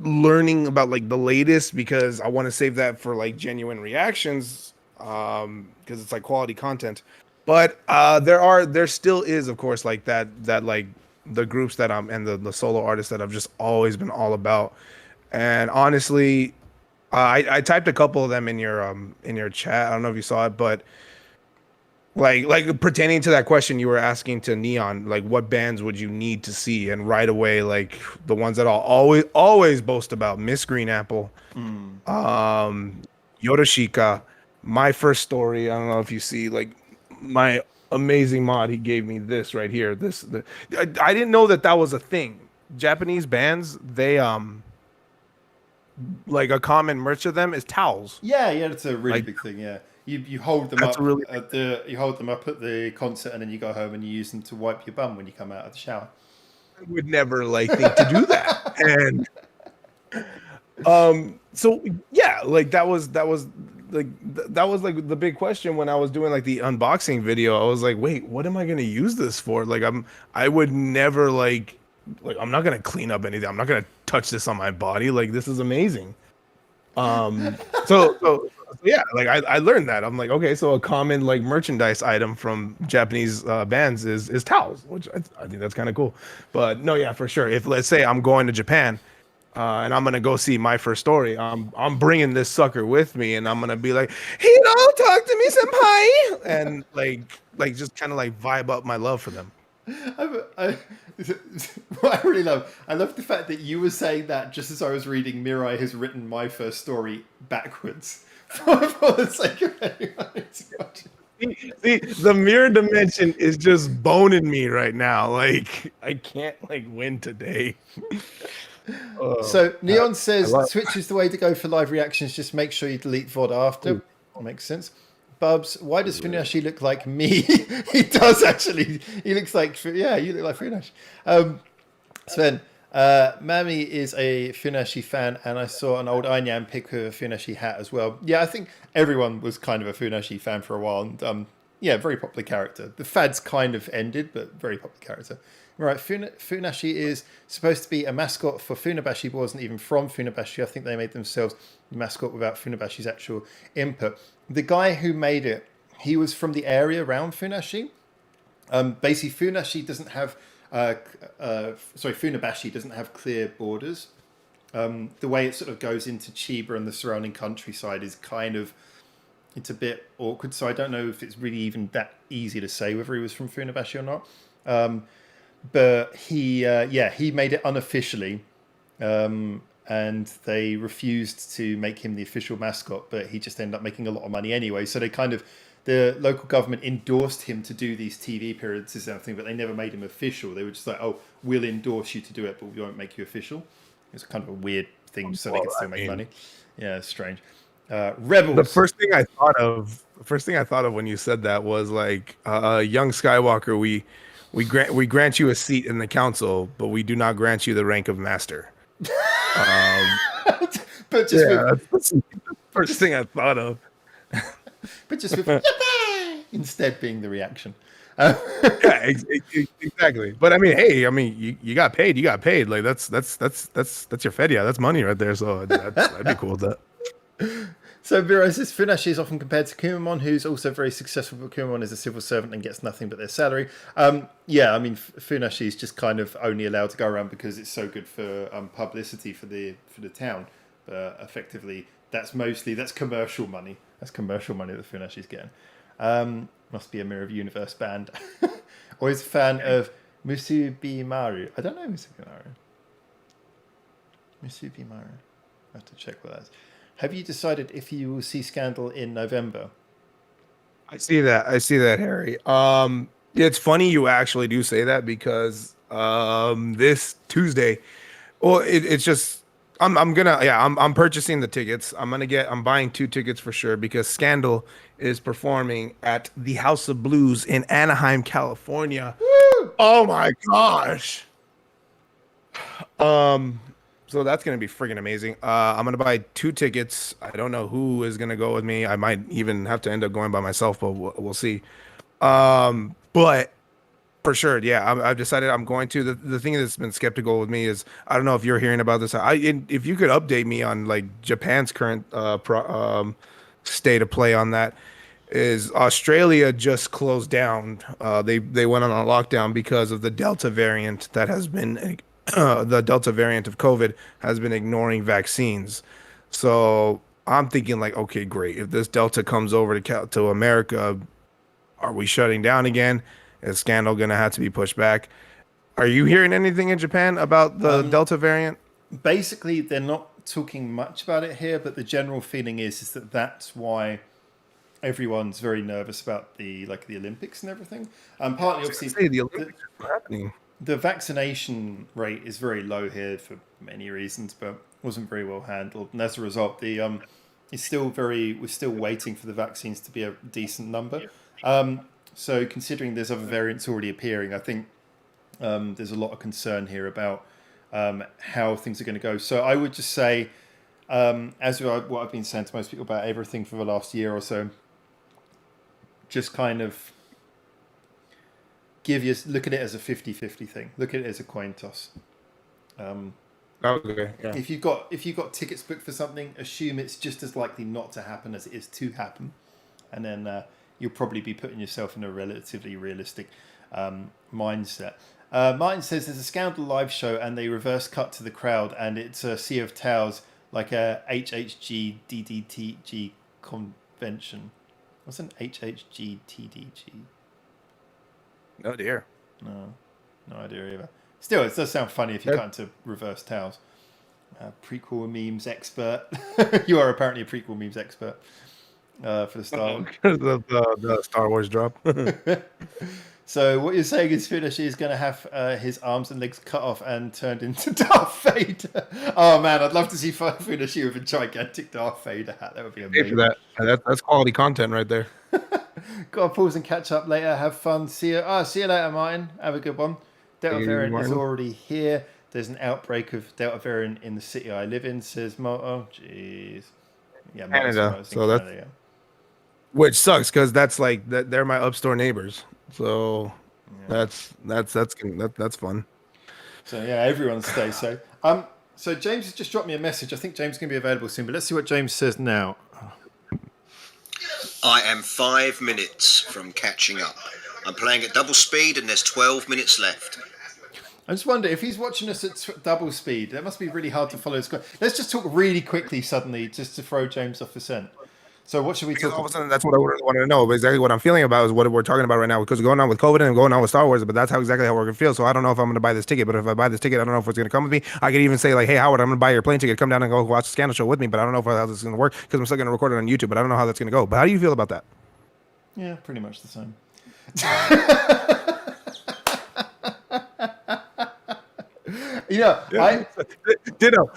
learning about like the latest because I want to save that for like genuine reactions because it's like quality content. But there still is of course like that like the groups that I'm and the solo artists that I've just always been all about. And honestly, I typed a couple of them in your chat. I don't know if you saw it, but like pertaining to that question you were asking to Neon, like what bands would you need to see? And right away, like the ones that I'll always boast about: Miss Green Apple, Yorushika, My First Story. I don't know if you see like my amazing mod. He gave me this right here. I didn't know that was a thing. Japanese bands, they like a common merch of them is towels. Yeah, that's a really Like- big thing. Yeah, you hold them That's up a really at the concert, and then you go home and you use them to wipe your bum when you come out of the shower. I would never like think to do that. And so yeah, like that was like the big question when I was doing like the unboxing video. I was like, wait, what am I gonna use this for? Like I would never like I'm not gonna clean up anything. I'm not gonna touch this on my body. Like this is amazing. So yeah, like I learned that. I'm like, okay, so a common like merchandise item from Japanese bands is towels, which I think that's kind of cool. But no, yeah, for sure. If let's say I'm going to Japan and I'm gonna go see My First Story. I'm bringing this sucker with me, and I'm gonna be like, "Hey, don't talk to me, senpai," and like just kind of like vibe up my love for them. What I really love, I love the fact that you were saying that just as I was reading Mirai has written My First Story backwards. For the sake of anyone who's watching. See, the mirror dimension is just boning me right now. Like I can't like win today. So Neon says love- Twitch is the way to go for live reactions. Just make sure you delete VOD after. Makes sense. Bubs, why does Funashi look like me? He does actually. He looks like, yeah, you look like Funashi. Sven, Mami is a Funashi fan, and I saw an old Einyan pic with a Funashi hat as well. Yeah, I think everyone was kind of a Funashi fan for a while, and yeah, very popular character. The fad's kind of ended, but very popular character. Right, Funashi is supposed to be a mascot for Funabashi, but wasn't even from Funabashi. I think they made themselves the mascot without Funabashi's actual input. The guy who made it, he was from the area around Funashi. Basically, Funashi doesn't have, Funabashi doesn't have clear borders. The way it sort of goes into Chiba and the surrounding countryside is kind of, it's a bit awkward. So I don't know if it's really even that easy to say whether he was from Funabashi or not. But he made it unofficially, and they refused to make him the official mascot, but he just ended up making a lot of money anyway. So the local government endorsed him to do these TV appearances and everything, but they never made him official. They were just like, oh, we'll endorse you to do it, but we won't make you official. It's kind of a weird thing, so they can still make money. Yeah, it's strange. Rebels. The first thing I thought of when you said that was like, young Skywalker, we grant you a seat in the council, but we do not grant you the rank of master. But just that's the first thing I thought of. But just with instead being the reaction. Yeah, exactly. But I mean, hey, you got paid. You got paid. Like that's your fedia. That's money right there. So I'd be cool with that. So Miro says Funashi is often compared to Kumamon, who's also very successful, but Kumamon is a civil servant and gets nothing but their salary. Yeah, I mean Funashi is just kind of only allowed to go around because it's so good for publicity for the town. But effectively, that's commercial money. That's commercial money that Funashi's getting. Must be a Mirror of Universe band. Always a fan of Musubimaru. I don't know Musubimaru. Musubimaru. I have to check what that is. Have you decided if you will see Scandal in November? I see that, Harry. It's funny you actually do say that because this Tuesday, well, it's just I'm purchasing the tickets. I'm buying 2 tickets for sure because Scandal is performing at the House of Blues in Anaheim, California. Woo! Oh my gosh. So that's going to be friggin' amazing. I'm going to buy 2 tickets. I don't know who is going to go with me. I might even have to end up going by myself, but we'll see. But for sure, yeah, I've decided I'm going to. The thing that's been skeptical with me is I don't know if you're hearing about this. If you could update me on like Japan's current state of play on that, is Australia just closed down. They went on a lockdown because of the Delta variant that has been the Delta variant of COVID has been ignoring vaccines. So I'm thinking like, okay, great. If this Delta comes over to America, are we shutting down again? Is Scandal going to have to be pushed back? Are you hearing anything in Japan about the Delta variant? Basically, they're not talking much about it here, but the general feeling is that that's why everyone's very nervous about the Olympics and everything. Partly, obviously, the Olympics are happening. The vaccination rate is very low here for many reasons, but wasn't very well handled, and as a result, we're still waiting for the vaccines to be a decent number. So considering there's other variants already appearing, I think there's a lot of concern here about how things are going to go. So I would just say, what I've been saying to most people about everything for the last year or so, just kind of look at it as a 50-50 thing. Look at it as a coin toss. Okay. Yeah. If you've got tickets booked for something, assume it's just as likely not to happen as it is to happen, and then you'll probably be putting yourself in a relatively realistic mindset. Martin says there's a Scandal live show and they reverse cut to the crowd and it's a Sea of Towers, like a HHG DDTG convention. What's an HHG TDG? Oh dear. No idea either. Still, it does sound funny if you cut into reverse towels. Prequel memes expert. You are apparently a prequel memes expert for the Star Wars. the Star Wars drop. So what you're saying is Funashi is going to have his arms and legs cut off and turned into Darth Vader. Oh man, I'd love to see Funashi with a gigantic Darth Vader hat. That would be amazing. That's quality content right there. Got to pause and catch up later. Have fun. See you. See you later, Martin. Have a good one. Delta variant is already here. There's an outbreak of Delta variant in the city I live in, says Mo. Oh, jeez. Yeah, Canada. So that's which sucks because that's like they're my upstore neighbors. So that's fun. So yeah, everyone stay safe. So James has just dropped me a message. I think James is going to be available soon, but let's see what James says now. I am 5 minutes from catching up. I'm playing at double speed and there's 12 minutes left. I just wonder if he's watching us at double speed. That must be really hard to follow his. Let's just talk really quickly suddenly, just to throw James off the scent. So what should we talk about? All of a sudden, that's what I really wanted to know. But exactly what I'm feeling about is what we're talking about right now, because going on with COVID and going on with Star Wars. But that's exactly how we're going to feel. So I don't know if I'm going to buy this ticket. But if I buy this ticket, I don't know if it's going to come with me. I could even say like, hey, Howard, I'm going to buy your plane ticket. Come down and go watch the Scandal show with me. But I don't know how this is going to work because I'm still going to record it on YouTube. But I don't know how that's going to go. But how do you feel about that? Yeah, pretty much the same. You know, yeah. Ditto.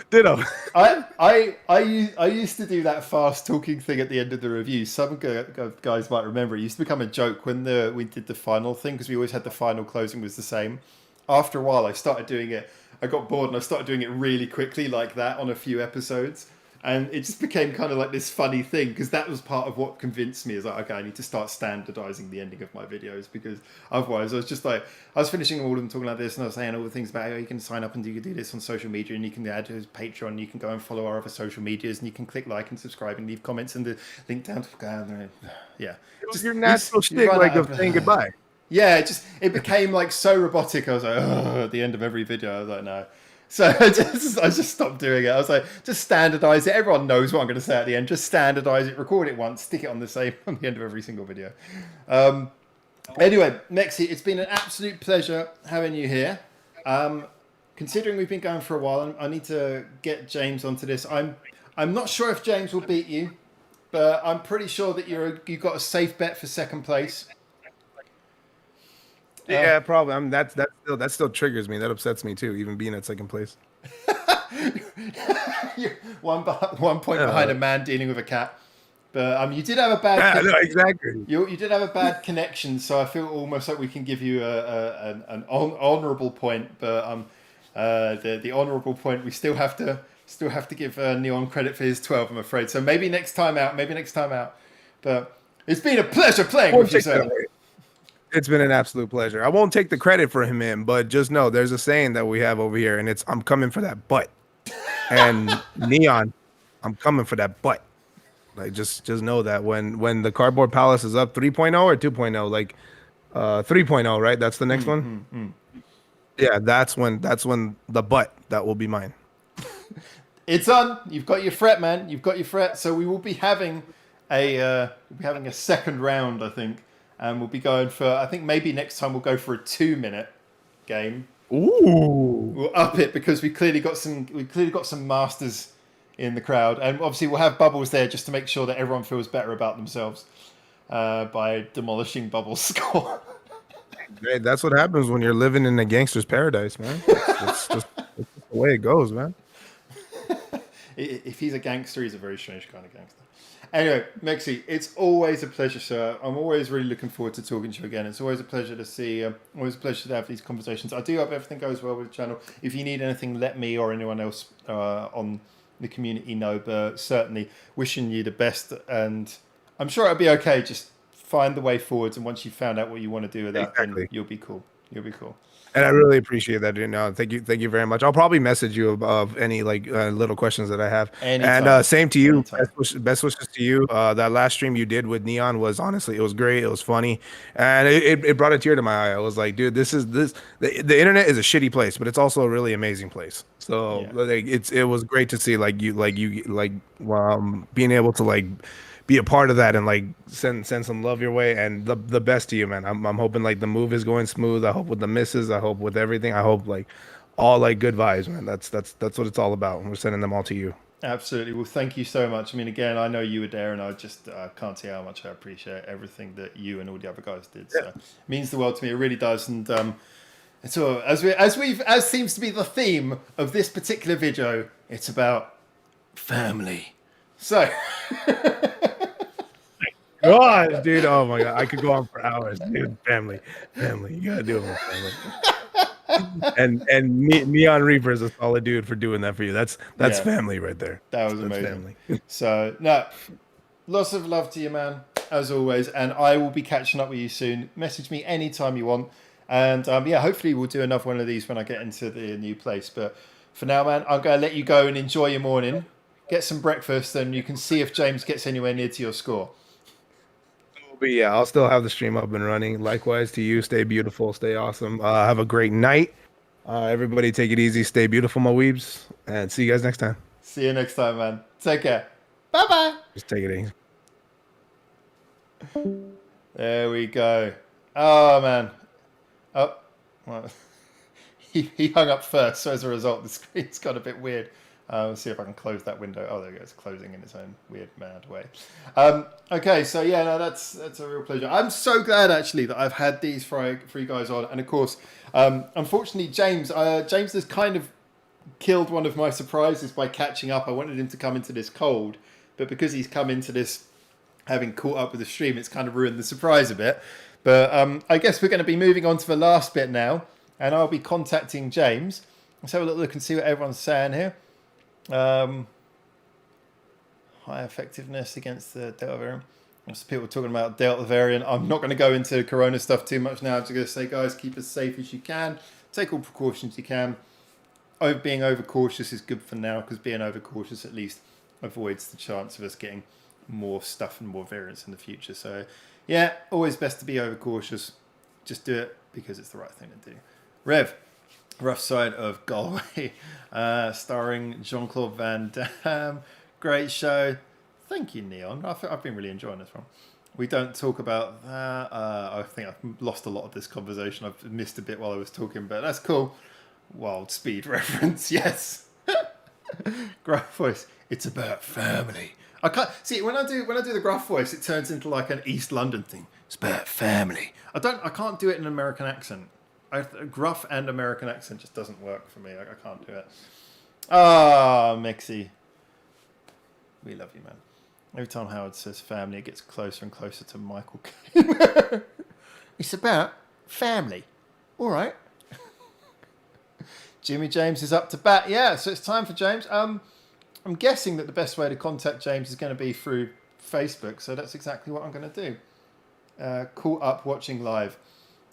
I used to do that fast talking thing at the end of the review. Some guys might remember it used to become a joke when we did the final thing because we always had the final closing was the same. After a while, I started doing it. I got bored and I started doing it really quickly like that on a few episodes. And it just became kind of like this funny thing because that was part of what convinced me is like, okay, I need to start standardizing the ending of my videos because otherwise I was just like, I was finishing all of them talking like this and I was saying all the things about, you can sign up and you can do this on social media and you can add to his Patreon, you can go and follow our other social medias and you can click like and subscribe and leave comments and the link down to, yeah. Just your natural shtick like of saying goodbye. Yeah, it became like so robotic. I was like, oh, at the end of every video, I was like, no. So I just stopped doing it. I was like, just standardize it. Everyone knows what I'm going to say at the end. Just standardize it, record it once, stick it on the end of every single video. Anyway, Mexi, it's been an absolute pleasure having you here. Considering we've been going for a while, I need to get James onto this. I'm not sure if James will beat you, but I'm pretty sure that you've got a safe bet for second place. Yeah, probably. I mean, that still triggers me. That upsets me too, even being at second place. You're one point behind a man dealing with a cat. But you did have a bad. No, exactly. You did have a bad connection, so I feel almost like we can give you an honourable point. But the honourable point we still have to give Neon credit for his 12. I'm afraid. So maybe next time out. But it's been a pleasure playing with you, sir. It's been an absolute pleasure. I won't take the credit for him in, but just know there's a saying that we have over here, and it's I'm coming for that butt. And Neon, I'm coming for that butt. Like just know that when the Cardboard Palace is up 3.0 or 2.0, like 3.0, right? That's the next one. Yeah, that's when the butt that will be mine. It's on. You've got your threat, man. You've got your threat. So we will be having a second round, I think. And we'll be going for, I think maybe next time we'll go for a 2-minute game. Ooh. We'll up it because we clearly got some masters in the crowd. And obviously we'll have Bubbles there just to make sure that everyone feels better about themselves by demolishing Bubbles' score. Hey, that's what happens when you're living in a gangster's paradise, man. It's just the way it goes, man. If he's a gangster, he's a very strange kind of gangster. Anyway, Mexi, it's always a pleasure, sir. I'm always really looking forward to talking to you again. It's always a pleasure to see, always a pleasure to have these conversations. I do hope everything goes well with the channel. If you need anything, let me or anyone else on the community know. But certainly wishing you the best. And I'm sure it'll be okay. Just find the way forwards. And once you've found out what you want to do with that, then you'll be cool. You'll be cool. And I really appreciate that. Thank you very much. I'll probably message you of any like little questions that I have. Anytime. And same to you. Anytime. Best wishes to you. That last stream you did with Neon was honestly, it was great. It was funny, and it brought a tear to my eye. I was like, dude, the internet is a shitty place, but it's also a really amazing place. So Yeah. like it was great to see being able to like be a part of that and like send some love your way, and the best to you, man. I'm hoping like the move is going smooth. I hope with the misses, I hope with everything, I hope like all like good vibes, man. That's what it's all about, and we're sending them all to you. Absolutely. Well, thank you so much. I mean, again, I know you were there, and I just can't say how much I appreciate everything that you and all the other guys did. So it means the world to me. It really does. And so as seems to be the theme of this particular video, it's about family. So. God, dude, oh my god, I could go on for hours, dude. Family, you gotta do it with family. and Neon Reaper is a solid dude for doing that for you. That's Yeah. family right there. That was That's amazing. family. So, no, lots of love to you, man, as always. And I will be catching up with you soon. Message me anytime you want. And yeah, hopefully we'll do another one of these when I get into the new place. But for now, man, I'm going to let you go and enjoy your morning. Get some breakfast, and you can see if James gets anywhere near to your score. But yeah, I'll still have the stream up and running. Likewise to you. Stay beautiful. Stay awesome. Have a great night. Everybody take it easy. Stay beautiful, my weebs. And see you guys next time. See you next time, man. Take care. Bye-bye. Just take it easy. There we go. Oh, man. Oh, well, he hung up first, so as a result, the screen's got a bit weird. Let's see if I can close that window. Oh, there it goes, closing in its own weird, mad way. Okay, so yeah, no, that's a real pleasure. I'm so glad, actually, that I've had these three guys on. And, of course, unfortunately, James has kind of killed one of my surprises by catching up. I wanted him to come into this cold, but because he's come into this having caught up with the stream, it's kind of ruined the surprise a bit. But I guess we're going to be moving on to the last bit now, and I'll be contacting James. Let's have a look and see what everyone's saying here. High effectiveness against the Delta variant. Lots of people talking about Delta variant. I'm not going to go into Corona stuff too much now. I'm just going to say, guys, keep as safe as you can. Take all precautions you can. Being overcautious is good for now, because being overcautious at least avoids the chance of us getting more stuff and more variants in the future. So, yeah, always best to be overcautious. Just do it because it's the right thing to do. Rev. Rough Side of Galway, starring Jean-Claude Van Damme. Great show. Thank you, Neon. I've been really enjoying this one. We don't talk about that. I think I've lost a lot of this conversation. I've missed a bit while I was talking, but that's cool. Wild Speed reference, yes. Gruff voice. It's about family. I can't see when I do the gruff voice. It turns into like an East London thing. It's about family. I can't do it in an American accent. Gruff and American accent just doesn't work for me. I can't do it. Ah, Mixie. We love you, man. Every time Howard says family, it gets closer and closer to Michael Caine. It's about family. All right. Jimmy James is up to bat. Yeah, so it's time for James. I'm guessing that the best way to contact James is going to be through Facebook, so that's exactly what I'm going to do. Call up watching live.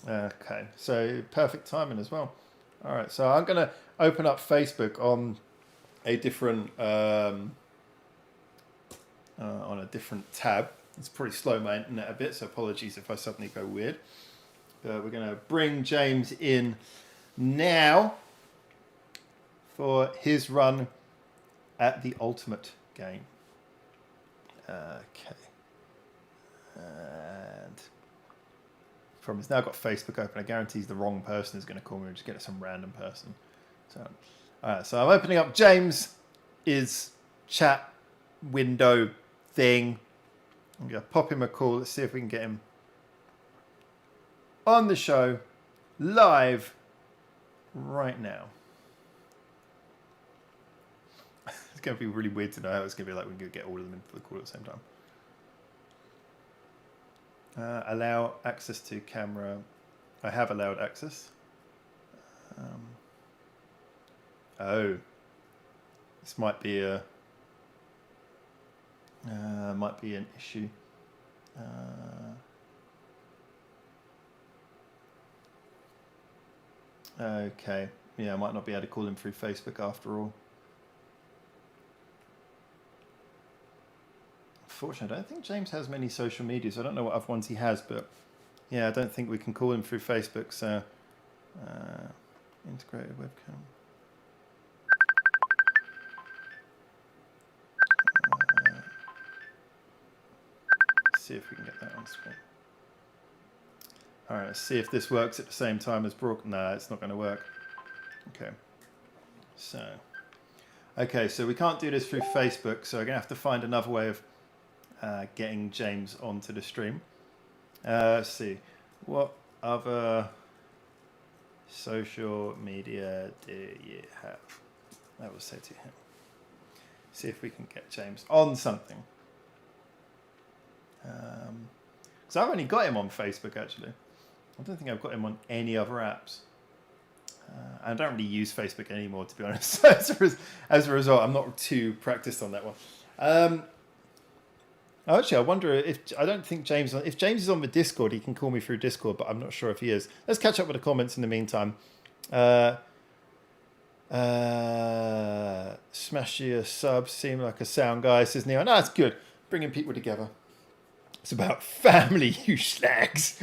Okay, so perfect timing as well. All right, so I'm going to open up Facebook on a different tab. It's pretty slow my internet a bit, so apologies if I suddenly go weird. But we're going to bring James in now for his run at the Ultimate Game. Okay. And he's now got Facebook open. I guarantee the wrong person is going to call me and just get some random person. So, all right, so I'm opening up James' chat window thing. I'm going to pop him a call. Let's see if we can get him on the show live right now. It's going to be really weird to know how it's going to be like when we get all of them into the call at the same time. Allow access to camera. I have allowed access. This might be an issue. Okay. Yeah, I might not be able to call him through Facebook after all. Unfortunately, I don't think James has many social medias. I don't know what other ones he has, but yeah, I don't think we can call him through Facebook. So, integrated webcam. See if we can get that on screen. All right, let's see if this works at the same time as Brook. No, it's not going to work. Okay. So we can't do this through Facebook, so we're going to have to find another way of getting James onto the stream. Let's see. What other social media do you have? I will say to him. See if we can get James on something. Because I've only got him on Facebook, actually. I don't think I've got him on any other apps. I don't really use Facebook anymore, to be honest. As a result, I'm not too practiced on that one. Actually, I wonder if I don't think James. If James is on the Discord, he can call me through Discord, but I'm not sure if he is. Let's catch up with the comments in the meantime. Smash your subs. Seem like a sound guy, says Neon. No, it's good. Bringing people together. It's about family, you slags.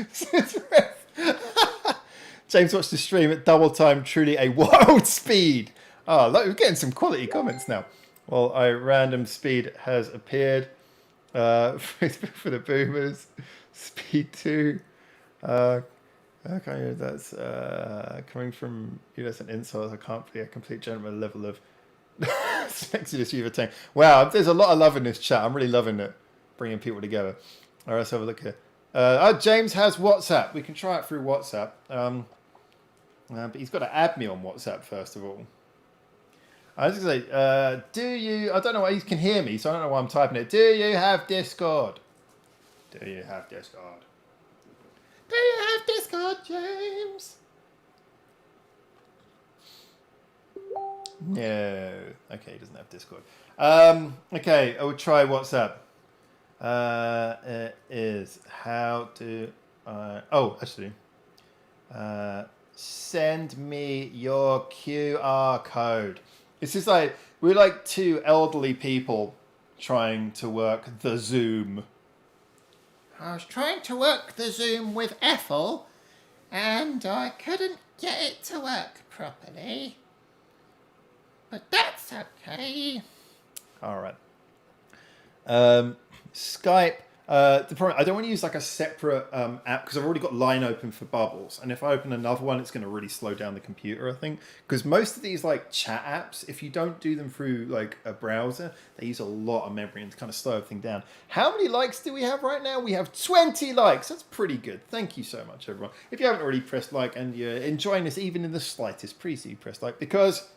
James watched the stream at double time, truly a wild speed. Oh, look, we're getting some quality comments now. Well, a random speed has appeared. Facebook for the boomers. Speed 2. Okay, that's coming from you. That's an insult. I can't be a complete gentleman level of Exodus you've attained. Wow, there's a lot of love in this chat. I'm really loving it. Bringing people together. All right, let's have a look here. James has WhatsApp. We can try it through WhatsApp. But he's got to add me on WhatsApp first of all. I was going to say, do you... I don't know why he can hear me, so I don't know why I'm typing it. Do you have Discord? Do you have Discord? Do you have Discord, James? No. Okay, he doesn't have Discord. Okay, I will try WhatsApp. It is how do I... Oh, actually. Send me your QR code. It's just like, we're like two elderly people trying to work the Zoom. I was trying to work the Zoom with Ethel, and I couldn't get it to work properly. But that's okay. All right. Skype. The problem, I don't want to use like a separate app because I've already got Line open for Bubbles, and if I open another one, it's going to really slow down the computer, I think. Because most of these like chat apps, if you don't do them through like a browser, they use a lot of memory and kind of slow everything down. How many likes do we have right now? We have 20 likes. That's pretty good. Thank you so much, everyone. If you haven't already pressed like and you're enjoying this even in the slightest, please do press like, because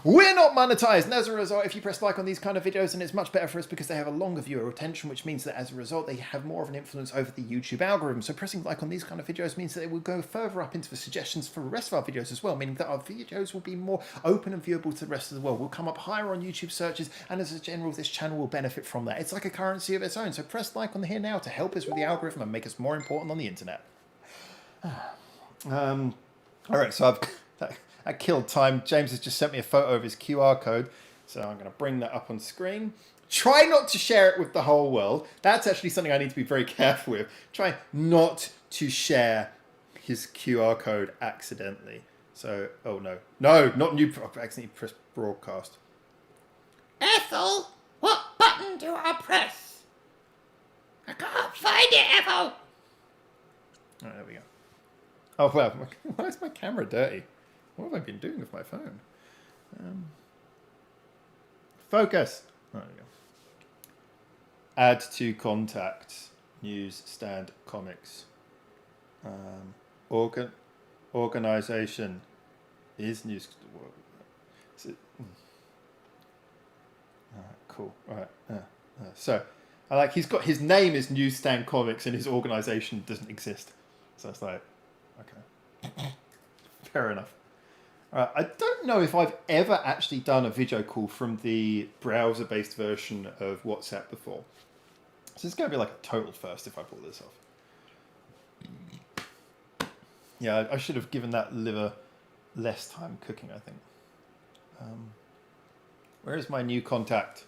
we're not monetized, and as a result, if you press like on these kind of videos, then it's much better for us because they have a longer viewer retention, which means that as a result they have more of an influence over the YouTube algorithm. So pressing like on these kind of videos means that it will go further up into the suggestions for the rest of our videos as well, meaning that our videos will be more open and viewable to the rest of the world. We'll come up higher on YouTube searches, and as a general, this channel will benefit from that. It's like a currency of its own. So press like on the here now to help us with the algorithm and make us more important on the internet. All right, so that killed time. James has just sent me a photo of his QR code, so I'm going to bring that up on screen. Try not to share it with the whole world. That's actually something I need to be very careful with. Try not to share his QR code accidentally. So, oh no. No, not new. I accidentally pressed broadcast. Ethel, what button do I press? I can't find it, Ethel. All right, there we go. Oh, well, why is my camera dirty? What have I been doing with my phone? Focus. Oh, there we go. Add to contacts. Newsstand comics. Organization is news. Is it? Cool. All right. So, I like he's got his name is Newsstand Comics and his organization doesn't exist. So it's like, okay, fair enough. I don't know if I've ever actually done a video call from the browser-based version of WhatsApp before. So it's going to be like a total first if I pull this off. Yeah, I should have given that liver less time cooking, I think. Where is my new contact?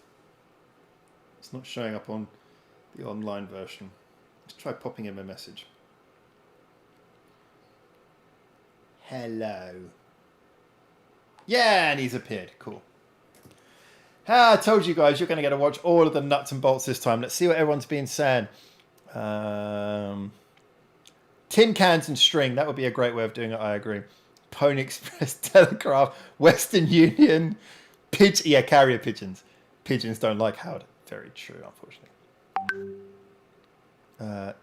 It's not showing up on the online version. Let's try popping him a message. Hello. Yeah, and he's appeared. Cool. I told you guys you're going to get to watch all of the nuts and bolts this time. Let's see what everyone's been saying. Tin cans and string. That would be a great way of doing it. I agree. Pony Express, Telegraph, Western Union, carrier pigeons. Pigeons don't like Howard. Very true, unfortunately.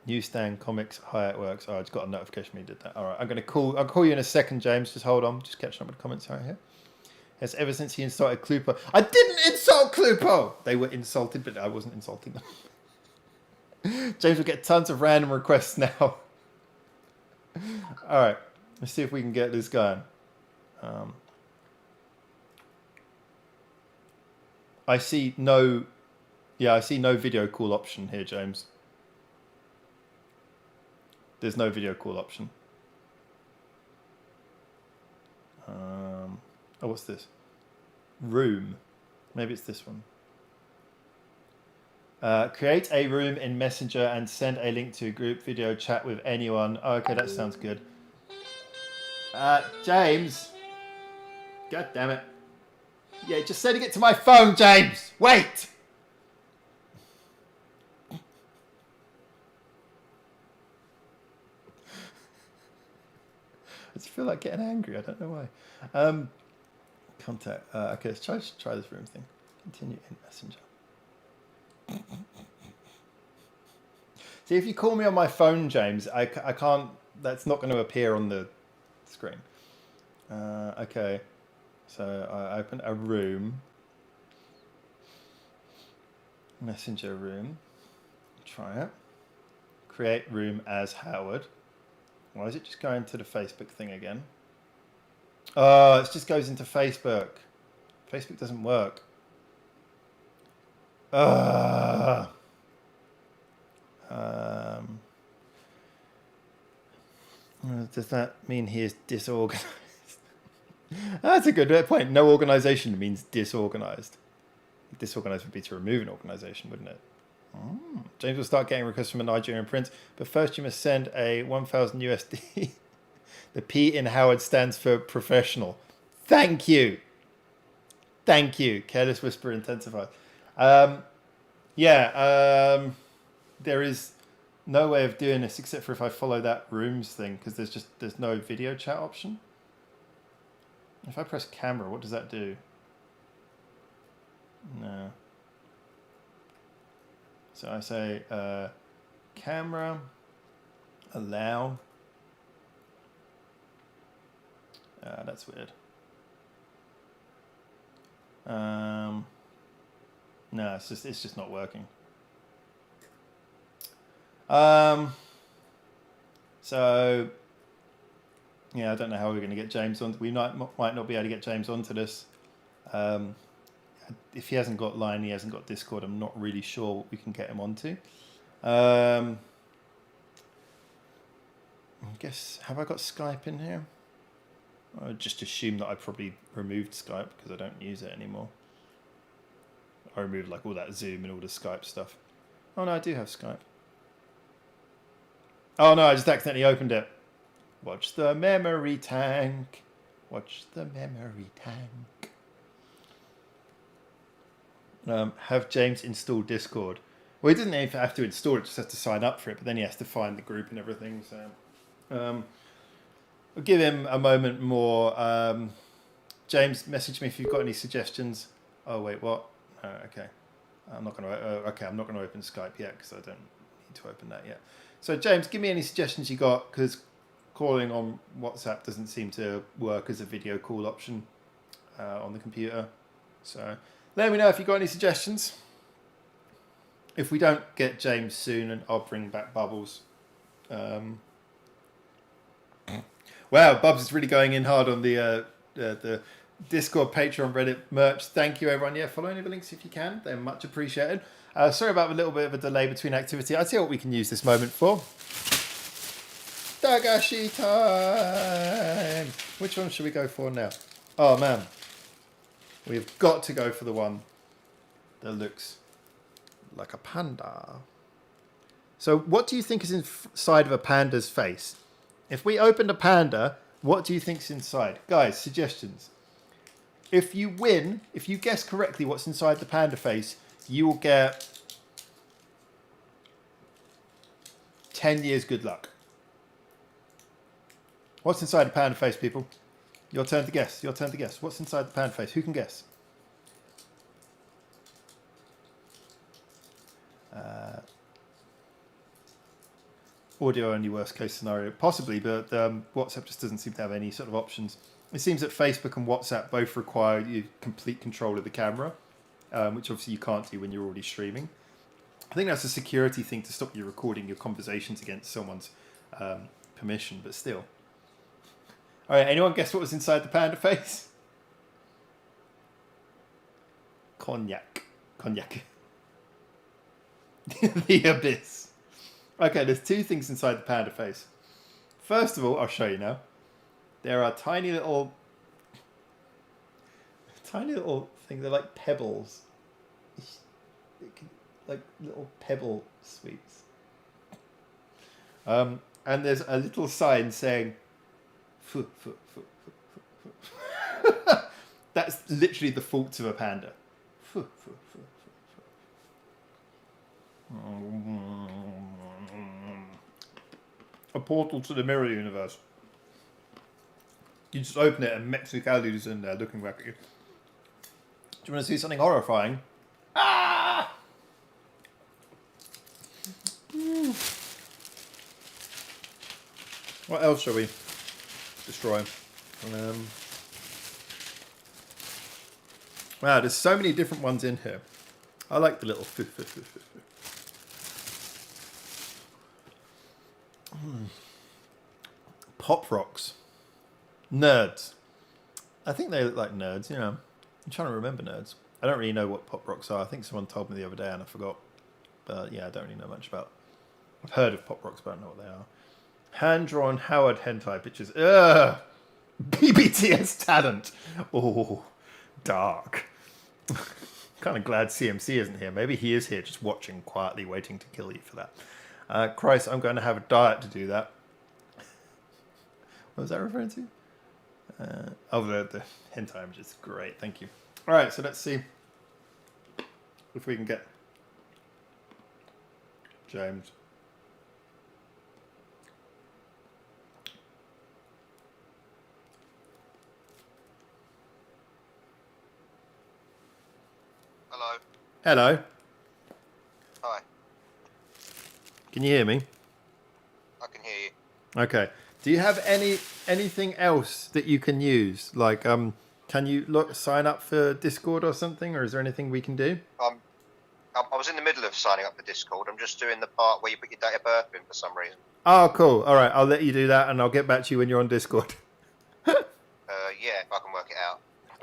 Newsstand, comics, how it works. Oh, I just got a notification when you did that. All right, I'll call you in a second, James. Just hold on. Just catching up with the comments right here. Yes, ever since he insulted Clupo. I didn't insult Clupo! They were insulted, but I wasn't insulting them. James will get tons of random requests now. All right, let's see if we can get this going. I see no video call option here, James. There's no video call option. Oh, what's this? Room. Maybe it's this one. Create a room in Messenger and send a link to a group video chat with anyone. Oh, okay, that sounds good. James. God damn it. Yeah, just sending it to my phone, James. Wait. I just feel like getting angry. I don't know why. Contact. Okay, let's try this room thing. Continue in Messenger. See, if you call me on my phone, James, I can't. That's not going to appear on the screen. Okay. So I open a room. Messenger room. Try it. Create room as Howard. Why is it just going to the Facebook thing again? Oh, it just goes into Facebook. Facebook doesn't work. Does that mean he is disorganized? That's a good point. No organization means disorganized. Disorganized would be to remove an organization, wouldn't it? James will start getting requests from a Nigerian prince, but first you must send a 1,000 USD. The P in Howard stands for professional. Thank you. Thank you. Careless whisper intensified. There is no way of doing this except for if I follow that rooms thing, because there's no video chat option. If I press camera, what does that do? No. So I say camera, allow. That's weird. No, it's just not working. So yeah, I don't know how we're going to get James on. We might not be able to get James onto this. If he hasn't got Line, he hasn't got Discord. I'm not really sure what we can get him onto. I guess, have I got Skype in here? I just assume that I probably removed Skype because I don't use it anymore. I removed like all that Zoom and all the Skype stuff. Oh no, I do have Skype. Oh no, I just accidentally opened it. Watch the memory tank. Watch the memory tank. Have James install Discord. Well, he doesn't even have to install it, just has to sign up for it, but then he has to find the group and everything. So I'll give him a moment more. James, message me if you've got any suggestions. Oh wait, what? Okay. I'm not going to open Skype yet because I don't need to open that yet. So James, give me any suggestions you got, because calling on WhatsApp doesn't seem to work as a video call option on the computer. So let me know if you've got any suggestions. If we don't get James soon, and I'll bring back Bubbles. Wow, Bubs is really going in hard on the Discord, Patreon, Reddit merch. Thank you, everyone. Yeah, follow any of the links if you can. They're much appreciated. Sorry about a little bit of a delay between activity. I'll see what we can use this moment for. Dagashi time! Which one should we go for now? Oh man. We've got to go for the one that looks like a panda. So what do you think is inside of a panda's face? If we opened a panda, what do you think's inside? Guys, suggestions. If you win, if you guess correctly what's inside the panda face, you will get 10 years good luck. What's inside the panda face, people? Your turn to guess. Your turn to guess. What's inside the panda face? Who can guess? Audio only worst case scenario. Possibly, but WhatsApp just doesn't seem to have any sort of options. It seems that Facebook and WhatsApp both require you complete control of the camera, which obviously you can't do when you're already streaming. I think that's a security thing to stop you recording your conversations against someone's permission, but still. All right, anyone guess what was inside the panda face? Cognac. The abyss. Okay, there's two things inside the panda face. First of all, I'll show you now. There are tiny little things. They're like pebbles. Like little pebble sweets. And there's a little sign saying, "Fu, fu, fu, fu, fu, fu." That's literally the fault of a panda. Fu, fu, fu, fu, fu. A portal to the mirror universe. You just open it and Mexicali's in there looking back at you. Do you want to see something horrifying? Ah! What else shall we destroy? Wow, there's so many different ones in here. I like the little Pop rocks. Nerds. I think they look like nerds, you know. I'm trying to remember nerds. I don't really know what pop rocks are. I think someone told me the other day and I forgot. But yeah, I don't really know much about. I've heard of pop rocks, but I don't know what they are. Hand-drawn Howard hentai pictures. Ugh! BBTS talent. Oh, dark. Kind of glad CMC isn't here. Maybe he is here just watching quietly, waiting to kill you for that. Christ, I'm going to have a diet to do that. What was that referring to? The hentai images. Great, thank you. All right, so let's see if we can get James. Hello. Hello. Hi. Can you hear me? I can hear you. Okay. Do you have anything else that you can use? Like, can you sign up for Discord or something, or is there anything we can do? I was in the middle of signing up for Discord. I'm just doing the part where you put your date of birth in for some reason. Oh, cool. All right, I'll let you do that, and I'll get back to you when you're on Discord. Yeah, if I can work it out.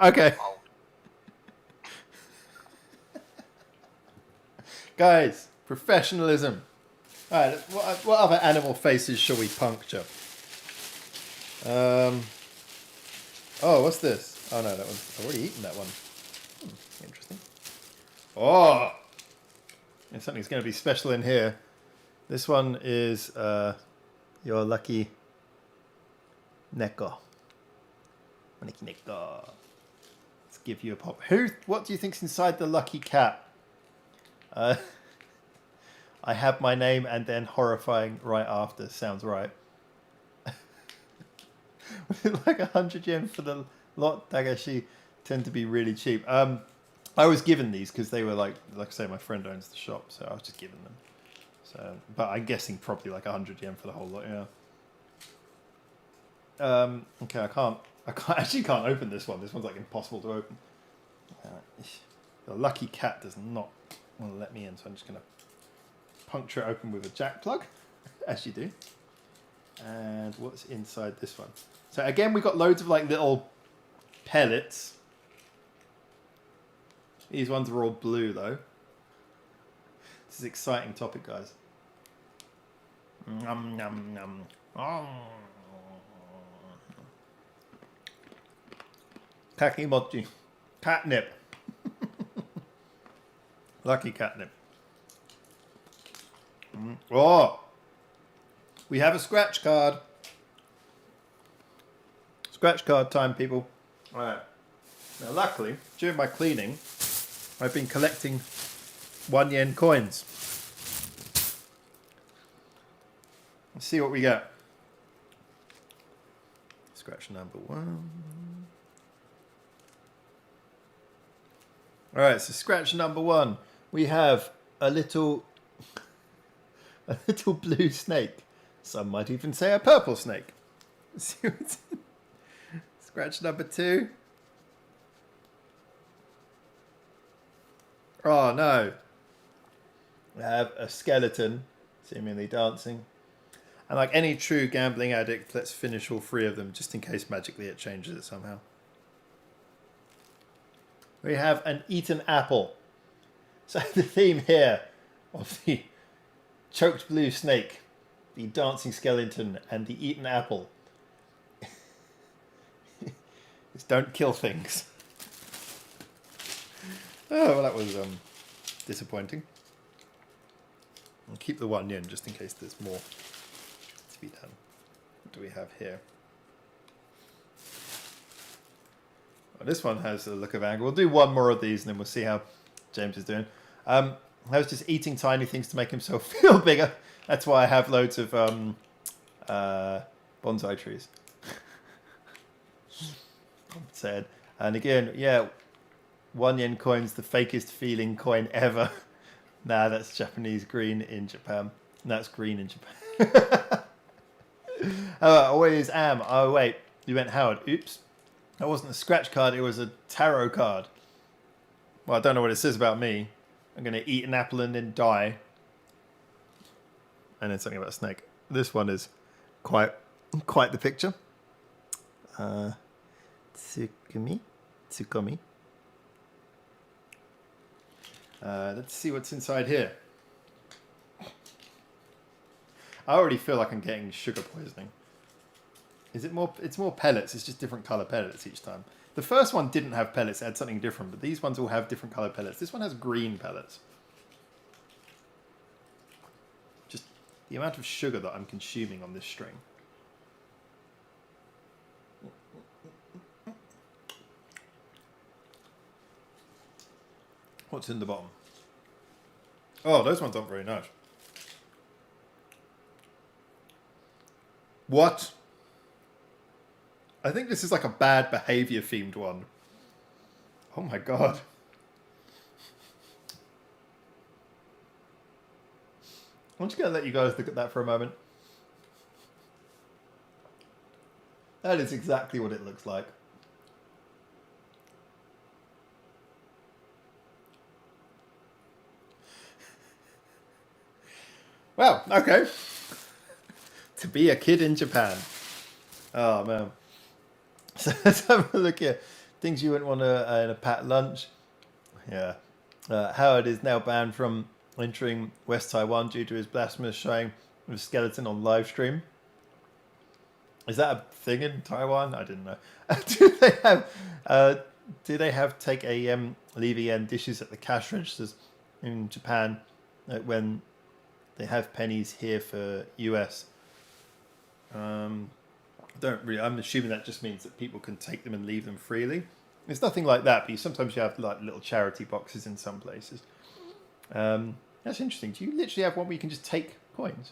Okay. Guys, professionalism. All right, what other animal faces shall we puncture? Oh, what's this? Oh no, that one. I've already eaten that one. Interesting. Oh, and something's going to be special in here. This one is your lucky neko. Lucky neko. Let's give you a pop. What do you think's inside the lucky cat? I have my name and then horrifying right after. Sounds right. Like 100 yen for the lot. Dagashi tend to be really cheap. I was given these because they were like I say, my friend owns the shop, so I was just given them. So, but I'm guessing probably like 100 yen for the whole lot. Yeah. Okay, I actually can't open this one. This one's like impossible to open. The lucky cat does not want to let me in, so I'm just gonna puncture it open with a jack plug, as you do. And what's inside this one? So again, we got loads of like little pellets. These ones are all blue though. This is an exciting topic, guys. Nom nom nom. Oh. Kakimochi. Catnip. Lucky catnip. Oh. We have a scratch card. Scratch card time, people. Alright. Now, luckily, during my cleaning, I've been collecting 1 yen coins. Let's see what we get. Scratch number 1. Alright, so scratch number 1. We have a little blue snake. Some might even say a purple snake. Let's see what's in. Scratch number 2. Oh no. We have a skeleton, seemingly dancing. And like any true gambling addict, let's finish all 3 of them, just in case magically it changes it somehow. We have an eaten apple. So the theme here of the choked blue snake, the dancing skeleton, and the eaten apple is don't kill things. Oh, well, that was disappointing. I'll keep the 1 yen just in case there's more to be done. What do we have here? Well, this one has a look of anger. We'll do 1 more of these and then we'll see how James is doing. I was just eating tiny things to make himself feel bigger. That's why I have loads of bonsai trees. Sad. And again, yeah, 1 yen coin's the fakest feeling coin ever. Nah, that's Japanese green in Japan. That's green in Japan. Oh, always am. Oh, wait. You went Howard. Oops. That wasn't a scratch card. It was a tarot card. Well, I don't know what it says about me. I'm going to eat an apple and then die. And then something about a snake. This one is quite the picture. Tsukumi. Let's see what's inside here. I already feel like I'm getting sugar poisoning. Is it more? It's more pellets. It's just different color pellets each time. The first one didn't have pellets. It had something different. But these ones all have different color pellets. This one has green pellets. Just the amount of sugar that I'm consuming on this string. What's in the bottom? Oh, those ones aren't very nice. What? I think this is like a bad behavior themed one. Oh my god. I'm just going to let you guys look at that for a moment. That is exactly what it looks like. Well, okay. To be a kid in Japan. Oh, man. So let's have a look here. Things you wouldn't want to in a packed lunch. Yeah. Howard is now banned from entering West Taiwan due to his blasphemous showing of a skeleton on live stream. Is that a thing in Taiwan? I didn't know. Do they have take a leave yen dishes at the cash registers in Japan when they have pennies here for US? Don't really. I'm assuming that just means that people can take them and leave them freely. It's nothing like that, but sometimes you have like little charity boxes in some places. That's interesting. Do you literally have one where you can just take coins?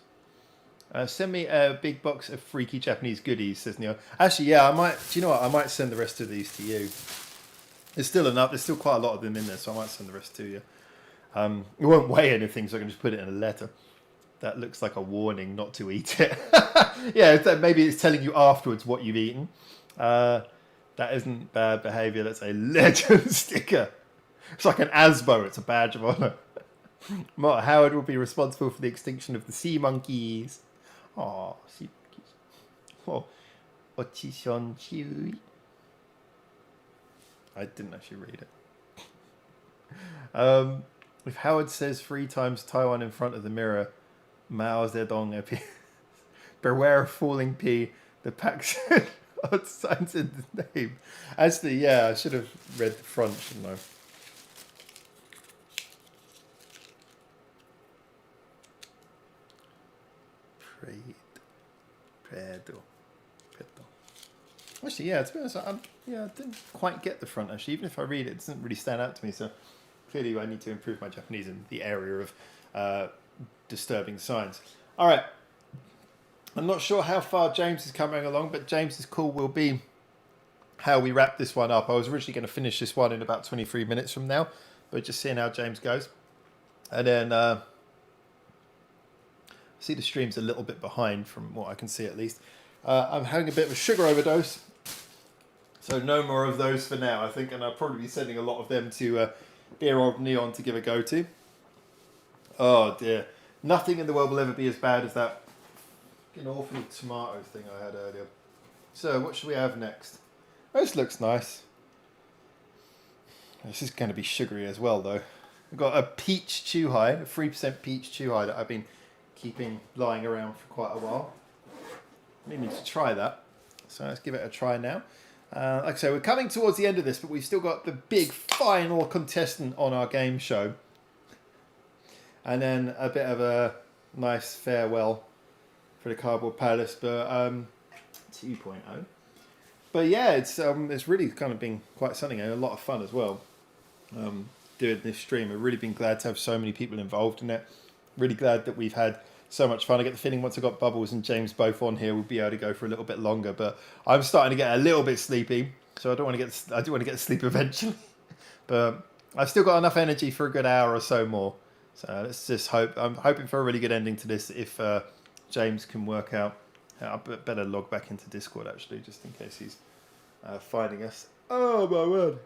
Send me a big box of freaky Japanese goodies, says Neil. Actually, yeah, I might. Do you know what? I might send the rest of these to you. There's still enough. There's still quite a lot of them in there, so I might send the rest to you. It won't weigh anything, so I can just put it in a letter. That looks like a warning not to eat it. Yeah, maybe it's telling you afterwards what you've eaten. That isn't bad behaviour. That's a legend sticker. It's like an ASBO. It's a badge of honour. Mark Howard will be responsible for the extinction of the sea monkeys. Oh, sea monkeys. Oh, Ochishon Chui. I didn't actually read it. If Howard says 3 times Taiwan in front of the mirror, Mao Zedong appears. beware of falling P. The pack said odd signs in the name. Actually, yeah, I should have read the front, shouldn't I? Predo. Actually, yeah, to be honest, I didn't quite get the front, actually. Even if I read it, it doesn't really stand out to me. So clearly I need to improve my Japanese in the area of disturbing signs. All right. I'm not sure how far James is coming along, but James's call will be how we wrap this one up. I was originally going to finish this one in about 23 minutes from now, but just seeing how James goes. And then see the stream's a little bit behind from what I can see at least. I'm having a bit of a sugar overdose, so no more of those for now, I think, and I'll probably be sending a lot of them to Beer Old Neon to give a go to. Oh dear. Nothing in the world will ever be as bad as that fucking awful tomato thing I had earlier. So, what should we have next? This looks nice. This is going to be sugary as well, though. We've got a peach chew-high, a 3% peach chew-high that I've been keeping lying around for quite a while. I need to try that. So let's give it a try now. Like I say, we're coming towards the end of this, but we've still got the big final contestant on our game show. And then a bit of a nice farewell for the Cardboard Palace, but 2.0. But yeah, it's really kind of been quite something and a lot of fun as well. Doing this stream, I've really been glad to have so many people involved in it. Really glad that we've had so much fun. I get the feeling once I've got Bubbles and James both on here, we'll be able to go for a little bit longer. But I'm starting to get a little bit sleepy, so I do want to get sleep eventually. But I've still got enough energy for a good hour or so more. So let's just hope. I'm hoping for a really good ending to this. If James can work out, I better log back into Discord actually, just in case he's finding us. Oh my word!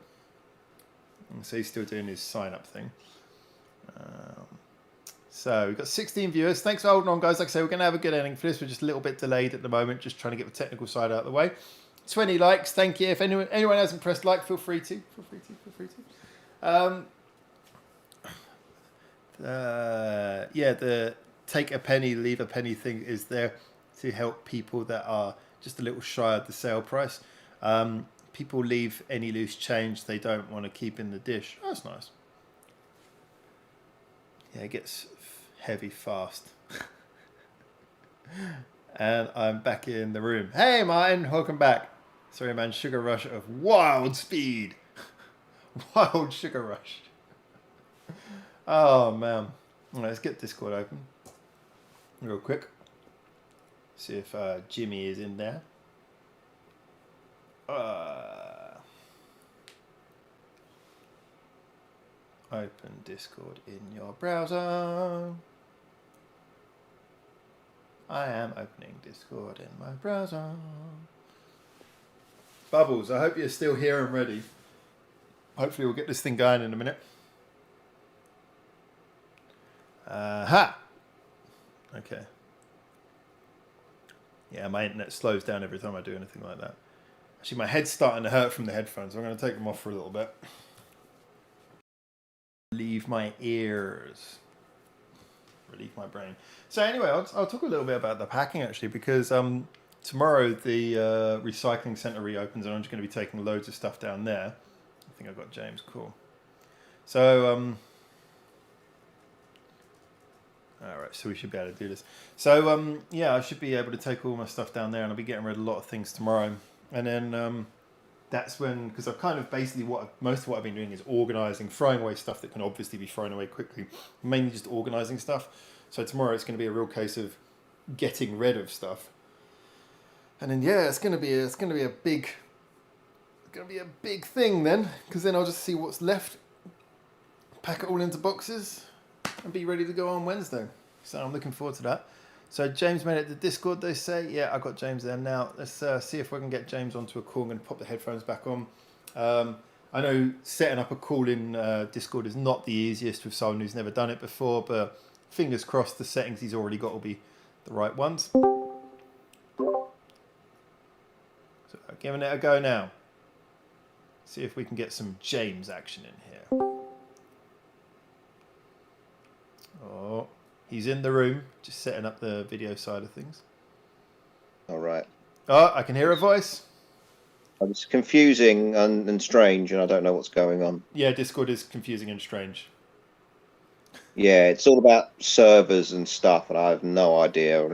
And so he's still doing his sign up thing. So we've got 16 viewers. Thanks for holding on, guys. Like I say, we're going to have a good ending for this. We're just a little bit delayed at the moment, just trying to get the technical side out of the way. 20 likes, thank you. If anyone hasn't pressed like, feel free to. Yeah, the take a penny, leave a penny thing is there to help people that are just a little shy of the sale price. People leave any loose change they don't want to keep in the dish. Oh, that's nice. Yeah, it gets heavy fast. And I'm back in the room. Hey, Martin, welcome back. Sorry, man, sugar rush of wild speed. Wild sugar rush. Oh, man. All right, let's get Discord open real quick. See if Jimmy is in there. Open Discord in your browser. I am opening Discord in my browser. Bubbles, I hope you're still here and ready. Hopefully we'll get this thing going in a minute. Aha! Okay. Yeah, my internet slows down every time I do anything like that. Actually, my head's starting to hurt from the headphones. So I'm going to take them off for a little bit. Relieve my ears. Relieve my brain. So anyway, I'll talk a little bit about the packing actually, because tomorrow the recycling centre reopens and I'm just going to be taking loads of stuff down there. I think I've got James. Cool. So alright, so we should be able to do this. So yeah, I should be able to take all my stuff down there and I'll be getting rid of a lot of things tomorrow. And then that's when, because I've kind of basically most of what I've been doing is organising, throwing away stuff that can obviously be thrown away quickly, mainly just organising stuff. So tomorrow it's going to be a real case of getting rid of stuff. And then yeah, it's going to be a big thing then, because then I'll just see what's left, pack it all into boxes, and be ready to go on Wednesday. So I'm looking forward to that. So James made it to Discord, they say. Yeah, I got James there now. Let's see if we can get James onto a call. I'm going to pop the headphones back on. I know setting up a call in Discord is not the easiest with someone who's never done it before, but fingers crossed the settings he's already got will be the right ones. So giving it a go now. See if we can get some James action in here. Oh, he's in the room, just setting up the video side of things. All right. Oh, I can hear a voice. It's confusing and strange, and I don't know what's going on. Yeah, Discord is confusing and strange. Yeah, it's all about servers and stuff, and I have no idea.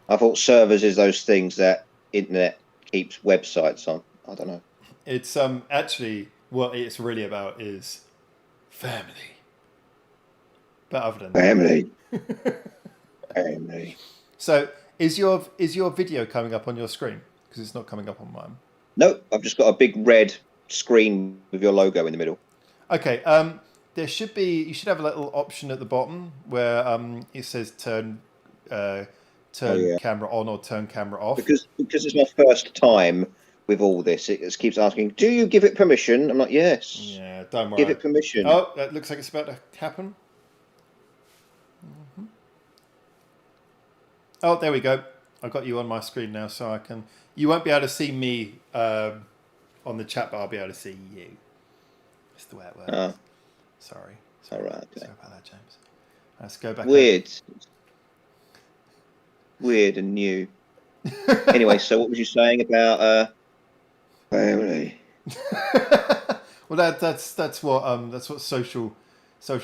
I thought servers is those things that internet keeps websites on. I don't know. It's actually what it's really about is family. But other than Family. Family. so is your video coming up on your screen? Because it's not coming up on mine. Nope, I've just got a big red screen with your logo in the middle. Okay, you should have a little option at the bottom where it says turn camera on or turn camera off. Because it's my first time with all this, it just keeps asking, do you give it permission? I'm like, yes. Yeah, don't worry. Give it permission. Oh, that looks like it's about to happen. Mm-hmm. Oh, there we go. I've got you on my screen now, so I can. You won't be able to see me on the chat, but I'll be able to see you. That's the way it works. Sorry. All right. Okay. Sorry about that, James. Let's go back. Weird and new. Anyway, so what was you saying about family? Well, that's what social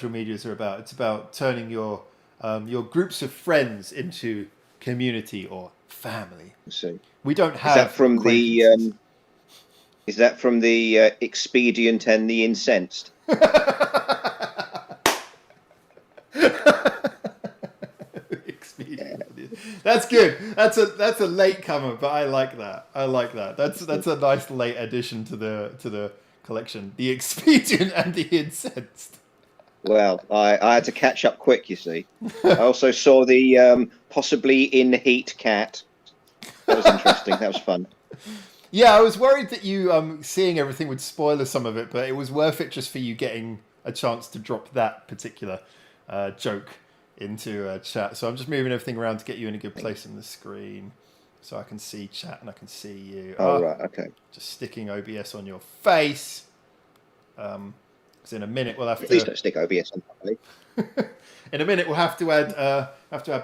medias are about. It's about turning your groups of friends into community or family. So We don't have. Is that from the Expedient and the Incensed? That's good. That's a late comer, but I like that. That's a nice late addition to the collection. The Expedient and the Incensed. Well, I had to catch up quick, you see. I also saw the possibly in heat cat. That was interesting. That was fun. Yeah, I was worried that you seeing everything would spoil some of it, but it was worth it just for you getting a chance to drop that particular joke into chat. So I'm just moving everything around to get you in a good place on the screen, so I can see chat and I can see you. Oh, right, okay. Just sticking OBS on your face. Because in a minute we'll have to. Please don't stick OBS on properly. In a minute we'll have to add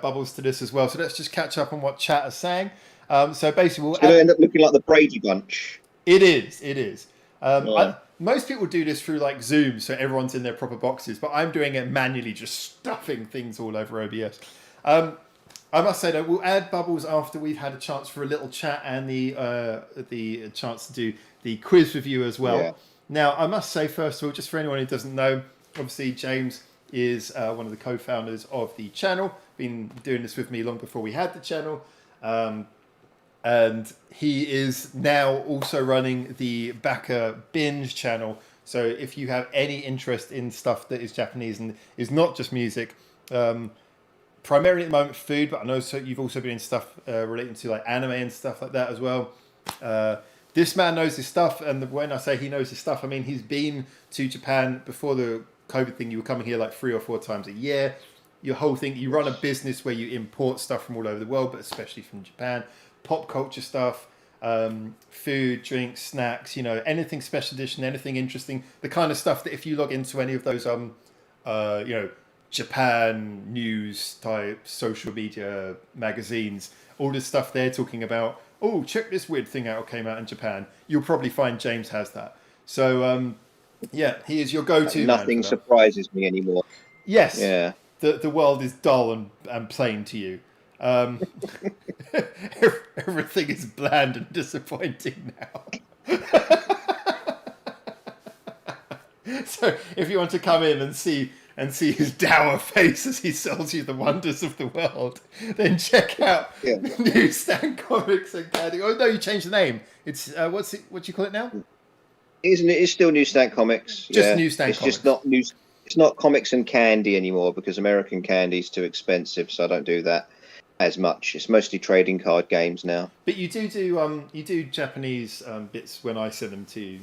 bubbles to this as well. So let's just catch up on what chat is saying. So basically, It's going to end up looking like the Brady Bunch. It is. Yeah. Most people do this through like Zoom, so everyone's in their proper boxes. But I'm doing it manually, just stuffing things all over OBS. I must say though, we'll add bubbles after we've had a chance for a little chat and the chance to do the quiz with you as well. Yeah. Now, I must say first of all, just for anyone who doesn't know, obviously James is one of the co-founders of the channel. Been doing this with me long before we had the channel. And he is now also running the Baka Binge channel. So if you have any interest in stuff that is Japanese and is not just music, primarily at the moment food, but I know you've also been in stuff relating to like anime and stuff like that as well. This man knows his stuff, and when I say he knows his stuff, I mean he's been to Japan before the COVID thing. You were coming here like 3 or 4 times a year. Your whole thing, you run a business where you import stuff from all over the world, but especially from Japan. Pop culture stuff, food, drinks, snacks, anything special edition, anything interesting, the kind of stuff that if you log into any of those, Japan news type social media magazines, all this stuff they're talking about, oh, check this weird thing out, came out in Japan, you'll probably find James has that. So, yeah, he is your go-to. Nothing surprises me anymore. Yes. Yeah. The world is dull and plain to you. Everything is bland and disappointing now. So if you want to come in and see his dour face as he sells you the wonders of the world, then check out Newsstand Comics and Candy. Oh no, you changed the name. It's what do you call it now? Isn't it? It's still Newsstand Comics. Just Newsstand It's Comics. just not news. It's not comics and candy anymore because American candy is too expensive, so I don't do that as much. It's mostly trading card games now. But you do Japanese bits when I send them to you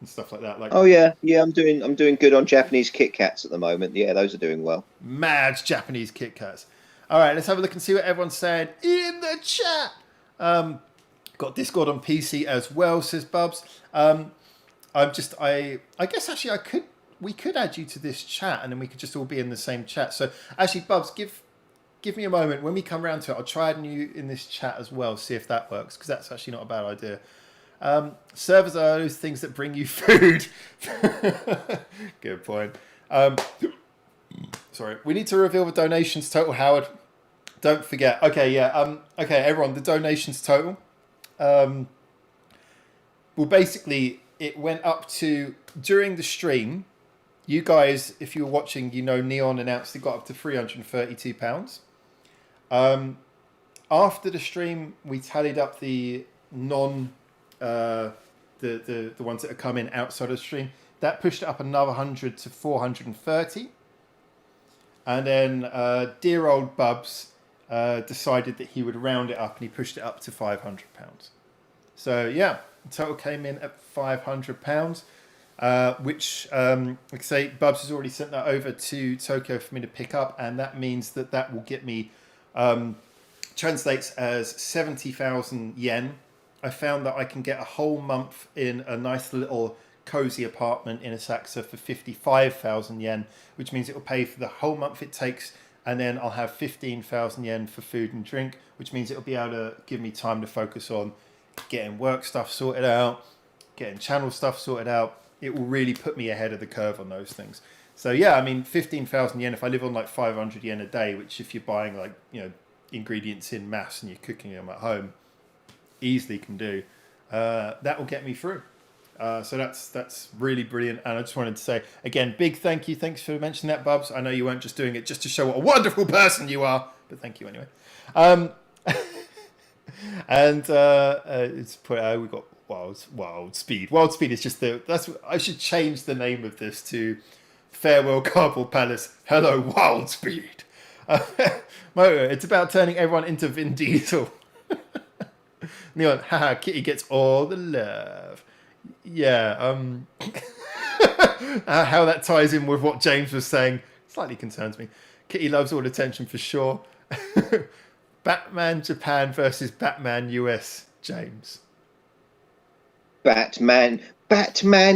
and stuff like that. Like I'm doing good on Japanese Kit Kats at the moment. Yeah, those are doing well. mad Japanese Kit Kats. All right, let's have a look and see what everyone's saying in the chat. Got Discord on PC as well, says Bubs. I guess actually we could add you to this chat and then we could just all be in the same chat. So actually, Bubs, give me a moment. When we come round to it, I'll try adding you in this chat as well, see if that works, because that's actually not a bad idea. Servers are those things that bring you food. Good point. Sorry. We need to reveal the donations total, Howard. Don't forget. Okay, yeah. Okay, everyone, the donations total. Well, basically, it went up to, during the stream, you guys, if you were watching, you know Neon announced it got up to £332. After the stream, we tallied up the the ones that have come in outside of the stream. That pushed it up another 100 to 430. And then dear old Bubs decided that he would round it up, and he pushed it up to £500. So yeah, the total came in at £500. Which, like I say, Bubs has already sent that over to Tokyo for me to pick up, and that means that that will get me, translates as 70,000 yen. I found that I can get a whole month in a nice little cozy apartment in Asakusa for 55,000 yen, which means it will pay for the whole month it takes, and then I'll have 15,000 yen for food and drink, which means it will be able to give me time to focus on getting work stuff sorted out, getting channel stuff sorted out. It will really put me ahead of the curve on those things. So yeah, I mean, 15,000 yen, if I live on like 500 yen a day, which if you're buying like, you know, ingredients in mass and you're cooking them at home, easily can do, that will get me through. So that's really brilliant. And I just wanted to say, again, big thank you. Thanks for mentioning that, Bubs. I know you weren't just doing it just to show what a wonderful person you are, but thank you anyway. And it's put out, we've got Wild Speed. Wild Speed is just I should change the name of this to Farewell Cardboard Palace. Hello, Wild Speed. It's about turning everyone into Vin Diesel. Neon, haha, Kitty gets all the love. Yeah, how that ties in with what James was saying slightly concerns me. Kitty loves all attention for sure. Batman Japan versus Batman US, James. Batman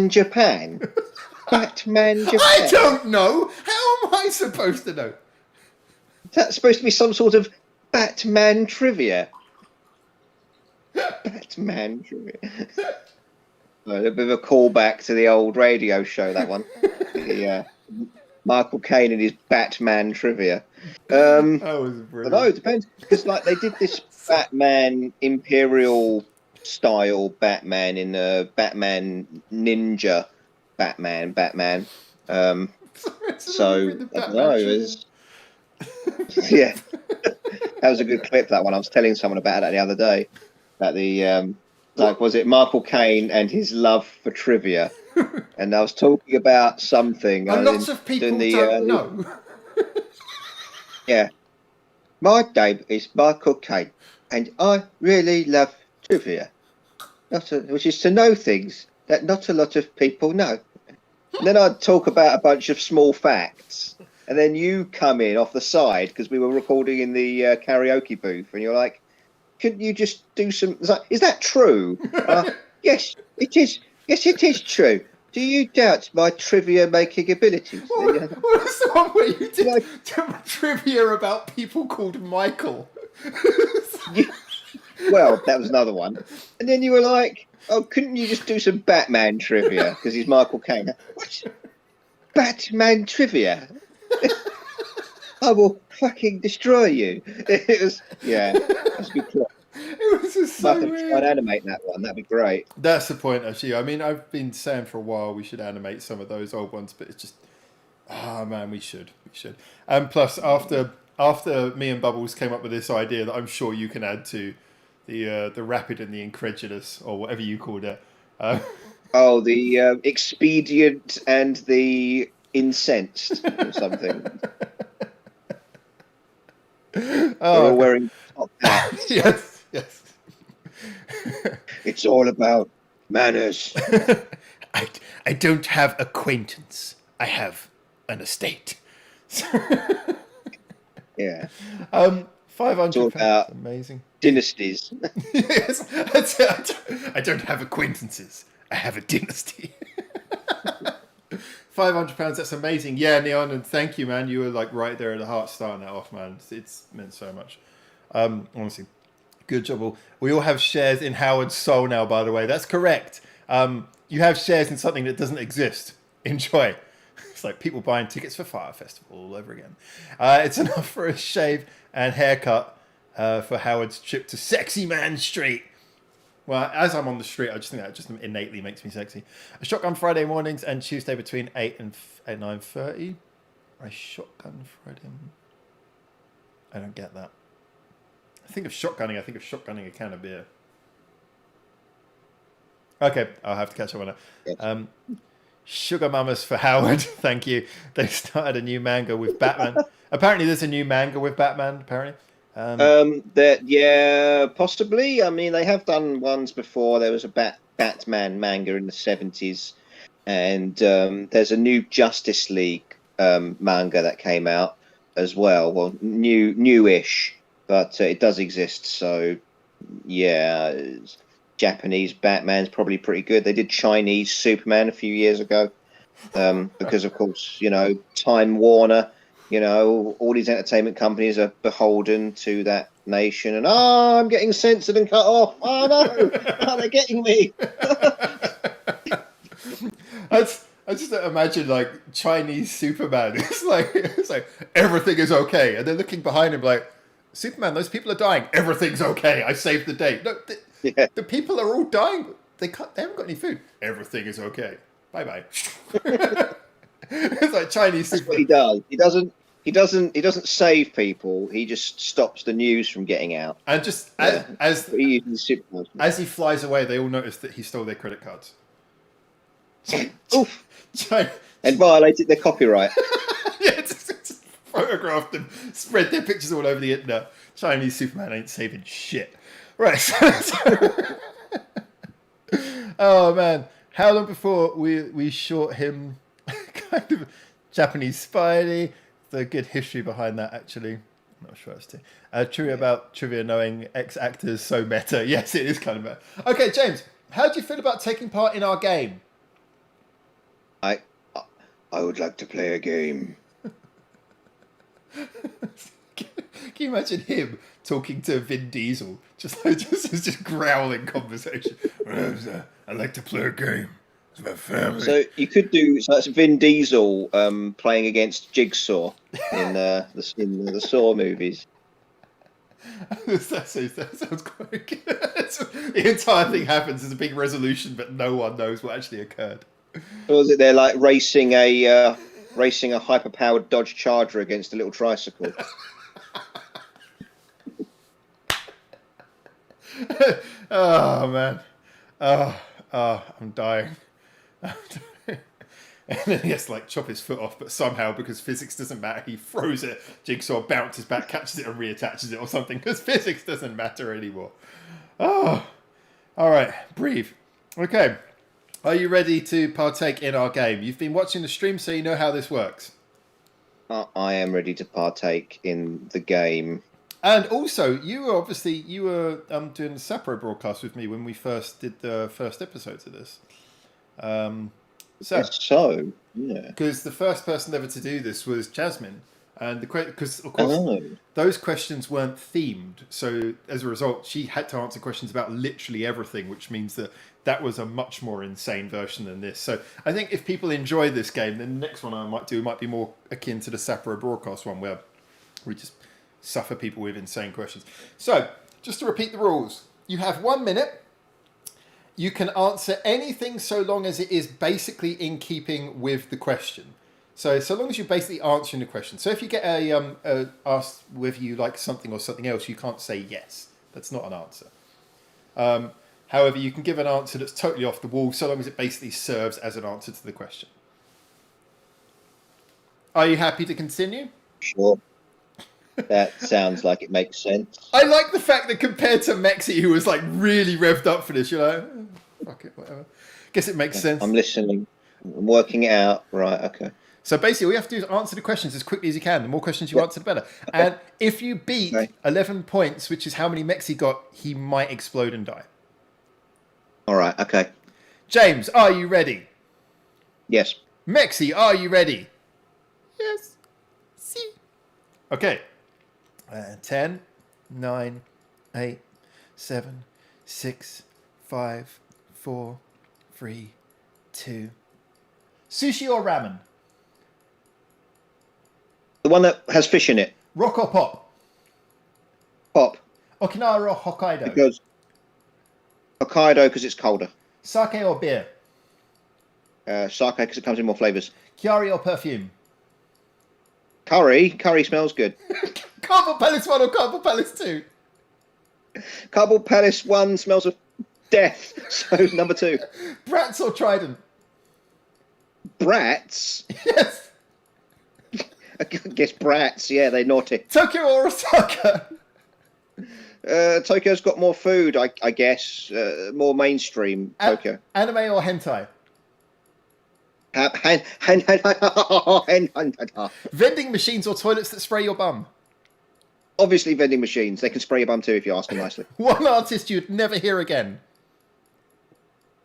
Japan. Batman Japan. I don't know. How am I supposed to know? That's supposed to be some sort of Batman trivia. Batman trivia. A bit of a callback to the old radio show, that one. Michael Caine and his Batman trivia. That was brilliant. No, it depends, because like they did this Batman Imperial style Batman in Batman Ninja Batman. So I don't know. Yeah, that was a good clip. That one. I was telling someone about that the other day. About the was it Michael Caine and his love for trivia? And I was talking about something. And lots of people don't know. Yeah, my name is Michael Caine, and I really love trivia. Which is to know things that not a lot of people know. And then I'd talk about a bunch of small facts, and then you come in off the side because we were recording in the karaoke booth, and you're like, "Couldn't you just do some?" Is that true? Yes, it is. Yes, it is true. Do you doubt my trivia making abilities? What was the one where you did trivia about people called Michael? Well, that was another one. And then you were like, "Oh, couldn't you just do some Batman trivia?" Because he's Michael Caine. What? Batman trivia? I will fucking destroy you. It was, yeah. That's a good clip. It was just so weird. Try and animate that one. That'd be great. That's the point, actually. I mean, I've been saying for a while we should animate some of those old ones, but it's just, man, we should. And plus, after me and Bubbles came up with this idea that I'm sure you can add to the rapid and the incredulous, or whatever you called it. The expedient and the incensed, or something. They're all wearing top hats. Yes. It's all about manners. I don't have acquaintance. I have an estate. Yeah. 500 about amazing. Dynasties. Yes, that's it. I don't have acquaintances. I have a dynasty. £500. That's amazing. Yeah, Neon, and thank you, man. You were like right there at the heart starting that off, man. It's meant so much. Honestly, good job. We all have shares in Howard's soul now, by the way. That's correct. You have shares in something that doesn't exist. Enjoy. It's like people buying tickets for Fire Festival all over again. It's enough for a shave and haircut for Howard's trip to Sexy Man Street. Well, as I'm on the street, I just think that just innately makes me sexy. A shotgun Friday mornings and Tuesday between 8 and 9:30. A shotgun Friday. I don't get that. I think of shotgunning a can of beer. Okay, I'll have to catch up on it. Sugar Mamas for Howard, thank you. They started a new manga with Batman. Apparently, there's a new manga with Batman. Apparently, yeah, possibly. I mean, they have done ones before. There was a Batman manga in the 70s, and there's a new Justice League manga that came out as well. Well, newish, but it does exist. So, yeah, Japanese Batman's probably pretty good. They did Chinese Superman a few years ago, because of course, Time Warner. All these entertainment companies are beholden to that nation, and I'm getting censored and cut off. Oh no, they're getting me. I just imagine like Chinese Superman. It's like everything is okay, and they're looking behind him like, Superman, those people are dying. Everything's okay. I saved the day. No, the people are all dying. They haven't got any food. Everything is okay. Bye bye. It's like Chinese. That's what he does. He doesn't save people. He just stops the news from getting out. And just as he flies away, they all notice that he stole their credit cards. Oof. And violated their copyright. Yeah, just photographed them, spread their pictures all over the internet. Chinese Superman ain't saving shit. Right. Oh man, how long before we short him? Kind of Japanese Spidey. The good history behind that, actually. I'm not sure as to. Trivia about trivia knowing ex-actors so meta. Yes, it is kind of meta. Okay, James, how do you feel about taking part in our game? I would like to play a game. Can you imagine him talking to Vin Diesel? Just growling conversation. I'd like to play a game. It's my family. So you could do. So that's Vin Diesel playing against Jigsaw in the Saw movies. That sounds quite good. The entire thing happens as a big resolution, but no one knows what actually occurred. Or was it they're like racing a hyper-powered Dodge Charger against a little tricycle? Oh man, I'm dying. And then he has to chop his foot off, but somehow, because physics doesn't matter, he throws it. Jigsaw bounces back, catches it, and reattaches it or something, because physics doesn't matter anymore. Oh, all right, breathe. Okay, are you ready to partake in our game? You've been watching the stream, so you know how this works. I am ready to partake in the game. And also, you were doing the Sapro broadcast with me when we first did the first episodes of this. Yeah. Because the first person ever to do this was Jasmine, and because of course those questions weren't themed, so as a result, she had to answer questions about literally everything, which means that was a much more insane version than this. So I think if people enjoy this game, then the next one I might do might be more akin to the Sapro broadcast one, where we just suffer people with insane questions. So just to repeat the rules, you have 1 minute. You can answer anything so long as it is basically in keeping with the question. So long as you're basically answering the question. So if you get asked whether you like something or something else, you can't say yes. That's not an answer. However, you can give an answer that's totally off the wall so long as it basically serves as an answer to the question. Are you happy to continue? Sure. That sounds like it makes sense. I like the fact that compared to Mexi, who was really revved up for this, you're like, fuck it, whatever. Guess it makes sense. I'm listening. I'm working it out. Right, okay. So basically, all you have to do is answer the questions as quickly as you can. The more questions you answer, the better. Okay. And if you beat 11 points, which is how many Mexi got, he might explode and die. All right, okay. James, are you ready? Yes. Mexi, are you ready? Yes. See. Okay. 10, 9, 8, 7, 6, 5, 4, 3, 2. Sushi or ramen? The one that has fish in it. Rock or pop? Pop. Okinawa or Hokkaido? Because Hokkaido, because it's colder. Sake or beer? Sake, because it comes in more flavors. Chiari or perfume? Curry. Curry smells good. Cardboard Palace 1 or Cardboard Palace 2? Cardboard Palace 1 smells of death. So number 2. Bratz or Trident? Brats. Yes. I guess brats. Yeah, they're naughty. Tokyo or Osaka? Tokyo's got more food, I guess. More mainstream. Tokyo. Anime or hentai? Vending machines or toilets that spray your bum? Obviously, vending machines. They can spray your bum too if you ask them nicely. One artist you'd never hear again?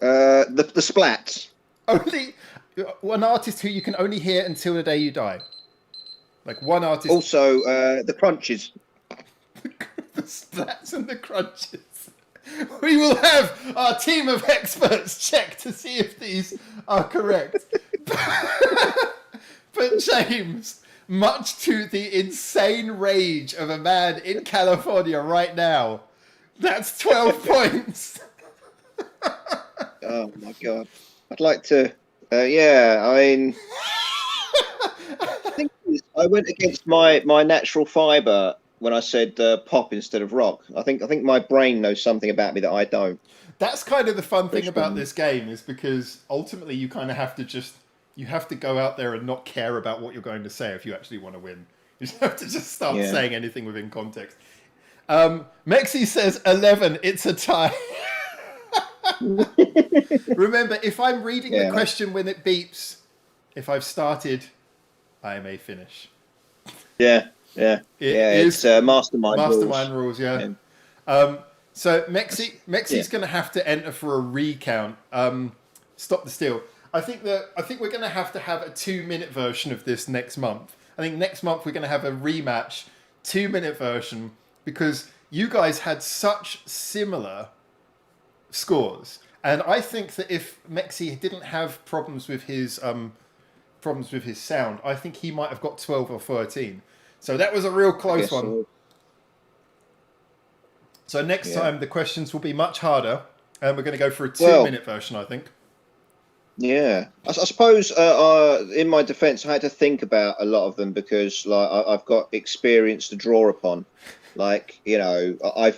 The Splats. Only one artist who you can only hear until the day you die. Like one artist. Also, the Crunches. The Splats and the Crunches. We will have our team of experts check to see if these are correct. But James, much to the insane rage of a man in California right now, that's 12 points. Oh my god! I'd like to. Yeah, I mean, I think I went against my natural fibre when I said pop instead of rock. I think my brain knows something about me that I don't. That's kind of the fun thing about this game, is because ultimately you kind of have to go out there and not care about what you're going to say if you actually want to win. You just have to just start saying anything within context. Mexi says 11. It's a tie. Remember, if I'm reading the question when it beeps, if I've started, I may finish. Yeah. It's mastermind rules. Yeah. So Mexi's going to have to enter for a recount. Stop the steal. I think we're going to have a 2-minute version of this next month. I think next month we're going to have a rematch 2-minute version, because you guys had such similar scores, and I think that if Mexi didn't have problems with his sound, I think he might have got 12 or 13. So that was a real close one. So next time the questions will be much harder, and we're going to go for a 2-minute version, I think. Yeah, I suppose in my defence, I had to think about a lot of them because, like, I've got experience to draw upon. Like, you know, I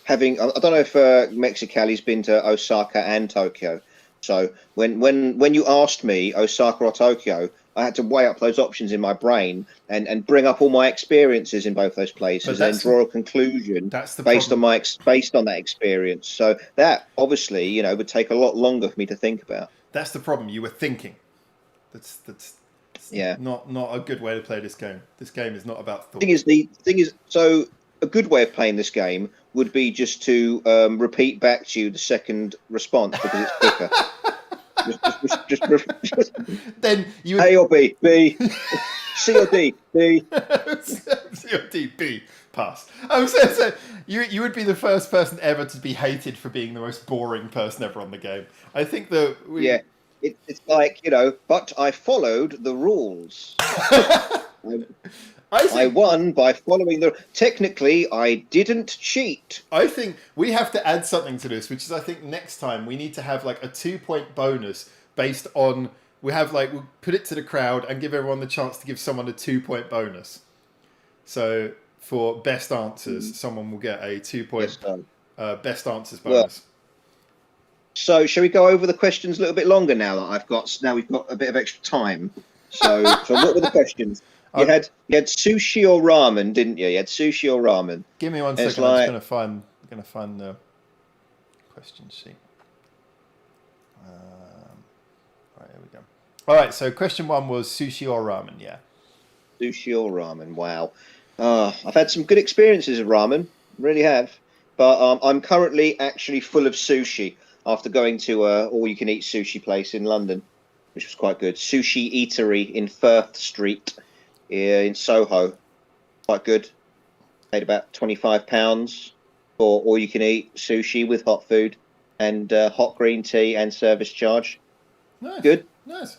don't know if Mexicali's been to Osaka and Tokyo. So when you asked me Osaka or Tokyo, I had to weigh up those options in my brain and bring up all my experiences in both those places and draw a conclusion based on that experience. So that obviously, you know, would take a lot longer for me to think about. That's the problem. You were thinking. That's not a good way to play this game. This game is not about thought. The thing is, so a good way of playing this game would be just to repeat back to you the second response because it's quicker. just then you would... A or B, B, C or D, B, C or D, B. Pass. So you would be the first person ever to be hated for being the most boring person ever on the game. I think that it's like, you know, but I followed the rules. I won by following the... Technically, I didn't cheat. I think we have to add something to this, which is I think next time we need to have like a 2-point bonus based on... we'll put it to the crowd and give everyone the chance to give someone a 2-point bonus. So for best answers, someone will get a 2-point best answers bonus. Well, so shall we go over the questions a little bit longer now that we've got a bit of extra time? So what were the questions? You had sushi or ramen, didn't you? You had sushi or ramen. Give me 1 second. I'm just gonna find the question sheet. Right, here we go. All right. So question 1 was sushi or ramen. Yeah. Sushi or ramen. Wow. I've had some good experiences of ramen. Really have. But I'm currently actually full of sushi after going to a all-you-can-eat sushi place in London. which was quite good. Sushi Eatery in Firth Street in Soho, quite good. Paid about £25 for all-you-can-eat sushi with hot food and hot green tea and service charge. Nice. Good. Nice.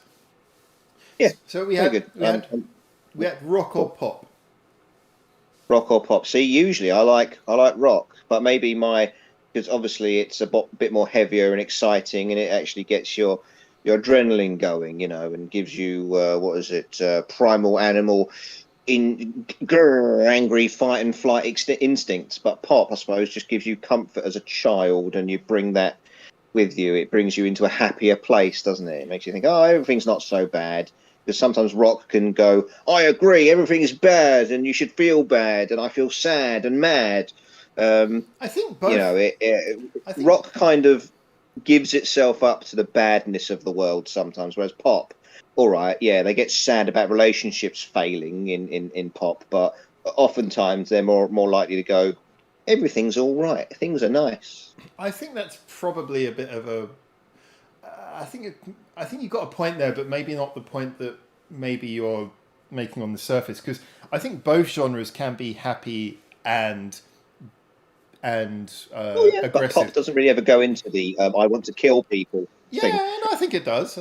Yeah. So we Very had good. we had rock or pop. Rock or pop? See, usually I like rock, but maybe because obviously it's a bit more heavier and exciting, and it actually gets your adrenaline going, and gives you primal animal angry fight and flight instincts. But pop, I suppose, just gives you comfort as a child, and you bring that with you. It brings you into a happier place, doesn't it? It makes you think, oh, everything's not so bad. Because sometimes rock can go, I agree, everything is bad, and you should feel bad, and I feel sad and mad. I think both. I think Rock kind of gives itself up to the badness of the world sometimes, whereas pop, all right, yeah, they get sad about relationships failing in pop, but oftentimes they're more likely to go, everything's all right, things are nice. I think that's probably a bit of a. I think you got a point there, but maybe not the point that maybe you're making on the surface. Because I think both genres can be happy and But aggressive. pop doesn't really ever go into the I want to kill people thing. No, I think it does.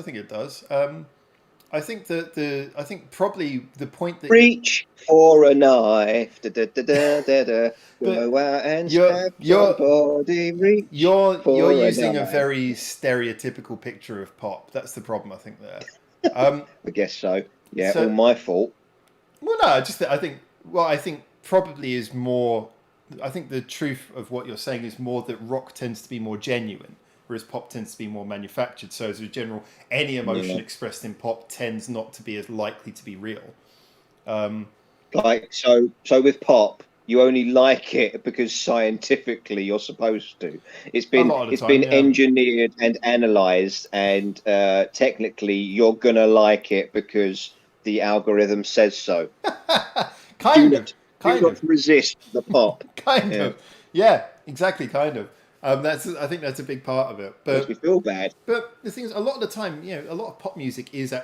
I think I think probably the point that Reach for a knife, da, da, da, da, da, da. Go out and stab somebody. Reach. you're for a using a knife. very stereotypical picture of pop. That's the problem, I think there. I guess so. Yeah, So- all my fault. Well, no, I think probably is more. I think the truth of what you're saying is more that rock tends to be more genuine, whereas pop tends to be more manufactured. So, as a general, any emotion expressed in pop tends not to be as likely to be real. Like so with pop, you only like it because scientifically you're supposed to. It's been lot of the it's time, been yeah. engineered and analyzed, and technically you're gonna like it because the algorithm says so. Kind of. You've got to resist the pop. Kind Yeah. of. Yeah, exactly. Kind of. I think that's a big part of it. Makes me feel bad. But the thing is, a lot of the time, a lot of pop music is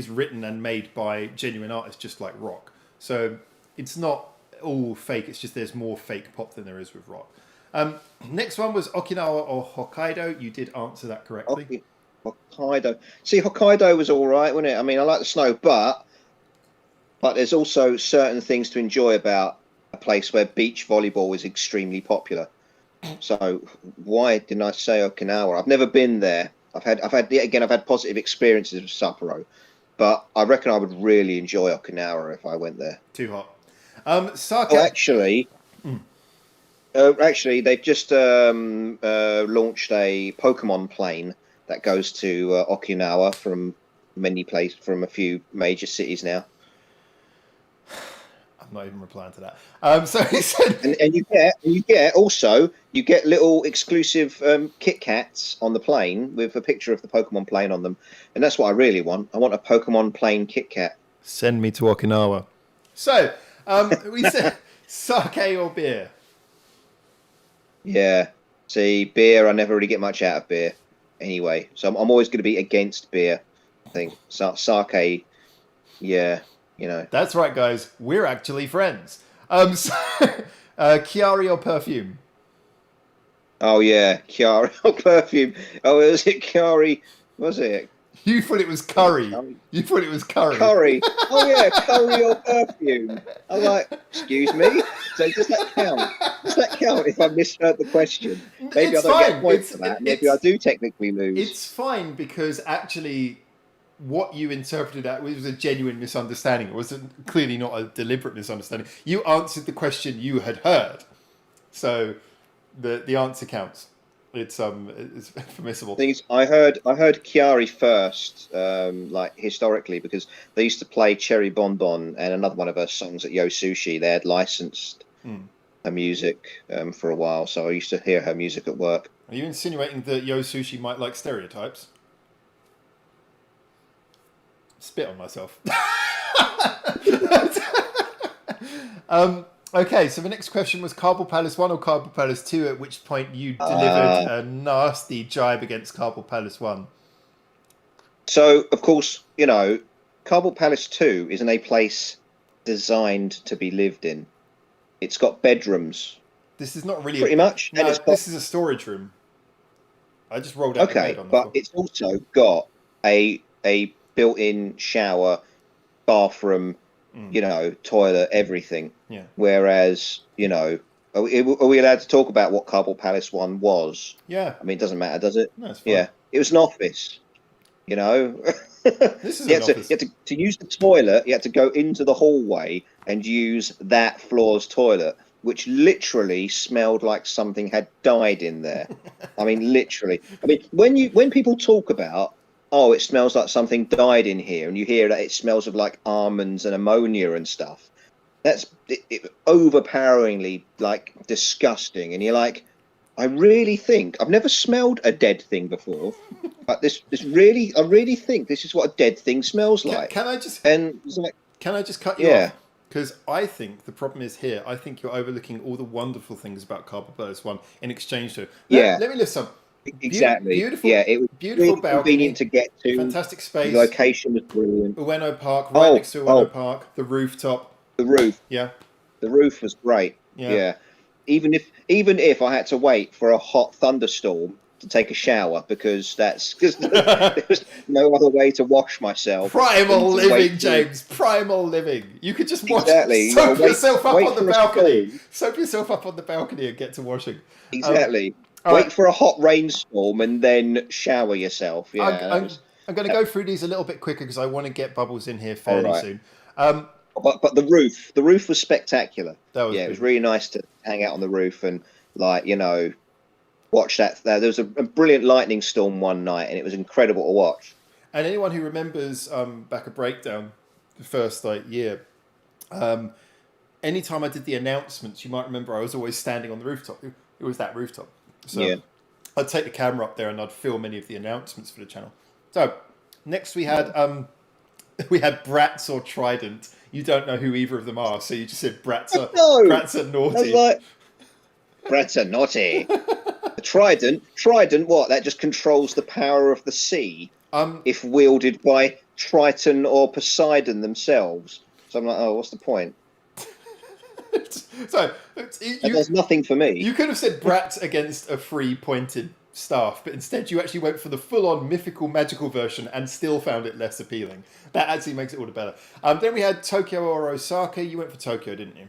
written and made by genuine artists, just like rock. So it's not all fake. It's just there's more fake pop than there is with rock. Next one was Okinawa or Hokkaido. You did answer that correctly. Hokkaido. See, Hokkaido was all right, wasn't it? I mean, I like the snow, but there's also certain things to enjoy about a place where beach volleyball is extremely popular. So why didn't I say Okinawa? I've never been there. I've had positive experiences with Sapporo, but I reckon I would really enjoy Okinawa if I went there. Too hot. Sake. Actually, they've just launched a Pokemon plane that goes to Okinawa from a few major cities now. I'm not even replying to that. So he said, And you get little exclusive Kit Kats on the plane with a picture of the Pokemon plane on them, and that's what I really want. I want a Pokemon plane Kit Kat. "Send me to Okinawa." So we said sake or beer. Yeah. See, beer, I never really get much out of beer anyway, so I'm always going to be against beer. I think sake, yeah. That's right, guys. We're actually friends. Chiari or perfume? Oh yeah, Chiari or perfume. Oh, was it Chiari? Was it You thought it was curry. You thought it was curry. curry? Oh yeah, curry or perfume. I'm like, excuse me. So does that count? Does that count if I misheard the question? Maybe It's I don't get fine. a point for that. Maybe I do technically lose. It's fine because actually, what you interpreted that was a genuine misunderstanding. It wasn't clearly not a deliberate misunderstanding. You answered the question you had heard, so the answer counts. It's permissible. Things I heard Chiari first, like historically, because they used to play Cherry Bonbon and another one of her songs at Yo Sushi. They had licensed her music for a while, so I used to hear her music at work. Are you insinuating that Yo Sushi might like stereotypes? Spit on myself. Okay, so the next question was Cardboard Palace 1 or Cardboard Palace 2, at which point you delivered a nasty jibe against Cardboard Palace 1. So, of course, you know, Cardboard Palace 2 isn't a place designed to be lived in. It's got bedrooms, This is not really pretty much. No, And it's got, this is a storage room. I just rolled out the okay, bed on the but floor. it's also got a built-in shower, bathroom, you know, toilet, everything. Yeah. Whereas, you know, are we allowed to talk about what Cardboard Palace 1 was? Yeah. I mean, it doesn't matter, does it? No, it's fine. Yeah, it was an office. You know, This is you an had office. to use the toilet. You had to go into the hallway and use that floor's toilet, which literally smelled like something had died in there. I mean, literally. I mean, when people talk about, oh, it smells like something died in here, and you hear that it smells of like almonds and ammonia and stuff, that's overpoweringly like disgusting. And you're like, I really think I've never smelled a dead thing before, but I really think this is what a dead thing smells like. Can I just And it's like, cut you Yeah. off? Because I think the problem is here. I think you're overlooking all the wonderful things about Cardboard Palace 1 in exchange to. Yeah. Let me list some. exactly. Beautiful. Yeah, it was beautiful really balcony. convenient to get to. Fantastic space. The location was brilliant. Ueno Park, right Oh, next to Ueno oh. Park. The rooftop. The roof Yeah. was great. Yeah. Yeah. Even if I had to wait for a hot thunderstorm to take a shower because there was no other way to wash myself. Primal than to wait living, for- James. Primal living. You could just watch. Exactly. You Soak gotta wait- yourself up wait on the for a balcony. storm. Soak yourself up on the balcony and get to washing. Exactly. all Wait right. for a hot rainstorm and then shower yourself. Yeah. I'm going to go through these a little bit quicker because I want to get Bubbles in here fairly All right. soon. But the roof was spectacular. That was Yeah, it good. was really nice to hang out on the roof and like, you know, watch that. There was a brilliant lightning storm one night and it was incredible to watch. And anyone who remembers back at Breakdown, the first year, anytime I did the announcements, you might remember I was always standing on the rooftop. It was that rooftop. So Yeah. I'd take the camera up there and I'd film any of the announcements for the channel. So next we had Bratz or Trident. You don't know who either of them are, so you just said Bratz are, No! Bratz are I was naughty. like, Brats are naughty. The Trident, what? That just controls the power of the sea if wielded by Triton or Poseidon themselves. So I'm like, oh, what's the point? So That does nothing for me. you could have said Bratz against a free-pointed staff, but instead you actually went for the full-on mythical, magical version and still found it less appealing. That actually makes it all the better. Then we had Tokyo or Osaka. You went for Tokyo, didn't you?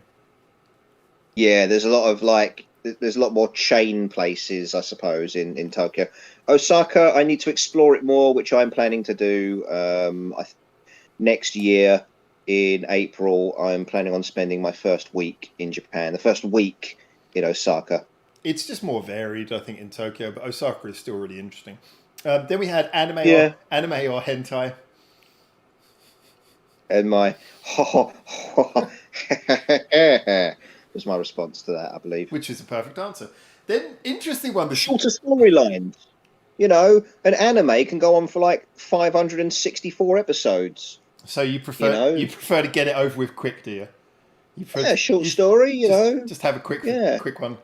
Yeah, there's a lot more chain places, I suppose, in Tokyo. Osaka, I need to explore it more, which I'm planning to do next year in April. I'm planning on spending my first week in Japan, the first week in Osaka. It's just more varied, I think, in Tokyo, but Osaka is still really interesting. Then we had anime or hentai. And my was my response to that, I believe. Which is a perfect answer. Then, interesting one. Shorter storylines. You know, an anime can go on for like 564 episodes. So you prefer You know? prefer to get it over with quick, do you? You prefer, Yeah, short story, you know. Just have a quick one.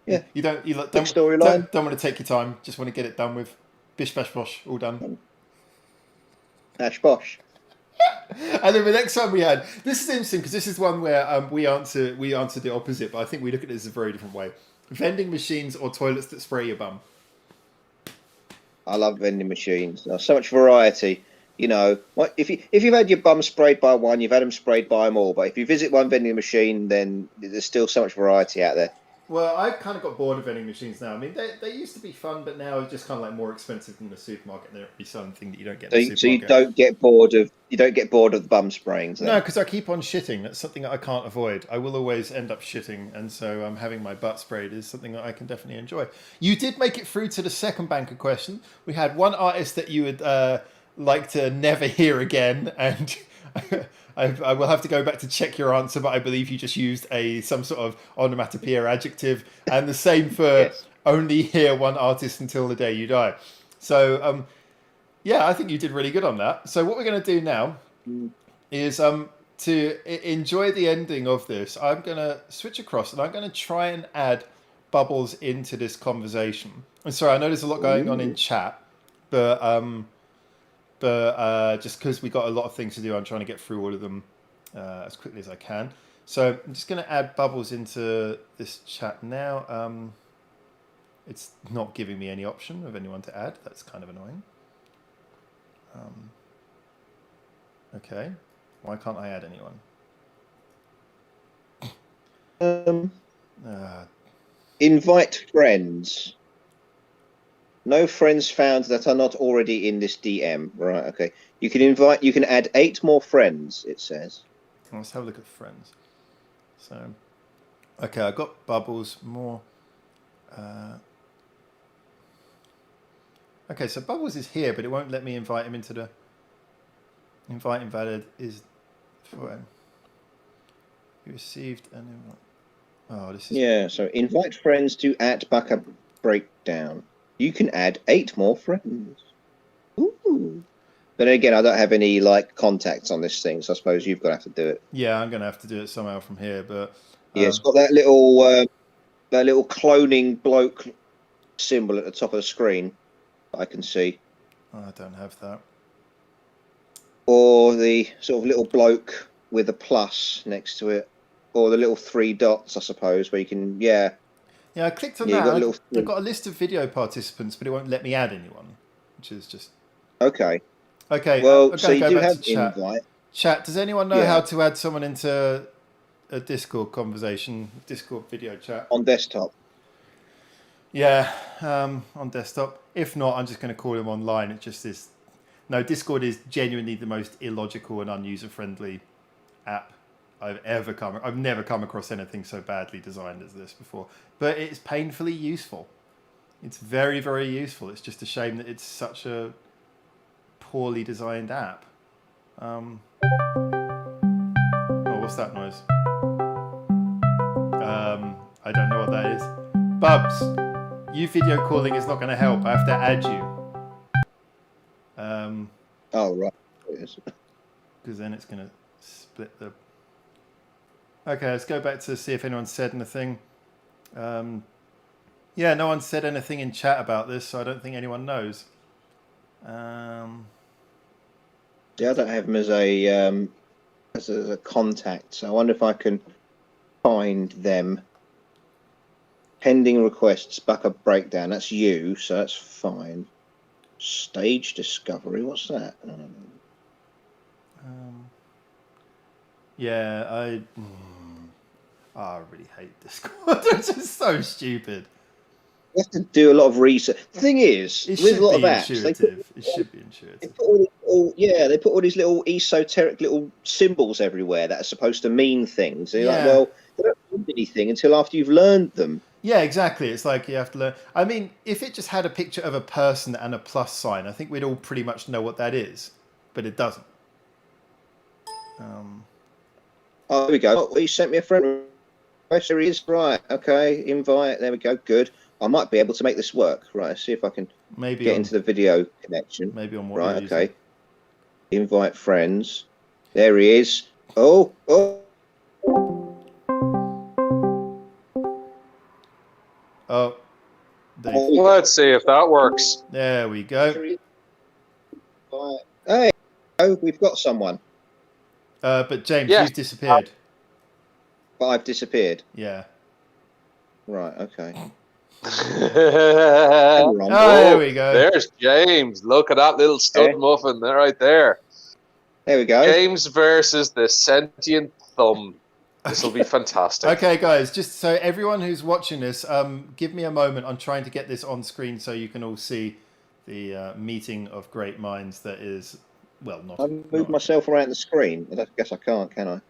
Yeah. You don't storyline. don't want to take your time. Just want to get it done with. Bish bash bosh, all done. Ash Bosh. And then the next one we had. This is interesting because this is one where we answer the opposite, but I think we look at this a very different way. Vending machines or toilets that spray your bum. I love vending machines. There's so much variety. You know, if you've had your bum sprayed by one, you've had them sprayed by them all. But if you visit one vending machine, then there's still so much variety out there. Well, I've kind of got bored of vending machines now. I mean, they used to be fun, but now it's just kind of like more expensive than the supermarket. They're really something that you don't get in the So supermarket. you don't get bored of the bum spraying. No, because I keep on shitting. That's something that I can't avoid. I will always end up shitting, and so having my butt sprayed is something that I can definitely enjoy. You did make it through to the second banker question. We had one artist that you would like to never hear again, and I will have to go back to check your answer, but I believe you just used some sort of onomatopoeia adjective, and the same for Yes. only hear one artist until the day you die. So, yeah, I think you did really good on that. So what we're going to do now is to enjoy the ending of this, I'm going to switch across and I'm going to try and add Bubbles into this conversation. And sorry, I know there's a lot going on in chat, but but just because we got a lot of things to do, I'm trying to get through all of them as quickly as I can. So I'm just going to add Bubbles into this chat now. It's not giving me any option of anyone to add. That's kind of annoying. Okay, why can't I add anyone? Invite friends. No friends found that are not already in this DM. Right, okay. You can add 8 more friends, it says. Let's have a look at friends. So, okay, I got Bubbles more. Okay, so Bubbles is here, but it won't let me invite him into the. Invite invalid is for him. You received an invite. Oh, this is. Yeah, so invite friends to @Bucker Breakdown. You can add 8 more friends. Ooh. But again, I don't have any like contacts on this thing, so I suppose you've got to have to do it. Yeah, I'm gonna have to do it somehow from here, but. Yeah, it's got that little cloning bloke symbol at the top of the screen. I can see. I don't have that. Or the sort of little bloke with a plus next to it, or the little 3 dots, I suppose, where you can, yeah. Yeah, I clicked on Yeah, you that. got I've got a list of video participants, but it won't let me add anyone, which is just. Okay. Okay. Well, I'm so gonna you go do back have to chat. invite Chat. Does anyone know Yeah. how to add someone into a Discord conversation, Discord video chat? on desktop. Yeah, on desktop. If not, I'm just going to call him online. It just is. No, Discord is genuinely the most illogical and unuser-friendly app I've never come across anything so badly designed as this before. But it's painfully useful. It's very, very useful. It's just a shame that it's such a poorly designed app. Oh, what's that noise? I don't know what that is. Bubs, you video calling is not going to help. I have to add you. Oh, right. Yes. Because then it's going to split the... Okay, let's go back to see if anyone said anything. Yeah, no one said anything in chat about this, so I don't think anyone knows. Yeah, I don't have him as a contact, so I wonder if I can find them. Pending requests, Bucker Breakdown. That's you, so that's fine. Stage discovery. What's that? Yeah, I really hate Discord. It's just so stupid. You have to do a lot of research. The thing is, It with should a lot be of apps, intuitive. It should be they intuitive. put all these little esoteric little symbols everywhere that are supposed to mean things. And you're like, Yeah. well, they don't mean anything until after you've learned them. Yeah, exactly. It's like you have to learn. I mean, if it just had a picture of a person and a plus sign, I think we'd all pretty much know what that is. But it doesn't. Oh, there we go. Oh, he sent me a friend request. There he is. Right. Okay. Invite. There we go. Good. I might be able to make this work. Right. Let's see if I can Maybe get on, into the video connection. maybe on what Right. you're using. Okay. Invite friends. There he is. Oh. Oh, Dave. Let's see if that works. There we go. Right. Hey. Oh, we've got someone, But James, Yeah. you've disappeared. but I've disappeared. Yeah. Right. Okay. There Hang on. Oh, there we go. There's James. Look at that little stud Okay. muffin there, right there. There we go. James versus the sentient thumb. This will be fantastic. Okay, guys, just so everyone who's watching this, give me a moment. I'm trying to get this on screen so you can all see the meeting of great minds that is, well, not... I've moved not- myself around the screen. I guess I can't, can I?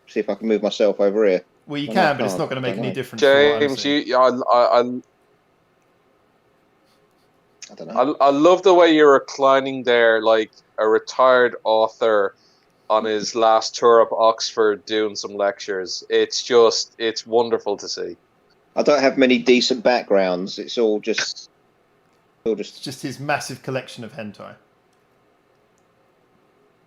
See if I can move myself over here. Well, you No, can, I but it's can't. not going to make Don't any know. difference. from what I'm James, seeing. I don't know. I love the way you're reclining there like a retired author on his last tour up Oxford doing some lectures. It's wonderful to see. I don't have many decent backgrounds. It's all just It's just his massive collection of hentai.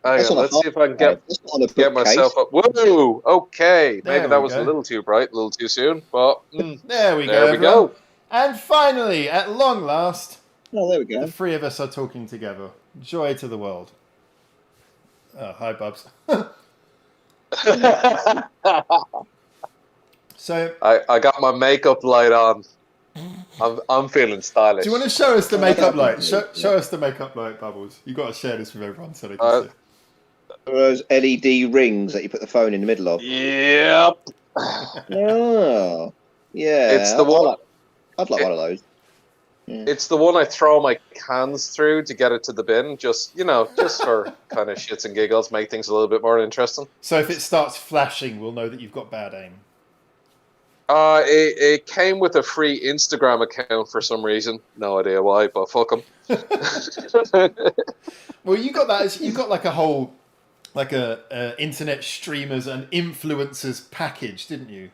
Hang That's on, on a let's see if I can That's not on a get bookcase. myself up. Whoa! Okay, There maybe that we was go. a little too bright, a little too soon, but There we go. there we everyone. go. And finally, at long last, Oh, there we the go. three of us are talking together. Joy to the world. Oh, hi, Bubs. So, I got my makeup light on. I'm feeling stylish. do you want to show us the makeup light? Show us the makeup light, Bubbles. You got to share this with everyone so they can see. Those LED rings that you put the phone in the middle of. Yep. Oh, yeah. It's the one. I'd like one of those. It's the one I throw my cans through to get it to the bin. Just for kind of shits and giggles, make things a little bit more interesting. So if it starts flashing, we'll know that you've got bad aim. It came with a free Instagram account for some reason. No idea why, but fuck them. Well, you got that. You got like a whole, like a internet streamers and influencers package, didn't you?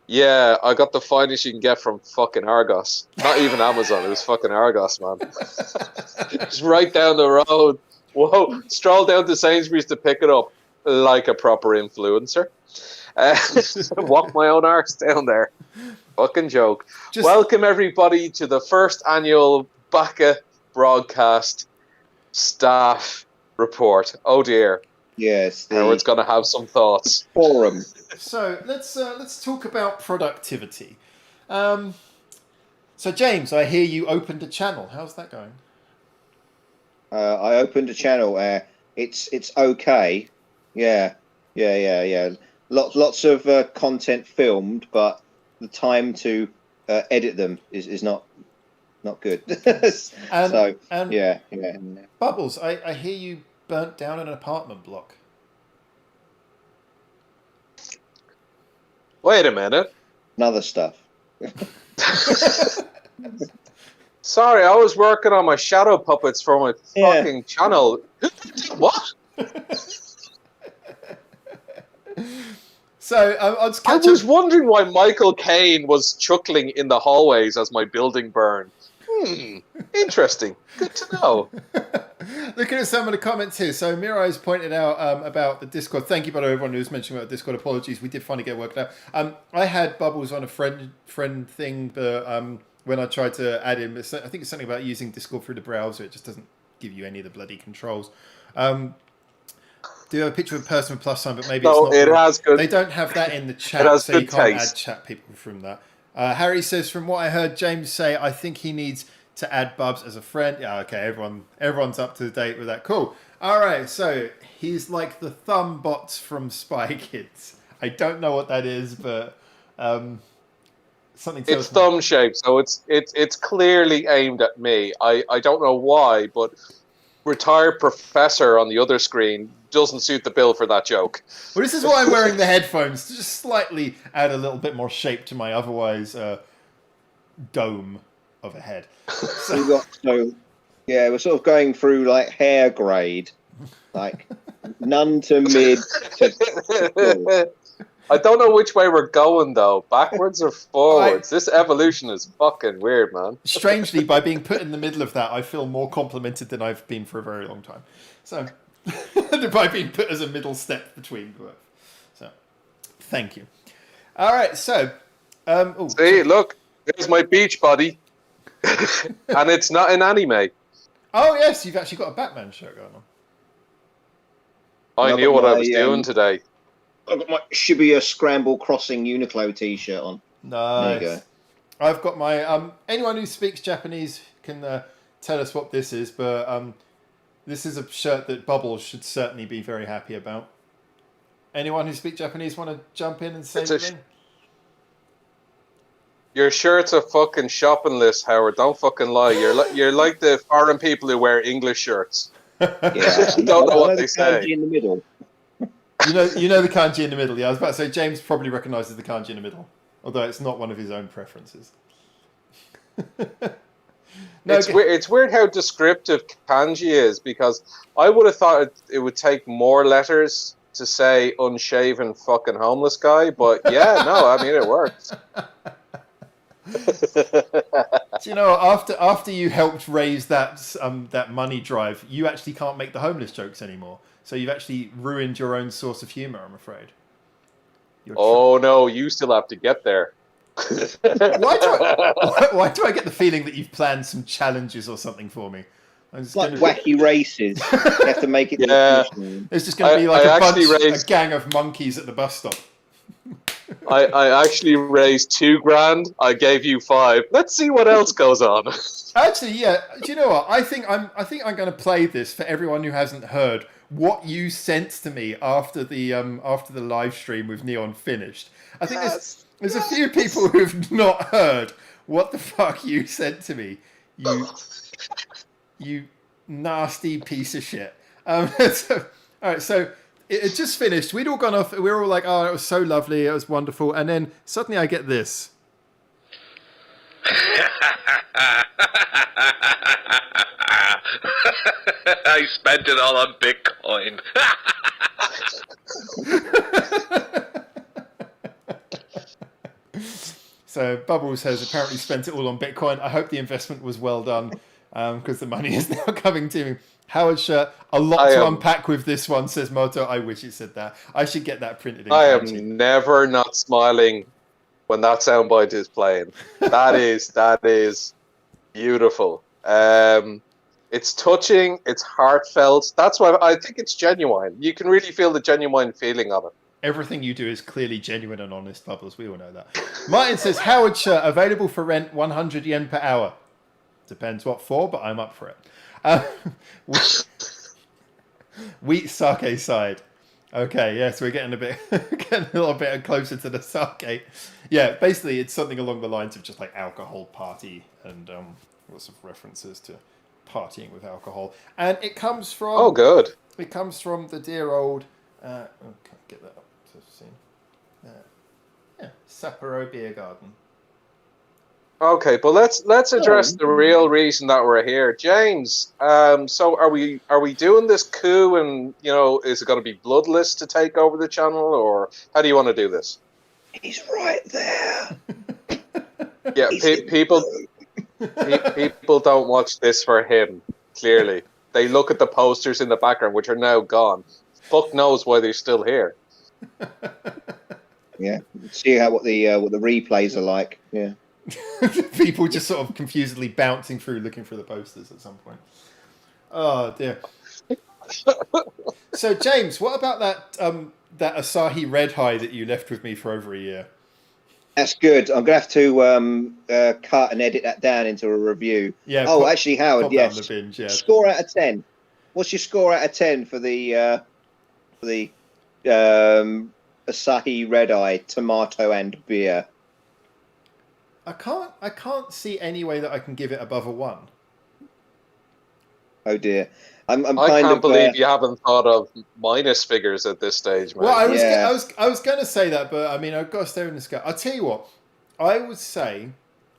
Yeah, I got the finest you can get from fucking Argos. Not even Amazon. It was fucking Argos, man. It's right down the road. Whoa, stroll down to Sainsbury's to pick it up like a proper influencer. Walk my own arse down there. Fucking joke. Welcome everybody to the first annual BACA broadcast staff report. Oh dear. Yes. Howard's going to have some thoughts. Forum. So let's talk about productivity. So James, I hear you opened a channel. How's that going? I opened a channel. It's okay. Yeah. Lots of content filmed, but the time to edit them is not good. Yeah. Bubbles, I hear you burnt down an apartment block. Wait a minute. Another stuff. Sorry, I was working on my shadow puppets for my fucking channel. What? So I was wondering why Michael Caine was chuckling in the hallways as my building burned. Interesting. Good to know. Looking at some of the comments here. So Mirai's pointed out about the Discord. Thank you, by the way, everyone who was mentioning about Discord. Apologies, we did finally get worked out. I had Bubbles on a friend thing, but when I tried to add him, I think it's something about using Discord through the browser. It just doesn't give you any of the bloody controls. Do you have a picture of a person with plus sign, but maybe it's not. It has good. They don't have that in the chat, so you can't add chat people from that. Harry says, from what I heard James say, I think he needs to add Bubs as a friend. Yeah, okay, everyone's up to date with that. Cool. All right, so he's like the thumb bots from Spy Kids. I don't know what that is, but something tells it's thumb shaped, so it's clearly aimed at me. I don't know why, but retired professor on the other screen doesn't suit the bill for that joke. Well, this is why I'm wearing the headphones, to just slightly add a little bit more shape to my otherwise dome of a head. We're sort of going through like hair grade, like none to mid to full. I don't know which way we're going though, backwards or forwards. This evolution is fucking weird, man. Strangely, by being put in the middle of that, I feel more complimented than I've been for a very long time. So, by being put as a middle step between both. So, thank you. All right, so see, look, there's my beach body, and it's not an anime. Oh yes, you've actually got a Batman shirt going on. I knew what I was doing today. I've got my Shibuya Scramble Crossing Uniqlo t-shirt on. Nice. There you go. I've got my... anyone who speaks Japanese can tell us what this is, but this is a shirt that Bubbles should certainly be very happy about. Anyone who speaks Japanese want to jump in and say something? Your shirt's a fucking shopping list, Howard. Don't fucking lie. You're like the foreign people who wear English shirts. Yeah. Don't know what they say. In the middle. You know the kanji in the middle. Yeah, I was about to say James probably recognises the kanji in the middle, although it's not one of his own preferences. It's weird how descriptive kanji is, because I would have thought it would take more letters to say unshaven fucking homeless guy, but yeah, no, I mean it works. Do you know, after you helped raise that money drive, you actually can't make the homeless jokes anymore. So you've actually ruined your own source of humour, I'm afraid. No, you still have to get there. Why do I get the feeling that you've planned some challenges or something for me? It's Like gonna, wacky races. You have to make it. to the Yeah. finish line. it's just going to be like I a bunch, actually a raised- gang of monkeys at the bus stop. I actually raised $2,000. I gave you 5. Let's see what else goes on. Actually, yeah. Do you know what? I think I'm going to play this for everyone who hasn't heard what you sent to me after the live stream with Neon finished. I think there's a few people who've not heard what the fuck you sent to me. You nasty piece of shit. So, all right, so it just finished. We'd all gone off. We were all like, "Oh, it was so lovely. It was wonderful." And then suddenly I get this. I spent it all on Bitcoin. So Bubbles has apparently spent it all on Bitcoin. I hope the investment was well done, because the money is now coming to me. Howard Shirt, a lot to unpack with this one, says Moto. I wish it said that. I should get that printed in I kanji. am never not smiling when that soundbite is playing. That is beautiful. It's touching. It's heartfelt. That's why I think it's genuine. You can really feel the genuine feeling of it. Everything you do is clearly genuine and honest, Bubbles. We all know that. Martin says, Howard Shirt, available for rent, 100 yen per hour. Depends what for, but I'm up for it. Wheat sake side. Okay, yes, we're getting a little bit closer to the sake. Yeah, basically it's something along the lines of just like alcohol party and lots of references to partying with alcohol. And it comes from... Oh, good. It comes from the dear old... okay, get that up to see. Yeah, Sapporo Beer Garden. Okay, but let's address the real reason that we're here, James. So are we doing this coup, and is it going to be bloodless to take over the channel, or how do you want to do this? He's right there. Yeah, people don't watch this for him. Clearly, they look at the posters in the background, which are now gone. Fuck knows why they're still here. Yeah, see what the replays are like. Yeah. People just sort of confusedly bouncing through looking for the posters at some point. Oh dear. So James, what about that Asahi Red High that you left with me for over a year? That's good. I'm gonna have to cut and edit that down into a review. Yeah. Actually, Howard, yes. The binge, yeah. Score out of 10. What's your score out of 10 for the Asahi Red Eye tomato and beer? I can't see any way that I can give it above a 1. Oh dear. I can't believe you haven't thought of minus figures at this stage, man. Well, I was going to say that, but I mean, I've got to stare in the sky. I'll tell you what. I would say,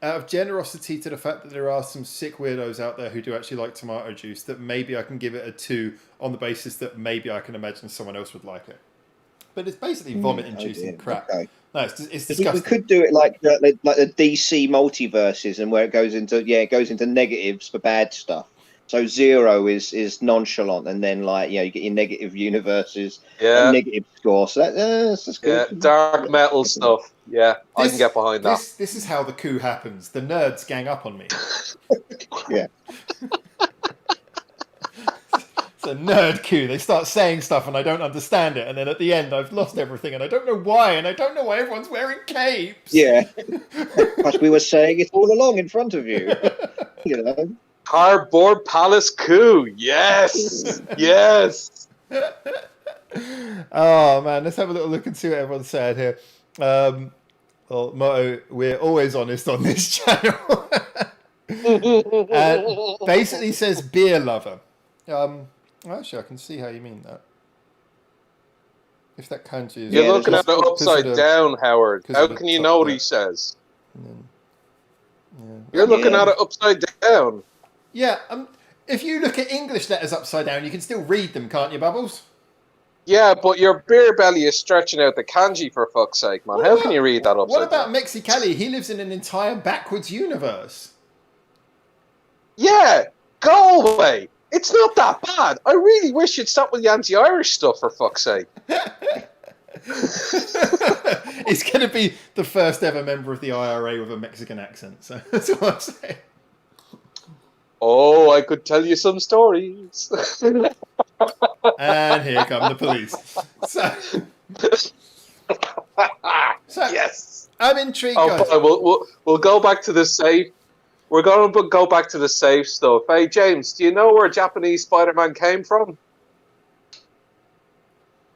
out of generosity to the fact that there are some sick weirdos out there who do actually like tomato juice, that maybe I can give it a 2 on the basis that maybe I can imagine someone else would like it. But it's basically vomit-inducing crap. Okay. No, it's disgusting. We could do it like the DC multiverses, and where it goes into negatives for bad stuff. So 0 is nonchalant, and then you get your negative universes, and negative score. So that's good. Yeah, dark metal stuff. Yeah, I can get behind that. This is how the coup happens. The nerds gang up on me. Yeah. It's a nerd coup. They start saying stuff and I don't understand it, and then at the end I've lost everything and I don't know why, and I don't know why everyone's wearing capes. Yeah. But we were saying it all along in front of you. Cardboard Palace coup. Yes. Yes. Oh man, let's have a little look and see what everyone's saying here. Well, Moto, we're always honest on this channel. Basically says beer lover. Actually, I can see how you mean that. If that kanji is... You're looking at it upside down, Howard. How can you know what he says? You're looking at it upside down. Yeah, if you look at English letters upside down, you can still read them, can't you, Bubbles? Yeah, but your beer belly is stretching out the kanji, for fuck's sake, man. How can you read that upside down? What about Mexicali? He lives in an entire backwards universe. Yeah, go away. It's not that bad. I really wish you'd stop with the anti-Irish stuff, for fuck's sake. He's going to be the first ever member of the IRA with a Mexican accent. So that's what I'm saying. Oh, I could tell you some stories. And here come the police. So Yes. I'm intrigued, Oh, guys. fine. We'll go back to the safe. We're going to go back to the safe stuff. Hey, James, do you know where Japanese Spider-Man came from?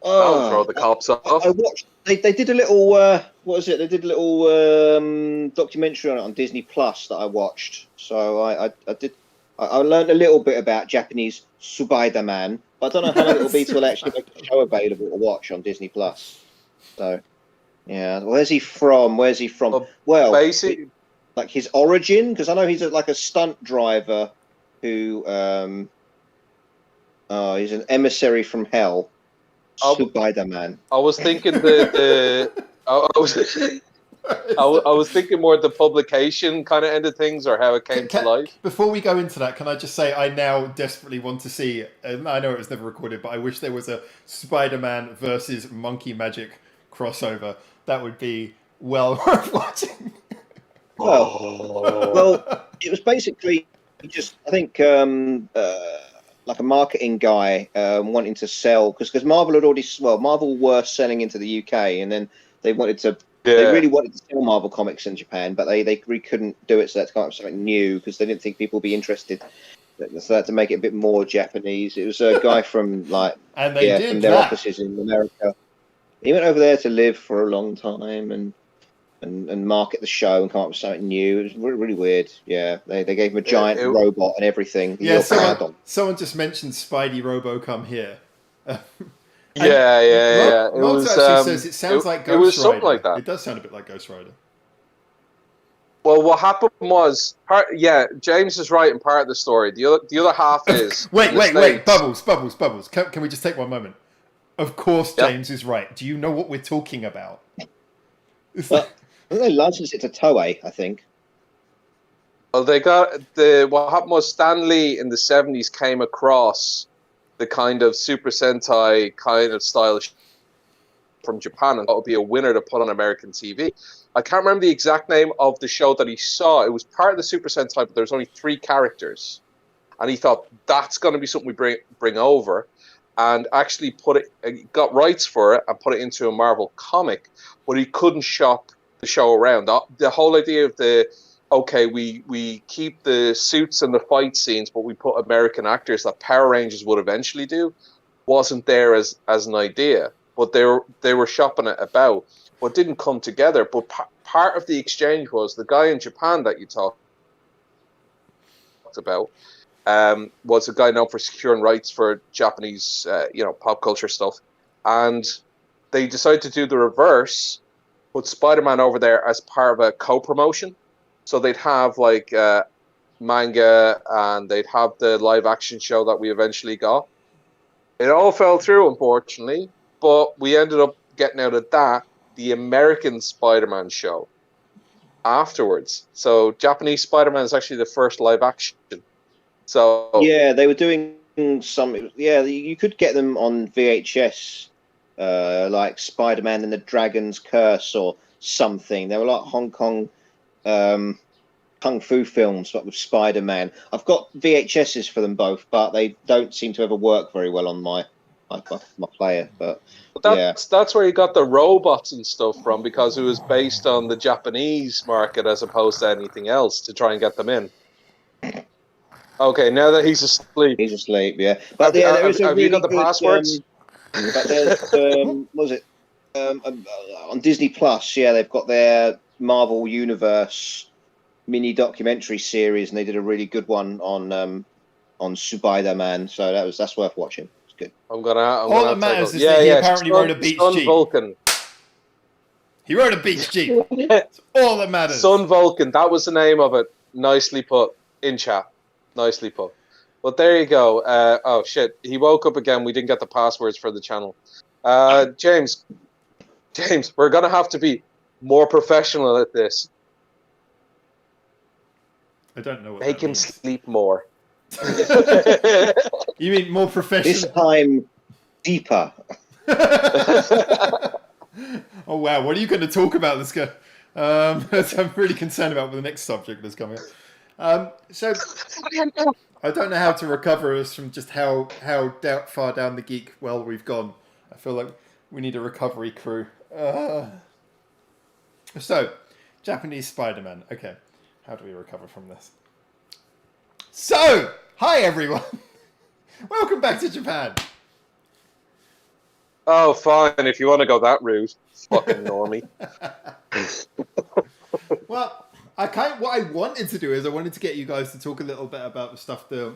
That'll throw the cops off. I watched. They did a little. What was it? They did a little documentary on it on Disney Plus that I watched. So I did. I learned a little bit about Japanese Spider-Man, but I don't know how long it'll be till they actually make the show available to watch on Disney Plus. So, yeah. Where's he from? Well, Basically, like his origin, because I know he's like a stunt driver who. He's an emissary from hell. Spider-Man. I was thinking I was thinking more the publication kind of end of things, or how it came to life. Before we go into that, can I just say I now desperately want to see, I know it was never recorded, but I wish there was a Spider-Man versus Monkey Magic crossover. That would be well worth watching. Well, it was basically just, I think, like a marketing guy wanting to sell, because Marvel had already, Marvel were selling into the UK, and then they wanted to, they really wanted to sell Marvel comics in Japan, but they really couldn't do it, so they had to come up with something new because they didn't think people would be interested. So they had to make it a bit more Japanese. It was a guy from And they did from their that. offices in America. He went over there to live for a long time and market the show and come up with something new. It was really, really weird. Yeah, they gave him a giant robot and everything. Yeah, someone just mentioned Spidey RoboCom here. Yeah. Mods actually says it sounds like Ghost it was Rider. something like that. It does sound a bit like Ghost Rider. Well, what happened was, James is right in part of the story. The other half is wait, Bubbles. Can we just take one moment? Of course, James is right. Do you know what we're talking about? They licensed it to Toei, I think. Well, what happened was Stan Lee in the 70s came across the kind of Super Sentai kind of style from Japan, and that would be a winner to put on American TV. I can't remember the exact name of the show that he saw. It was part of the Super Sentai, but there's only 3 characters, and he thought that's going to be something we bring over, and actually got rights for it and put it into a Marvel comic, but he couldn't shop the show around. The whole idea of we keep the suits and the fight scenes, but we put American actors that Power Rangers would eventually do, wasn't there as an idea. But they were shopping it about, but didn't come together. But part of the exchange was the guy in Japan that you talked about was a guy known for securing rights for Japanese, pop culture stuff, and they decided to do the reverse, put Spider-Man over there as part of a co-promotion. So they'd have manga, and they'd have the live action show that we eventually got. It all fell through, unfortunately, but we ended up getting out of that the American Spider-Man show afterwards. So Japanese Spider-Man is actually the first live action. So yeah, they were doing some. Yeah, you could get them on VHS, like Spider-Man and the Dragon's Curse or something. They were like Hong Kong kung fu films, but with Spider-Man. I've got VHSs for them both, but they don't seem to ever work very well on my player. But that's where you got the robots and stuff from, because it was based on the Japanese market as opposed to anything else to try and get them in. Okay, now that he's asleep. He's asleep, yeah. But have you got the passwords? But there's, what was it? On Disney Plus, yeah, they've got their Marvel Universe mini documentary series, and they did a really good one on Spider-Man. So that's worth watching. It's good. All that matters is that he apparently rode a beach jeep. Vulcan. He rode a beach jeep. That's all that matters. Sun Vulcan. That was the name of it. Nicely put in chat. Nicely put. But there you go. Oh shit! He woke up again. We didn't get the passwords for the channel. James, we're gonna have to be more professional at this. I don't know what Make that him means. sleep more. You mean more professional? This time, deeper. Oh wow! What are you going to talk about, this guy? I'm really concerned about the next subject that's coming up. So I don't know how to recover us from just how far down the geek well we've gone. I feel like we need a recovery crew. So, Japanese Spider-Man. Okay, how do we recover from this? So, hi everyone. Welcome back to Japan. Oh, fine. If you want to go that route, fucking normie. Well, what I wanted to do is I wanted to get you guys to talk a little bit about the stuff that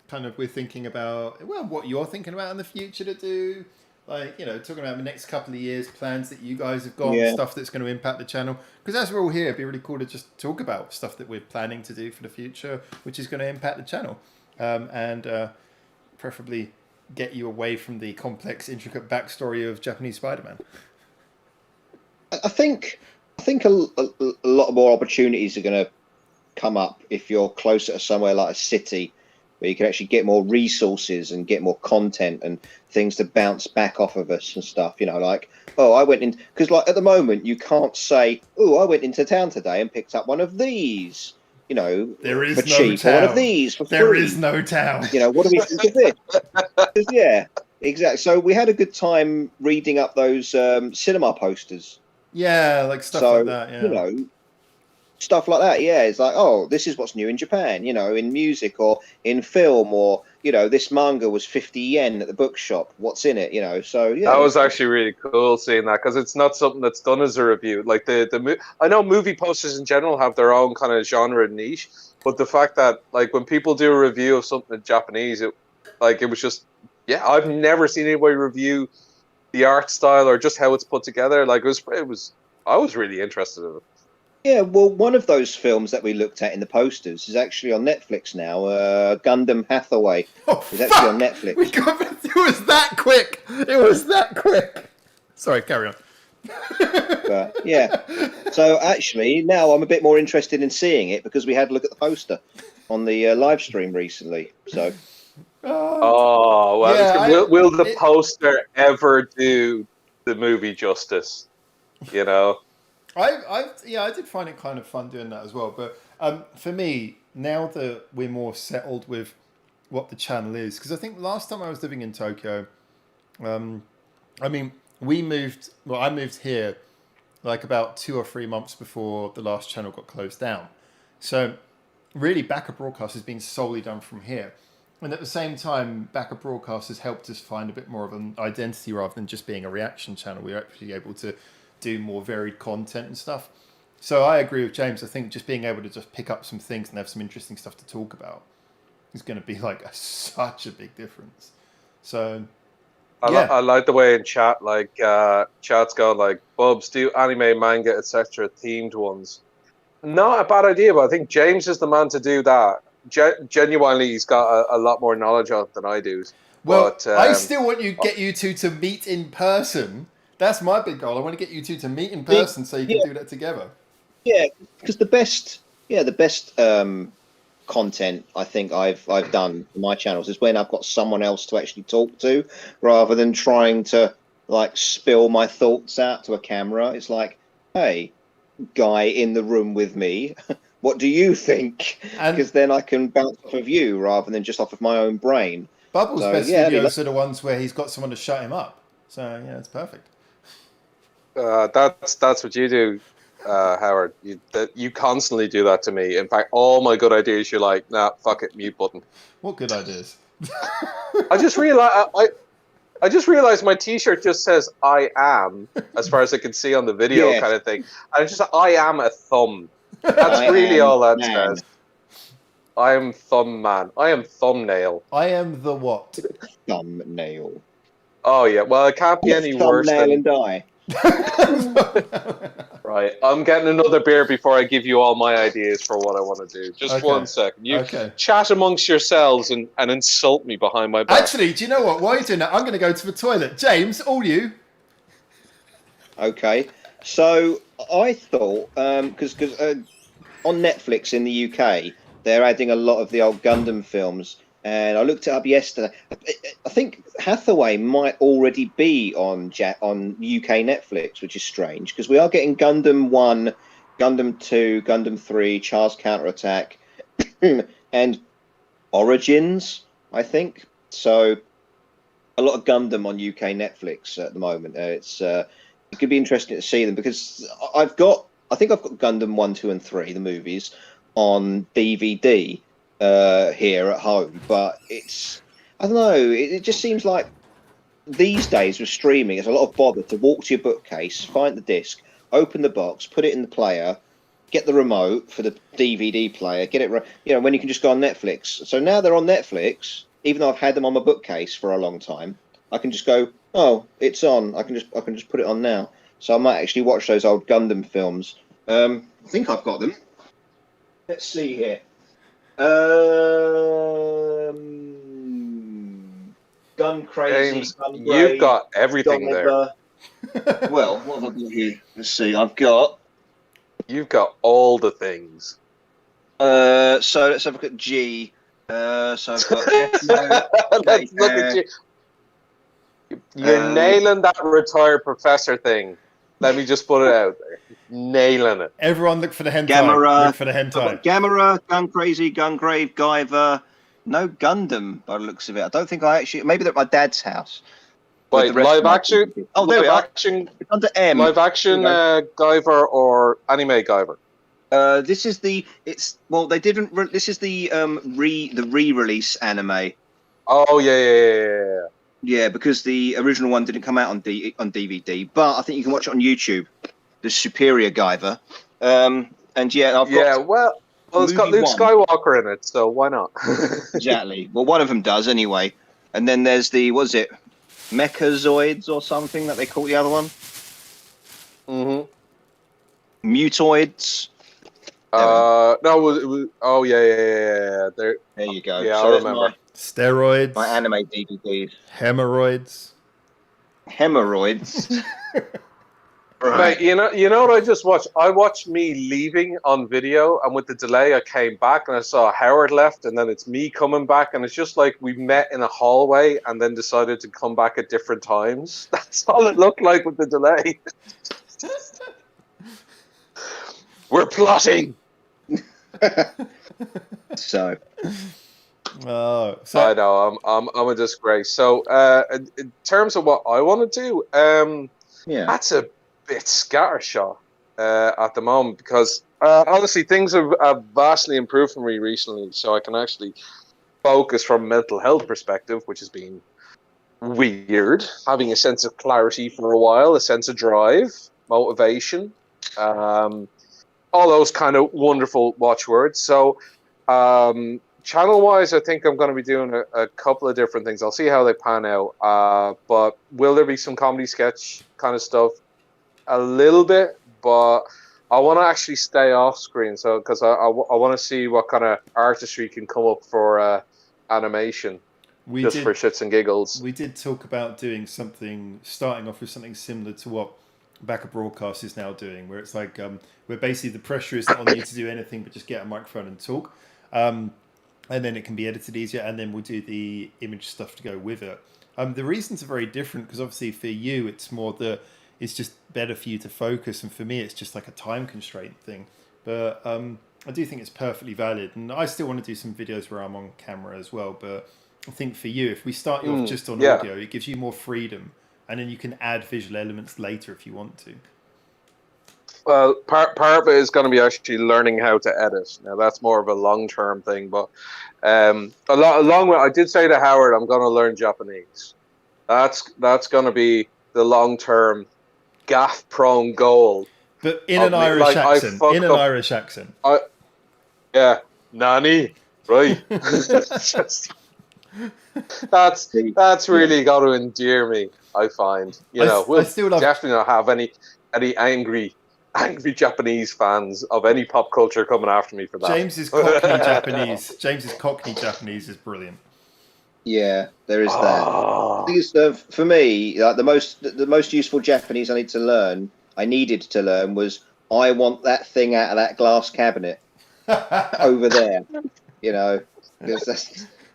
kind of we're thinking about. Well, what you're thinking about in the future to do. Like, talking about the next couple of years, plans that you guys have got, stuff that's going to impact the channel. Because as we're all here, it'd be really cool to just talk about stuff that we're planning to do for the future, which is going to impact the channel. And preferably get you away from the complex, intricate backstory of Japanese Spider-Man. I think a lot more opportunities are going to come up if you're closer to somewhere like a city, where you can actually get more resources and get more content and things to bounce back off of us and stuff. Like, oh, I went in, because like at the moment you can't say, oh, I went into town today and picked up one of these. There is for no cheap, town. or one of these for There free. is no town. What do we think of this? Yeah, exactly. So we had a good time reading up those cinema posters. Yeah, like stuff like that. Yeah. Stuff like that. Yeah, it's like, oh, this is what's new in Japan. In music or in film, or this manga was 50 yen at the bookshop. What's in it? So yeah. That was actually really cool seeing that, because it's not something that's done as a review. Like I know movie posters in general have their own kind of genre niche, but the fact that like when people do a review of something in Japanese, it was just I've never seen anybody review the art style or just how it's put together. Like it was I was really interested in it. Yeah, well, one of those films that we looked at in the posters is actually on Netflix now. Gundam Hathaway is actually on Netflix. It was that quick. It was that quick. Sorry, carry on. Yeah. So actually, now I'm a bit more interested in seeing it because we had a look at the poster on the live stream recently. So. Oh well, yeah, will the poster ever do the movie justice? I did find it kind of fun doing that as well. But for me, now that we're more settled with what the channel is, because I think last time I was living in Tokyo, I moved here like about 2 or 3 months before the last channel got closed down. So really, Backup Broadcast has been solely done from here. And at the same time, Backup Broadcast has helped us find a bit more of an identity rather than just being a reaction channel. We're actually able to do more varied content and stuff. So I agree with James. I think just being able to just pick up some things and have some interesting stuff to talk about is going to be like such a big difference. So I like the way in chat, like chat's going like, Bubs, do anime, manga, etc. themed ones. Not a bad idea, but I think James is the man to do that. Genuinely, he's got a lot more knowledge on it than I do. Well, but, I still want get you two to meet in person. That's my big goal. I want to get you two to meet in person so you can do that together. Yeah, because the best content I think I've done for my channels is when I've got someone else to actually talk to, rather than trying to like spill my thoughts out to a camera. It's like, hey, guy in the room with me, what do you think? Because then I can bounce off of you rather than just off of my own brain. Bubbles' best videos are the ones where he's got someone to shut him up. So yeah, it's perfect. That's what you do, Howard. You constantly do that to me. In fact, all my good ideas, you're like, nah, fuck it, mute button. What good ideas? I just realized my T-shirt just says "I am," as far as I can see on the video, kind of thing. And it's just "I am a thumb." That's really all that says. I am thumb man. I am thumbnail. I am the what? Thumbnail. Oh yeah. Well, it can't be any worse than. And die. Right, I'm getting another beer before I give you all my ideas for what I want to do. Just 1 second. You chat amongst yourselves and insult me behind my back. Actually, do you know what? While you're doing that, I'm going to go to the toilet. James, all you. Okay, so I thought, because on Netflix in the UK, they're adding a lot of the old Gundam films. And I looked it up yesterday. I think Hathaway might already be on UK Netflix, which is strange because we are getting Gundam 1, Gundam 2, Gundam 3, Charles Counterattack, and Origins, I think. So a lot of Gundam on UK Netflix at the moment. It could be interesting to see them because I think I've got Gundam 1, 2, and 3, the movies, on DVD here at home. But I don't know. It just seems like these days with streaming, it's a lot of bother to walk to your bookcase, find the disc, open the box, put it in the player, get the remote for the DVD player, get it, when you can just go on Netflix. So now they're on Netflix, even though I've had them on my bookcase for a long time, I can just go, oh, it's on. I can just put it on now. So I might actually watch those old Gundam films. I think I've got them. Let's see here. Gun Crazy. James, Gun you've Grave, got everything there. Well, what have I got here? Let's see. I've got. You've got all the things. So let's have a look at G. So I've got. Let's look at you. You're nailing that retired professor thing. Let me just put it out there. Nailing it. Everyone look for the hentai. Gamera. Look for the hentai. Gamera, Gun Crazy, Gun Grave, Guyver. No Gundam by the looks of it. I don't think I actually. Maybe they're at my dad's house. Wait, live action? Oh, there we live are. action. It's under M. Live action Guyver or anime Guyver? This is the. They didn't. This is the re-release anime. Oh yeah. Yeah, because the original one didn't come out on DVD, but I think you can watch it on YouTube. The Superior Guyver. And yeah, I've got. Yeah, well, it's got Luke Skywalker in it, so why not? Exactly. Well, one of them does anyway. And then there's the Mechazoids or something that they call the other one. Mm-hmm. Mutoids. No, it was. Oh yeah. There you go. Yeah, So I remember. Steroids. My anime DVDs. Hemorrhoids. Hemorrhoids. Right. You know what I just watched? I watched me leaving on video, and with the delay, I came back and I saw Howard left, and then it's me coming back, and it's just like we met in a hallway and then decided to come back at different times. That's all it looked like with the delay. We're plotting. So I know I'm a disgrace. So in terms of what I want to do, that's a bit scattershot at the moment because honestly things have vastly improved for me recently, so I can actually focus from a mental health perspective, which has been weird. Having a sense of clarity for a while, a sense of drive, motivation, all those kind of wonderful watchwords. So channel-wise, I think I'm going to be doing a couple of different things. I'll see how they pan out. But will there be some comedy sketch kind of stuff? A little bit, but I want to actually stay off screen. So because I want to see what kind of artistry can come up for animation. For shits and giggles. We did talk about doing something, starting off with something similar to what Backup Broadcast is now doing, where it's like where basically the pressure isn't on you to do anything but just get a microphone and talk. And then it can be edited easier, and then we'll do the image stuff to go with it. The reasons are very different because obviously for you it's more it's just better for you to focus, and for me it's just like a time constraint thing. But I do think it's perfectly valid, and I still want to do some videos where I'm on camera as well. But I think for you, if we start you off just on audio, it gives you more freedom, and then you can add visual elements later if you want to. Well, part of it is going to be actually learning how to edit. Now, that's more of a long-term thing, but along with, I did say to Howard, I'm going to learn Japanese. That's going to be the long-term gaff-prone goal. But in an Irish accent. In an Irish accent. Yeah, Nani, right? That's really got to endear me, I find. We'll definitely not have any angry Japanese fans of any pop culture coming after me for that. James's Cockney Japanese is brilliant. Yeah, there is that. The thing is, for me, like the most useful Japanese I needed to learn was I want that thing out of that glass cabinet over there.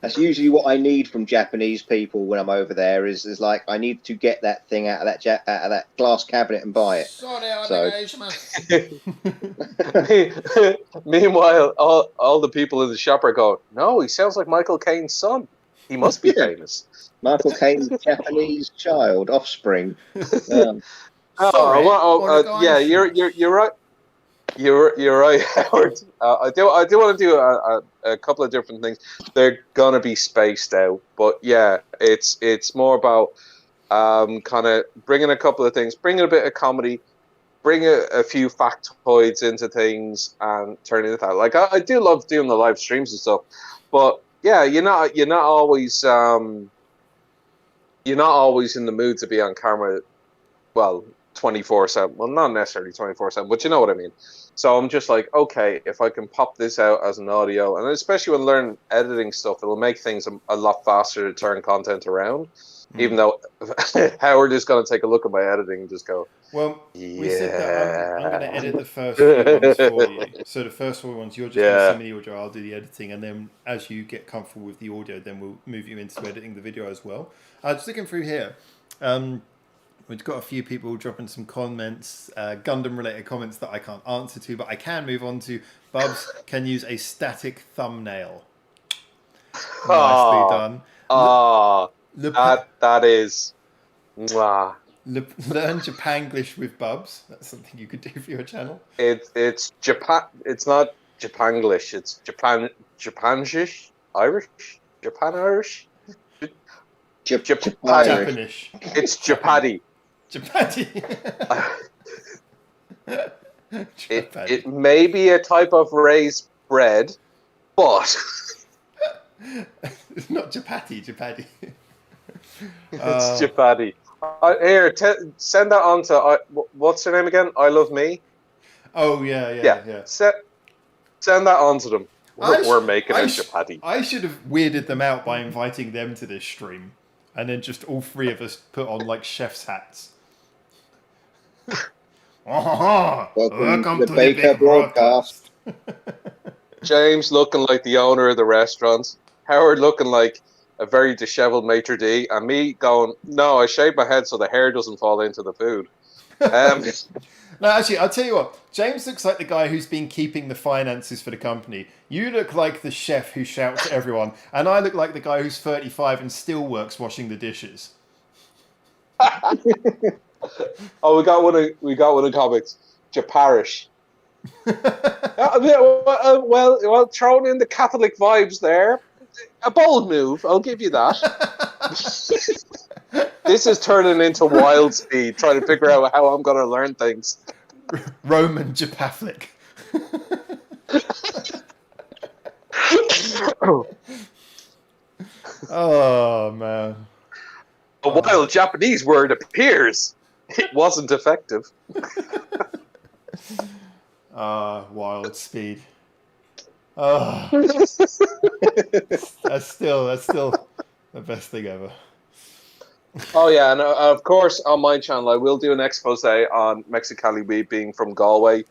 That's usually what I need from Japanese people when I'm over there. Is like I need to get that thing out of that glass cabinet and buy it. So- Meanwhile, all the people in the shop are going, "No, he sounds like Michael Caine's son. He must be Yeah. famous." Michael Caine's Japanese child, offspring. Sorry, Yeah, you're right. You're right, Howard. I do want to do a couple of different things. They're gonna be spaced out, but yeah, it's more about kind of bringing a couple of things, bringing a bit of comedy, bring a few factoids into things, and turning it out. Like I do love doing the live streams and stuff, but yeah, you're not always in the mood to be on camera. Well, 24/7. Well, not necessarily 24/7, but you know what I mean. So I'm just like, okay, if I can pop this out as an audio, and especially when learning editing stuff, it'll make things a lot faster to turn content around. Even though Howard is going to take a look at my editing and just go, Well, yeah. we said that I'm going to edit the first few ones for you. So the first 4 ones, you're just going to send me the audio, I'll do the editing, and then as you get comfortable with the audio, then we'll move you into editing the video as well. Just looking through here, we've got a few people dropping some comments, Gundam-related comments that I can't answer to, but I can move on to Bubs can use a static thumbnail. Nicely done. That is... Mwah. Learn Japanglish with Bubs. That's something you could do for your channel. It's Japan. It's not Japanglish. It's Japanishish, Irish, Japan Irish. Japanish. It's Japadi. Japadi. It may be a type of raised bread, but it's not Japati. Japadi. It's Japadi. Here, send that on to what's her name again? I Love Me. Oh yeah. Send that on to them. We're making a Japadi. I should have weirded them out by inviting them to this stream, and then just all 3 of us put on like chef's hats. Welcome to the Baker broadcast. James looking like the owner of the restaurant. Howard looking like a very disheveled maitre d', and me going, no, I shaved my head so the hair doesn't fall into the food. No, actually, I'll tell you what. James looks like the guy who's been keeping the finances for the company. You look like the chef who shouts at everyone, and I look like the guy who's 35 and still works washing the dishes. Oh, we got one of comics. Japarish. Well, thrown in the Catholic vibes there. A bold move, I'll give you that. This is turning into Wild Speed, trying to figure out how I'm going to learn things. Roman Japaflic. Oh, man. A wild Japanese word appears. It wasn't effective. Wild Speed. Oh. That's still the best thing ever. Oh yeah, and of course on my channel I will do an expose on Mexicali Weeb being from Galway.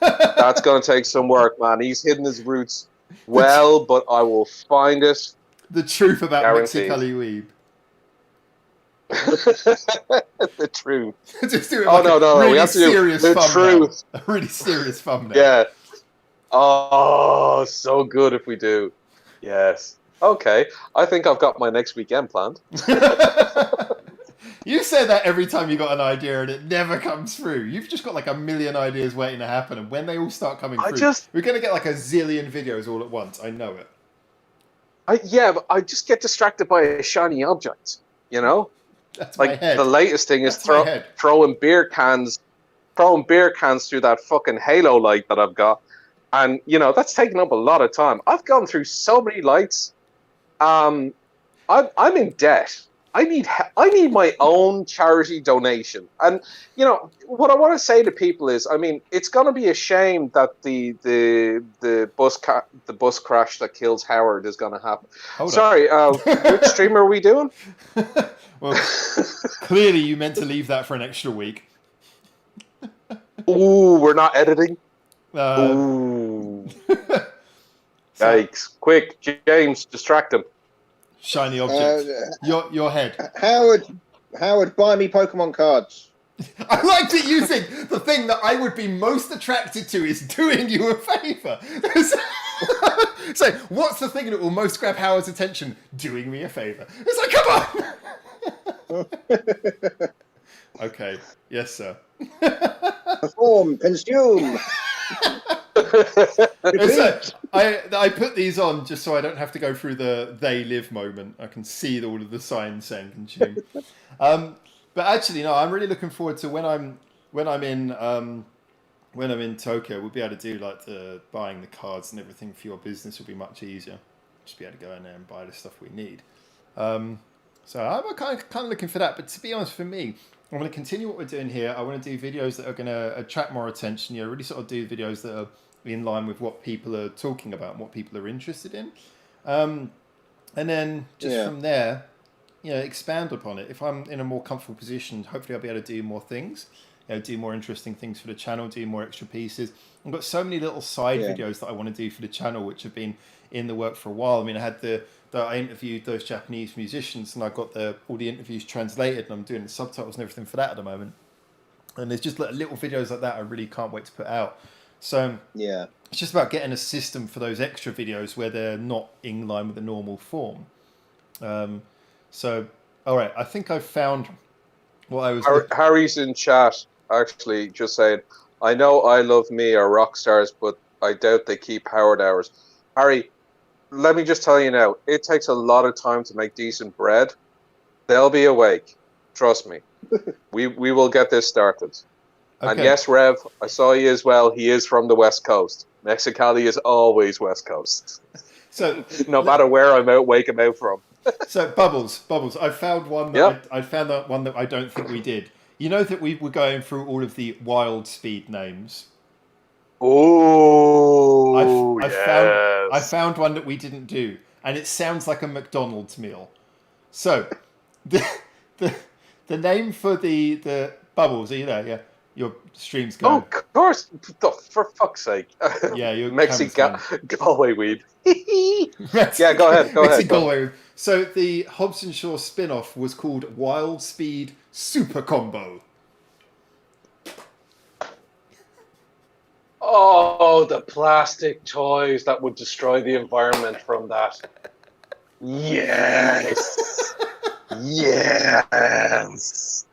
That's going to take some work, man. He's hidden his roots well, but I will find it. The truth about Guaranteed. Mexicali Weeb. The truth. Just do it Oh like no, really we have to do serious the thumbnail. truth. A really serious thumbnail. Yeah. Oh, so good if we do. Yes. Okay. I think I've got my next weekend planned. You say that every time you got an idea and it never comes through. You've just got like a million ideas waiting to happen, and when they all start coming through, we're going to get like a zillion videos all at once. I know it. But I just get distracted by a shiny object, you know? That's my Like head. the latest thing is That's my head. throwing beer cans through that fucking halo light that I've got. And, you know, that's taking up a lot of time. I've gone through so many lights. I'm in debt. I need my own charity donation. And, you know, what I want to say to people is, I mean, it's going to be a shame that the bus crash that kills Howard is going to happen. Sorry, which stream are we doing? Well, clearly you meant to leave that for an extra week. Ooh, we're not editing. Ooh. Yikes. Quick, James, distract him. shiny object. Your head. Howard, buy me Pokemon cards. I like that you think the thing that I would be most attracted to is doing you a favour. So, what's the thing that will most grab Howard's attention? Doing me a favour. It's like, come on! Okay. Yes, sir. Perform, consume. So, I put these on just so I don't have to go through the they live moment. I can see all of the signs saying consume. But actually, no, I'm really looking forward to when I'm in Tokyo. We'll be able to do like the buying the cards and everything for your business will be much easier. Just be able to go in there and buy the stuff we need. So I'm kind of looking for that. But to be honest, for me, I'm going to continue what we're doing here. I want to do videos that are going to attract more attention. Really sort of do videos that are in line with what people are talking about and what people are interested in. And then just from there, expand upon it. If I'm in a more comfortable position, hopefully I'll be able to do more things, do more interesting things for the channel, do more extra pieces. I've got so many little side videos that I want to do for the channel, which have been in the work for a while. I mean, I had I interviewed those Japanese musicians and I got all the interviews translated and I'm doing the subtitles and everything for that at the moment. And there's just little videos like that I really can't wait to put out. So it's just about getting a system for those extra videos where they're not in line with the normal form. So, all right, I think I've found what I was... Harry's in chat, actually, just saying, I know I Love Me are rock stars, but I doubt they keep Howard hours. Harry, let me just tell you now, it takes a lot of time to make decent bread. They'll be awake. Trust me. We will get this started. Okay. And yes, Rev, I saw you as well. He is from the West Coast. Mexicali is always West Coast. So no matter where I'm out, wake him out from. So Bubbles, I found one that I found that one that I don't think we did. You know that we were going through all of the Wild Speed names. Oh, I found one that we didn't do, and it sounds like a McDonald's meal. So, the name for the Bubbles, are you there? Yeah, your stream's going. Oh, of course, for fuck's sake. Yeah, you're Mexican Galway weed. Yeah, go ahead. Galway. So the Hobbs & Shaw spin-off was called Wild Speed Super Combo. Oh, the plastic toys that would destroy the environment from that. Yes. Yes.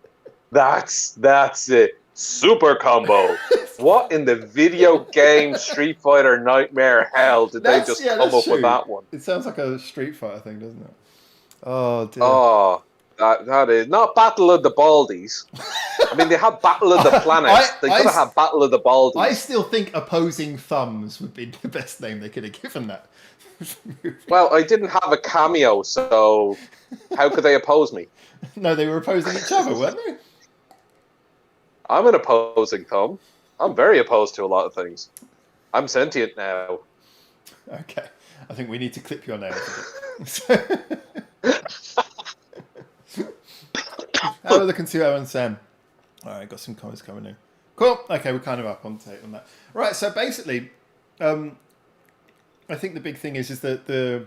That's it. Super Combo. What in the video game Street Fighter nightmare hell did they just come up with that one? It sounds like a Street Fighter thing, doesn't it? Oh, dear. Oh, that is not Battle of the Baldies. I mean, they had Battle of the Planets. They could have had Battle of the Baldies. I still think Opposing Thumbs would be the best name they could have given that. Well, I didn't have a cameo, so how could they oppose me? No, they were opposing each other, weren't they? I'm an opposing thumb. I'm very opposed to a lot of things. I'm sentient now. Okay. I think we need to clip your nails. Have a look and see how and Sam. All right, got some comments coming in. Cool. Okay, we're kind of up on tape on that. Right, so basically, I think the big thing is that the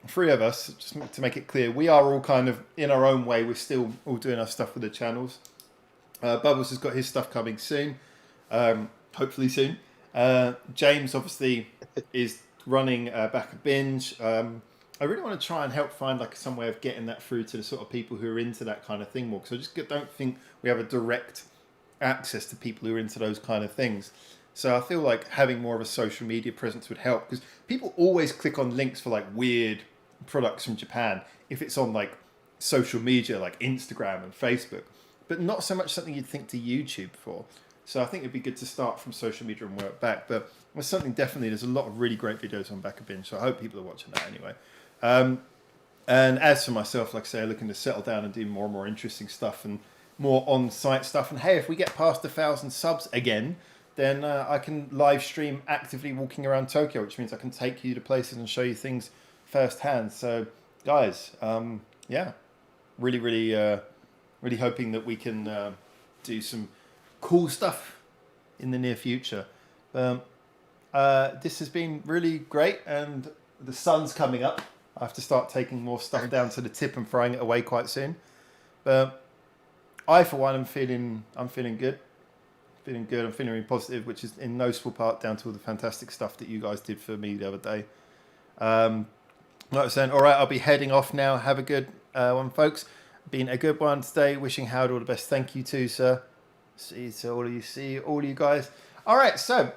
three of us, just to make it clear, we are all kind of in our own way. We're still all doing our stuff with the channels. Bubbles has got his stuff coming soon, hopefully soon. James obviously is running Back a Binge. I really want to try and help find like some way of getting that through to the sort of people who are into that kind of thing more, because I just don't think we have a direct access to people who are into those kind of things. So I feel like having more of a social media presence would help, because people always click on links for like weird products from Japan if it's on like social media like Instagram and Facebook, but not so much something you'd think to YouTube for. So I think it'd be good to start from social media and work back. But there's something definitely, there's a lot of really great videos on Back a Binge, so I hope people are watching that anyway. And as for myself, like I say, I'm looking to settle down and do more and more interesting stuff and more on-site stuff. And hey, if we get past 1,000 subs again, then I can live stream actively walking around Tokyo, which means I can take you to places and show you things firsthand. So, guys, yeah, really hoping that we can do some cool stuff in the near future. This has been really great, and the sun's coming up. I have to start taking more stuff down to the tip and throwing it away quite soon. But I, for one, I'm feeling good. I'm feeling really positive, which is in no small part down to all the fantastic stuff that you guys did for me the other day. Like I was saying, all right, I'll be heading off now. Have a good one, folks. Been a good one today. Wishing Howard all the best. Thank you too, sir. See you to all of you. See all of you guys. All right, so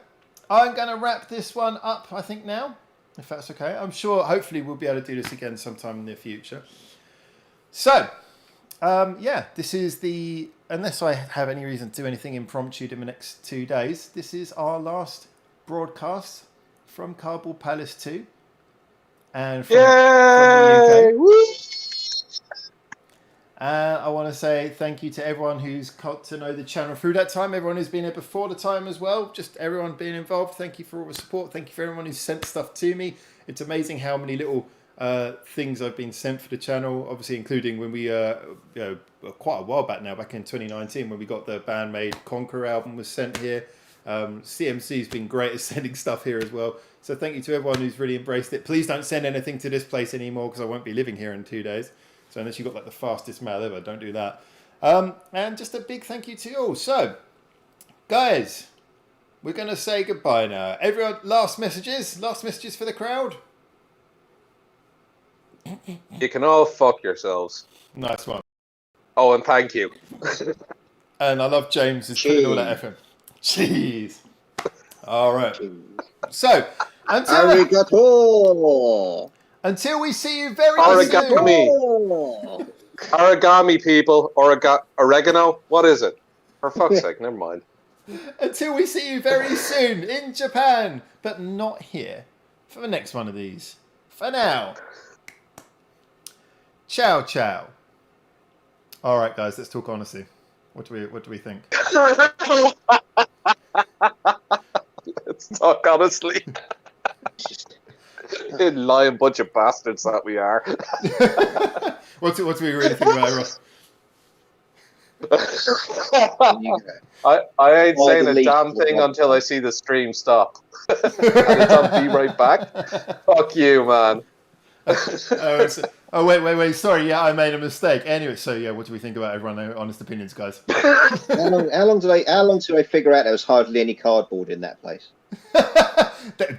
I'm going to wrap this one up, I think, now, if that's okay. I'm sure, hopefully, we'll be able to do this again sometime in the future. So, yeah, this is the, unless I have any reason to do anything impromptu in the next 2 days, this is our last broadcast from Cardboard Palace 2 and from the UK. Woo! And I want to say thank you to everyone who's got to know the channel through that time, everyone who's been here before the time as well, just everyone being involved. Thank you for all the support. Thank you for everyone who's sent stuff to me. It's amazing how many little things I've been sent for the channel, obviously including when we, quite a while back now, back in 2019, when we got the Bandmade Conquer album was sent here. CMC's been great at sending stuff here as well. So thank you to everyone who's really embraced it. Please don't send anything to this place anymore because I won't be living here in 2 days. So unless you've got like the fastest mail ever, don't do that. And just a big thank you to you all. So, guys, we're going to say goodbye now. Everyone, last messages for the crowd. You can all fuck yourselves. Nice one. Oh, and thank you. And I love James is putting all that effort. Jeez. All right. So, Arigato. until we see you very Origami. soon. Origami, people. Oregano? What is it? For fuck's sake, never mind. Until we see you very soon in Japan, but not here for the next one of these. For now, ciao, ciao. All right, guys, let's talk honestly. What do we think? Let's talk honestly. Lying bunch of bastards that we are. what do we really think about it, Ross? I ain't saying a damn thing until I see the stream stop. And it's on Be Right Back. Fuck you, man. Wait. Sorry, yeah, I made a mistake. Anyway, so yeah, what do we think about everyone? Honest opinions, guys. How long do they figure out there was hardly any cardboard in that place?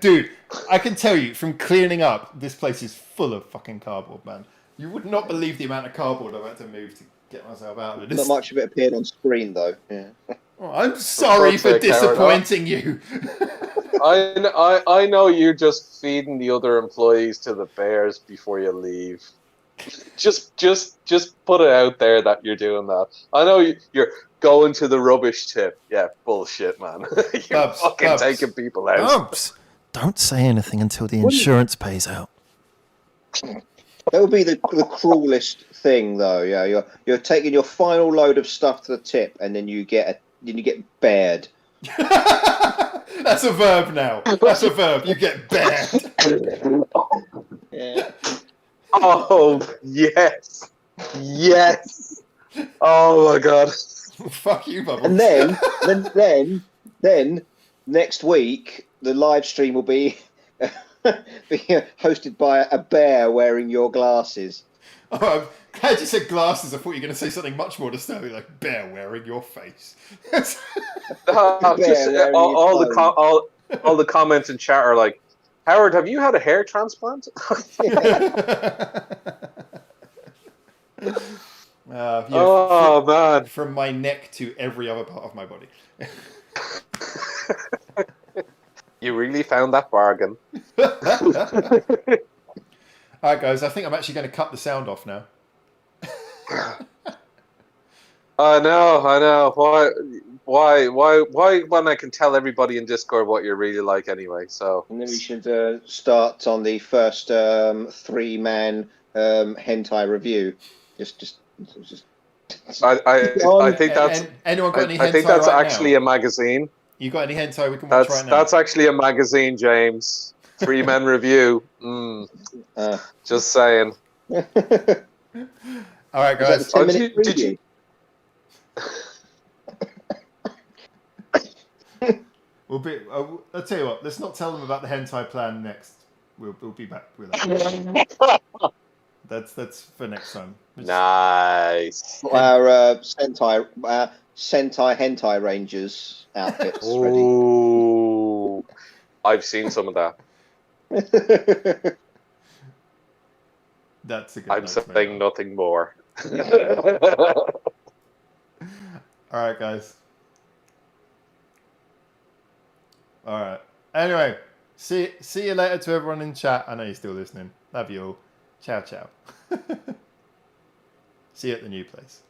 Dude, I can tell you from cleaning up, this place is full of fucking cardboard, man. You would not believe the amount of cardboard I've had to move to get myself out of it. Not much of it appeared on screen, though. Yeah. Oh, I'm sorry for disappointing you. I know you're just feeding the other employees to the bears before you leave. Just put it out there that you're doing that. I know you're going to the rubbish tip. Yeah, bullshit, man. You're fucking taking people out. Bubs, don't say anything until the insurance pays out. That would be the cruelest thing, though. Yeah, you're taking your final load of stuff to the tip, and then you get bared. That's a verb now. That's a verb. You get bared. Yeah. Oh yes. Oh my god. Fuck you, Bubbles. And then next week the live stream will be hosted by a bear wearing your glasses. Oh, I'm glad you said glasses. I thought you were going to say something much more disturbing, like bear wearing your face. All the comments in chat are like, Howard, have you had a hair transplant? Man. From my neck to every other part of my body. You really found that bargain. All right, guys, I think I'm actually going to cut the sound off now. I know. Why when I can tell everybody in Discord what you're really like anyway, so. And then we should start on the first 3-man hentai review. Just. I think that's. Anyone got any hentai I think that's right actually now? a magazine. You got any hentai we can watch right now? That's actually a magazine, James. 3-man review. Just saying. All right, guys. Did you? I'll tell you what. Let's not tell them about the hentai plan next. We'll be back with that. That's for next time. Nice. Our Sentai Hentai Rangers outfits ready. Ooh, I've seen some of that. That's a good. I'm note to make saying on. nothing more. All right, guys. All right. Anyway, see you later to everyone in chat. I know you're still listening. Love you all. Ciao, ciao. See you at the new place.